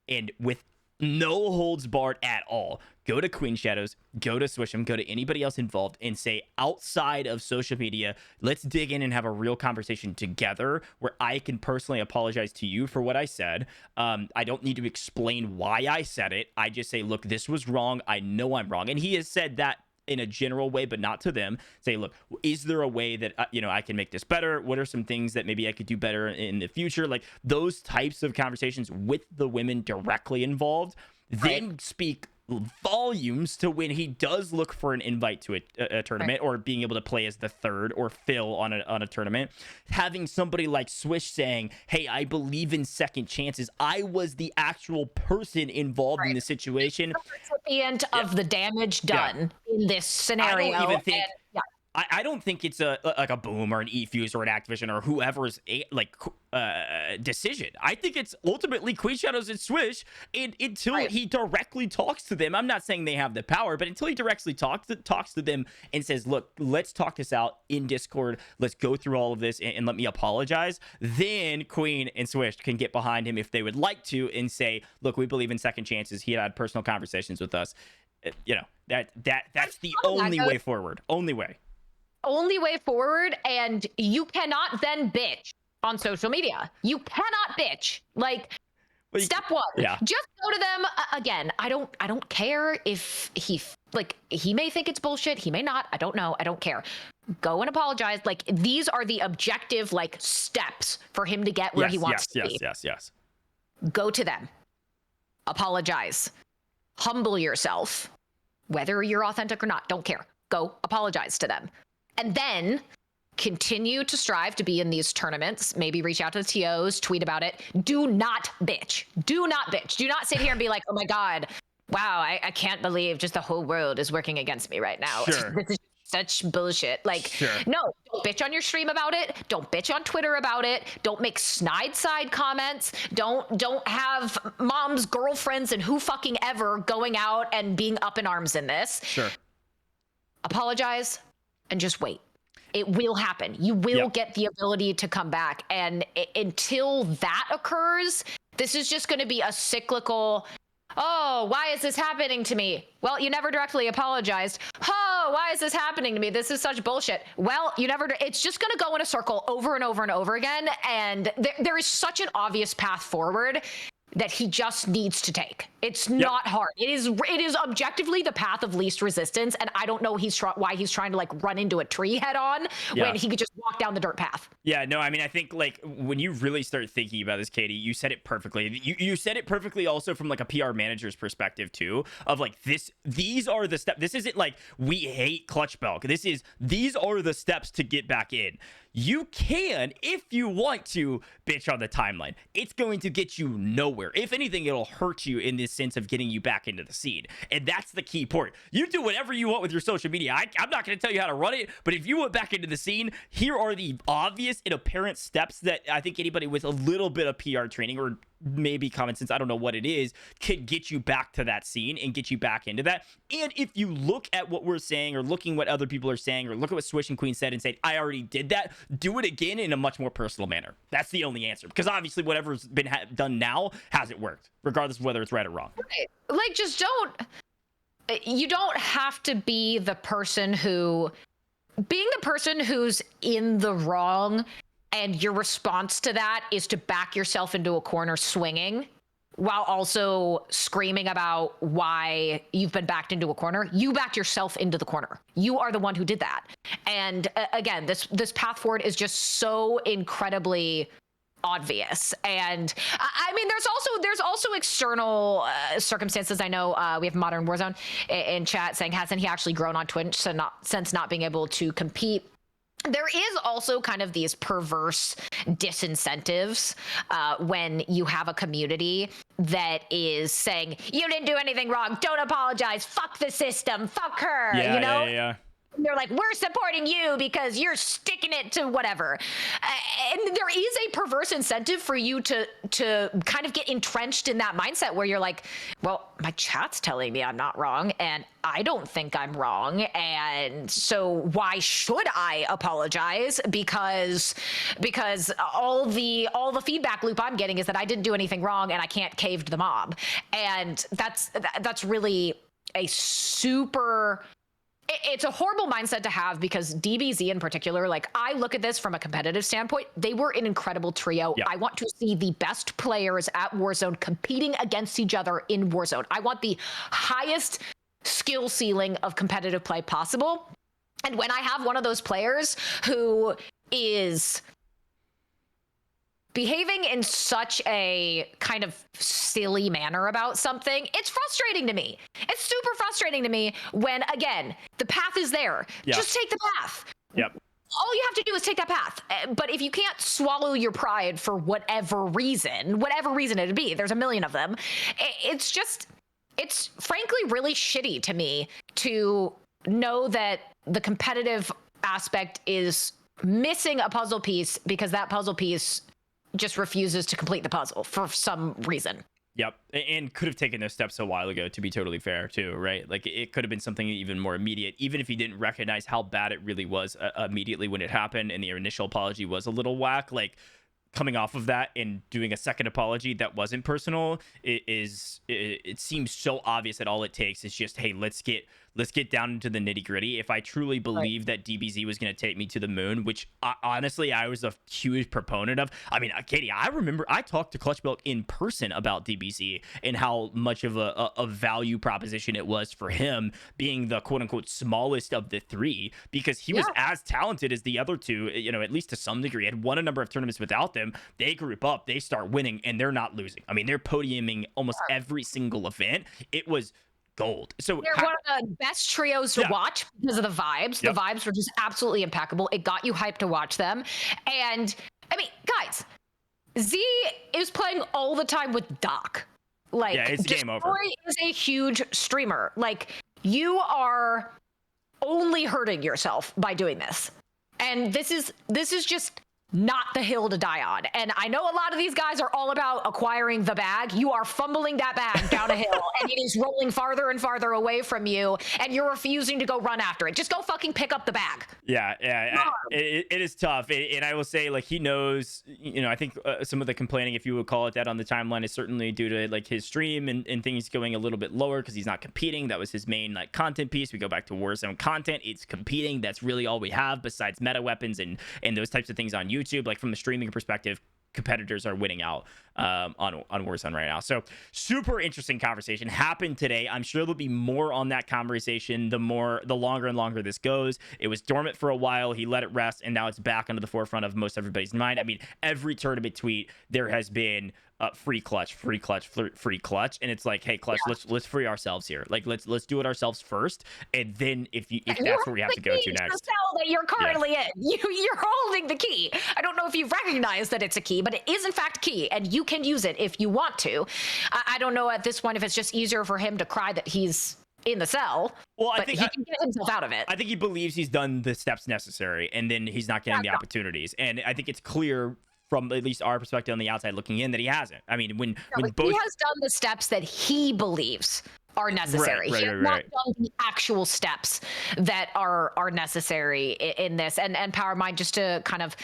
[SPEAKER 1] and with no holds barred at all. Go to Queen Shadows, go to Swish'em, go to anybody else involved and say, outside of social media, let's dig in and have a real conversation together where I can personally apologize to you for what I said. I don't need to explain why I said it. I just say, look, this was wrong. I know I'm wrong. And he has said that in a general way, but not to them. Say, look, is there a way that I can make this better? What are some things that maybe I could do better in the future? Like those types of conversations with the women directly involved, then speak volumes to when he does look for an invite to a tournament, or being able to play as the third or fill on a tournament. Having somebody like Swish saying, hey, I believe in second chances. I was the actual person involved in the situation.
[SPEAKER 2] The recipient of the damage done in this scenario.
[SPEAKER 1] I don't even think I don't think it's like a Boom or an eFuse or an Activision or whoever's decision. I think it's ultimately Queen Shadows and Swish, and until he directly talks to them, I'm not saying they have the power, but until he directly talks to them and says, look, let's talk this out in Discord, let's go through all of this and let me apologize, then Queen and Swish can get behind him if they would like to and say, look, we believe in second chances. He had personal conversations with us. That's the only way forward. Only way forward. And you cannot then bitch on social media. You cannot bitch. Like, step one, just go to them. Again, I don't care if he may think it's bullshit, he may not, I don't know, I don't care. Go and apologize. Like, these are the objective steps for him to get where he wants to be. Yes.
[SPEAKER 2] Go to them, apologize, humble yourself, whether you're authentic or not, don't care. Go apologize to them. And then continue to strive to be in these tournaments. Maybe reach out to the TOs, tweet about it. Do not bitch. Do not bitch. Do not sit here and be like, oh my God, wow, I can't believe just the whole world is working against me right now.
[SPEAKER 1] Sure.
[SPEAKER 2] This is such bullshit. No, don't bitch on your stream about it. Don't bitch on Twitter about it. Don't make snide side comments. Don't have moms, girlfriends, and who fucking ever going out and being up in arms in this.
[SPEAKER 1] Sure.
[SPEAKER 2] Apologize and just wait. It will happen. You will get the ability to come back. And until that occurs, this is just going to be a cyclical, oh, why is this happening to me? Well, you never directly apologized. Oh, why is this happening to me? This is such bullshit. Well, it's just going to go in a circle over and over and over again. And there is such an obvious path forward that he just needs to take. It's not hard. It is objectively the path of least resistance, and I don't know why he's trying to run into a tree head on when he could just walk down the dirt path. Yeah,
[SPEAKER 1] no, I mean, I think when you really start thinking about this, Katie, you said it perfectly. You said it perfectly also from a PR manager's perspective too, of these are the steps. This isn't we hate Clutch Bell. These are the steps to get back in. You can, if you want to, bitch on the timeline. It's going to get you nowhere. If anything, it'll hurt you in this sense of getting you back into the scene. And that's the key part. You do whatever you want with your social media. I'm not going to tell you how to run it, but if you went back into the scene, here are the obvious and apparent steps that I think anybody with a little bit of PR training or maybe common sense, I don't know what it is, could get you back to that scene and get you back into that. And if you look at what we're saying or looking what other people are saying or look at what Swish and Queen said and say, I already did that, do it again in a much more personal manner. That's the only answer, because obviously whatever's been done now hasn't worked, regardless of whether it's right or wrong.
[SPEAKER 2] Right. Just you don't have to be the person who's in the wrong, and your response to that is to back yourself into a corner swinging while also screaming about why you've been backed into a corner. You backed yourself into the corner. You are the one who did that. And again, this path forward is just so incredibly obvious. And I mean, there's also external circumstances. I know we have Modern Warzone in chat saying, hasn't he actually grown on Twitch since not being able to compete? There is also kind of these perverse disincentives when you have a community that is saying, you didn't do anything wrong, don't apologize, fuck the system, fuck her, you know?
[SPEAKER 1] Yeah.
[SPEAKER 2] And they're like, we're supporting you because you're sticking it to whatever. And there is a perverse incentive for you to kind of get entrenched in that mindset where you're like, well, my chat's telling me I'm not wrong, and I don't think I'm wrong. And so why should I apologize? Because all the feedback loop I'm getting is that I didn't do anything wrong and I can't cave to the mob. And that's really a super... It's a horrible mindset to have, because DBZ in particular, like, I look at this from a competitive standpoint, they were an incredible trio.
[SPEAKER 1] Yeah.
[SPEAKER 2] I want to see the best players at Warzone competing against each other in Warzone. I want the highest skill ceiling of competitive play possible. And when I have one of those players who is behaving in such a kind of silly manner about something, it's frustrating to me. It's super frustrating to me when, again, the path is there.
[SPEAKER 1] Yeah.
[SPEAKER 2] Just take the path.
[SPEAKER 1] Yep.
[SPEAKER 2] All you have to do is take that path. But if you can't swallow your pride for whatever reason it'd be, there's a million of them, it's frankly really shitty to me to know that the competitive aspect is missing a puzzle piece because that puzzle piece just refuses to complete the puzzle for some reason.
[SPEAKER 1] Yep. And could have taken those steps a while ago, to be totally fair, too, right? Like, it could have been something even more immediate, even if you didn't recognize how bad it really was immediately when it happened, and the initial apology was a little whack. Like, coming off of that and doing a second apology that wasn't personal, it seems so obvious that all it takes is just, hey, let's get down into the nitty gritty. If I truly believe that DBZ was going to take me to the moon, which honestly I was a huge proponent of. I mean, Katie, I remember I talked to Clutch Milk in person about DBZ and how much of a value proposition it was for him being the quote unquote smallest of the three, because he was as talented as the other two, you know, at least to some degree. Had won a number of tournaments without them. They group up, they start winning, and they're not losing. I mean, they're podiuming almost every single event. It was gold. So
[SPEAKER 2] they're one of the best trios to watch because of the vibes.
[SPEAKER 1] Yep.
[SPEAKER 2] The vibes were just absolutely impeccable. It got you hyped to watch them. And I mean, guys, Z is playing all the time with Doc. Like,
[SPEAKER 1] it's game over.
[SPEAKER 2] Destroy is a huge streamer. Like, you are only hurting yourself by doing this. And this is just not the hill to die on. And I know a lot of these guys are all about acquiring the bag. You are fumbling that bag down a hill and it is rolling farther and farther away from you, and you're refusing to go run after it. Just go fucking pick up the bag.
[SPEAKER 1] Yeah. It is tough. And I will say, like, he knows, you know, I think some of the complaining, if you would call it that, on the timeline is certainly due to, like, his stream and things going a little bit lower because he's not competing. That was his main, like, content piece. We go back to Warzone content. It's competing. That's really all we have besides meta weapons and those types of things on YouTube. Like, from the streaming perspective, competitors are winning out on Warzone right now. So super interesting conversation happened today. I'm sure there'll be more on that conversation the longer and longer this goes. It was dormant for a while. He let it rest, and now it's back onto the forefront of most everybody's mind. I mean, every tournament tweet there has been free clutch, and it's like, hey, Clutch, let's free ourselves here. Like, let's do it ourselves first, and then if that's where we have to go to next.
[SPEAKER 2] The cell that you're currently in, you're holding the key. I don't know if you recognize that it's a key, but it is in fact key, and you can use it if you want to. I don't know at this point if it's just easier for him to cry that he's in the cell. Well, I think he can get himself out of it.
[SPEAKER 1] I think he believes he's done the steps necessary, and then he's not getting the opportunities. And I think it's clear from at least our perspective on the outside looking in that he hasn't. I mean, when both...
[SPEAKER 2] he has done the steps that he believes are necessary. He has not done the actual steps that are necessary in this. And PowerMind, just to kind of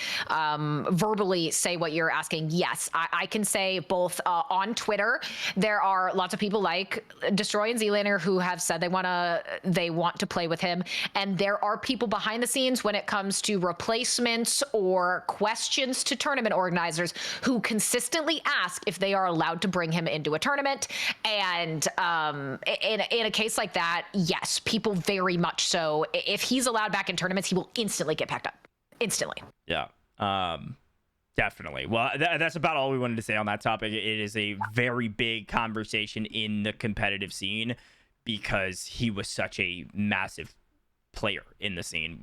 [SPEAKER 2] verbally say what you're asking, yes, I can say both on Twitter, there are lots of people like Destroy and Zlander who have said they want to play with him. And there are people behind the scenes when it comes to replacements or questions to tournament organizers who consistently ask if they are allowed to bring him into a tournament. And in a case like that, yes, people very much so. If he's allowed back in tournaments, he will instantly get packed up. Instantly.
[SPEAKER 1] Yeah. Definitely. Well, that's about all we wanted to say on that topic. It is a very big conversation in the competitive scene because he was such a massive player in the scene,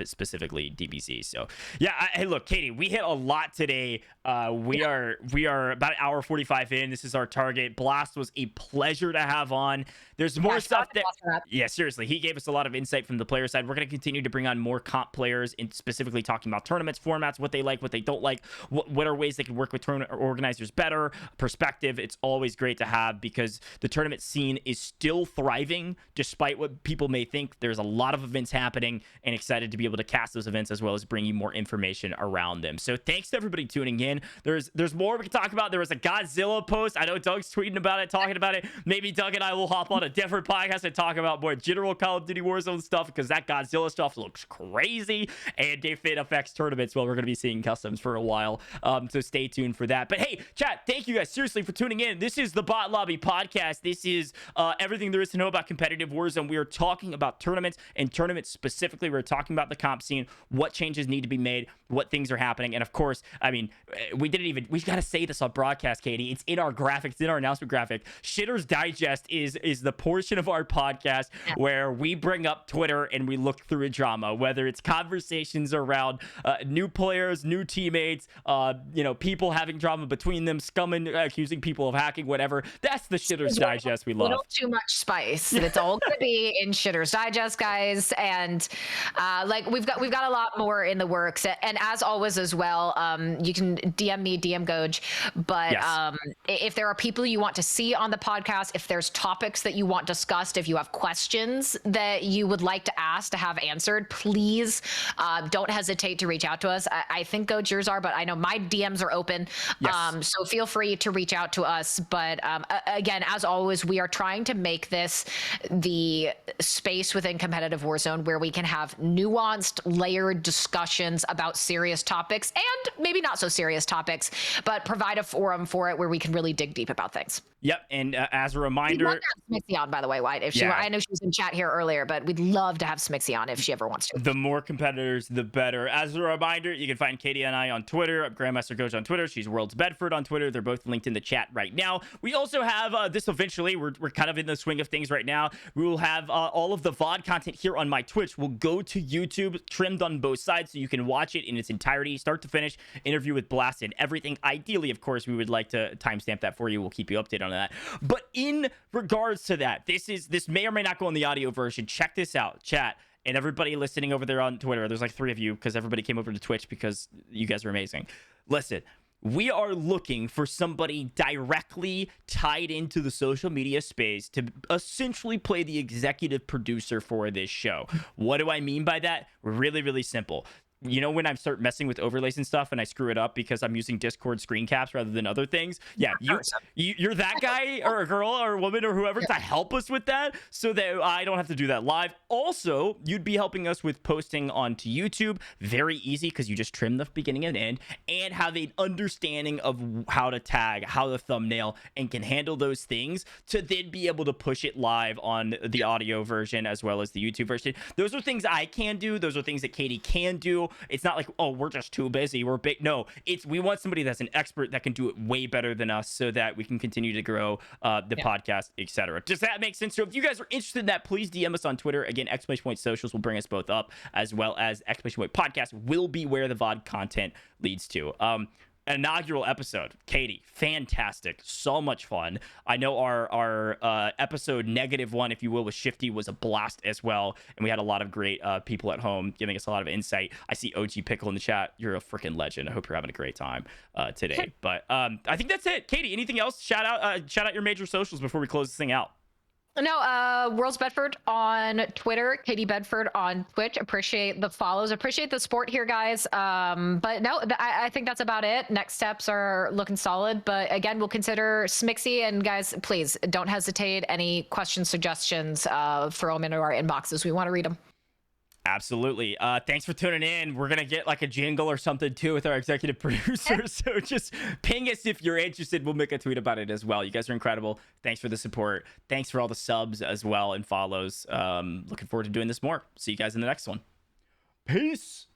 [SPEAKER 1] specifically DBZ. So yeah, hey, look, Katie, we hit a lot today. We are about an hour 45 in. This is our target. Blast was a pleasure to have on. There's more stuff that, yeah, seriously, he gave us a lot of insight from the player side. We're going to continue to bring on more comp players and specifically talking about tournaments, formats, what they like, what they don't like, what are ways they can work with tournament organizers better, perspective. It's always great to have because the tournament scene is still thriving despite what people may think. There's a lot of events happening and excited to be able to cast those events as well as bring you more information around them. So thanks to everybody tuning in. There's more we can talk about. There was a Godzilla post. I know Doug's tweeting about it, talking about it. Maybe Doug and I will hop on a different podcast and talk about more general Call of Duty Warzone stuff because that Godzilla stuff looks crazy. And if it affects tournaments, well, we're going to be seeing customs for a while. So stay tuned for that. But hey, chat, thank you guys seriously for tuning in. This is the Bot Lobby podcast. This is everything there is to know about competitive Warzone. We are talking about tournaments and tournaments specifically. We're talking about the comp scene, what changes need to be made, what things are happening. And of course, I mean, we got to say this on broadcast, Katie. It's in our graphics, in our announcement graphic. Shitter's Digest is the portion of our podcast where we bring up Twitter and we look through a drama, whether it's conversations around new players, new teammates, people having drama between them, scumming, accusing people of hacking, whatever. That's the Shitter's Digest we love.
[SPEAKER 2] A little too much spice. It's all going to be in Shitter's Digest, guys. And we've got a lot more in the works. And as always as well, you can DM me, DM Gojj. But yes. If there are people you want to see on the podcast, if there's topics that you want discussed, if you have questions that you would like to ask to have answered, please don't hesitate to reach out to us. I think Gojj, yours are, but I know my DMs are open. Yes. So feel free to reach out to us. But again, as always, we are trying to make this the space within competitive Warzone where we can have nuanced, layered discussions about serious topics and maybe not so serious topics, but provide a forum for it where we can really dig deep about things.
[SPEAKER 1] Yep, and as a reminder,
[SPEAKER 2] we'd love to have Smixy on, by the way, White. If she were, I know she was in chat here earlier, but we'd love to have Smixy on if she ever wants to.
[SPEAKER 1] The more competitors, the better. As a reminder, you can find Katie and I on Twitter. I'm Grandmaster Gojj on Twitter. She's World's Bedford on Twitter. They're both linked in the chat right now. We also have this eventually. We're kind of in the swing of things right now. We will have all of the VOD content here on my Twitch. Will go to YouTube, trimmed on both sides, so you can watch it in its entirety, start to finish. Interview with Blast and everything. Ideally, of course, we would like to timestamp that for you. We'll keep you updated on that. But in regards to that, this may or may not go on the audio version. Check this out, chat, and everybody listening over there on Twitter. There's like 3 of you because everybody came over to Twitch because you guys are amazing. Listen, we are looking for somebody directly tied into the social media space to essentially play the executive producer for this show. What do I mean by that? Really, really simple. You know, when I start messing with overlays and stuff and I screw it up because I'm using Discord screen caps rather than other things. Yeah, you're that guy or a girl or a woman or whoever to help us with that so that I don't have to do that live. Also, you'd be helping us with posting onto YouTube. Very easy because you just trim the beginning and end and have an understanding of how to tag, how to thumbnail, and can handle those things to then be able to push it live on the audio version as well as the YouTube version. Those are things I can do. Those are things that Katie can do. It's not like, oh, we're just too busy. We're big. No, we want somebody that's an expert that can do it way better than us so that we can continue to grow the podcast, etc. Does that make sense? So if you guys are interested in that, please DM us on Twitter. Again, ! Socials will bring us both up, as well as ! Podcast will be where the VOD content leads to. Inaugural episode, Katie, fantastic, so much fun. I know our episode -1, if you will, with Shifty was a blast as well, and we had a lot of great people at home giving us a lot of insight. I see OG Pickle in the chat. You're a freaking legend. I hope you're having a great time today. But I think that's it. Katie, anything else? Shout out your major socials before we close this thing out.
[SPEAKER 2] No, World's Bedford on Twitter, Katie Bedford on Twitch. Appreciate the follows, appreciate the support here, guys. But no, I think that's about it. Next steps are looking solid, but again, we'll consider Smixy, and guys, please don't hesitate. Any questions, suggestions, throw them into our inboxes. We want to read them.
[SPEAKER 1] Absolutely. Thanks for tuning in. We're gonna get like a jingle or something too with our executive producer, so just ping us if you're interested. We'll make a tweet about it as well. You guys are incredible. Thanks for the support. Thanks for all the subs as well and follows. Looking forward to doing this more. See you guys in the next one. Peace.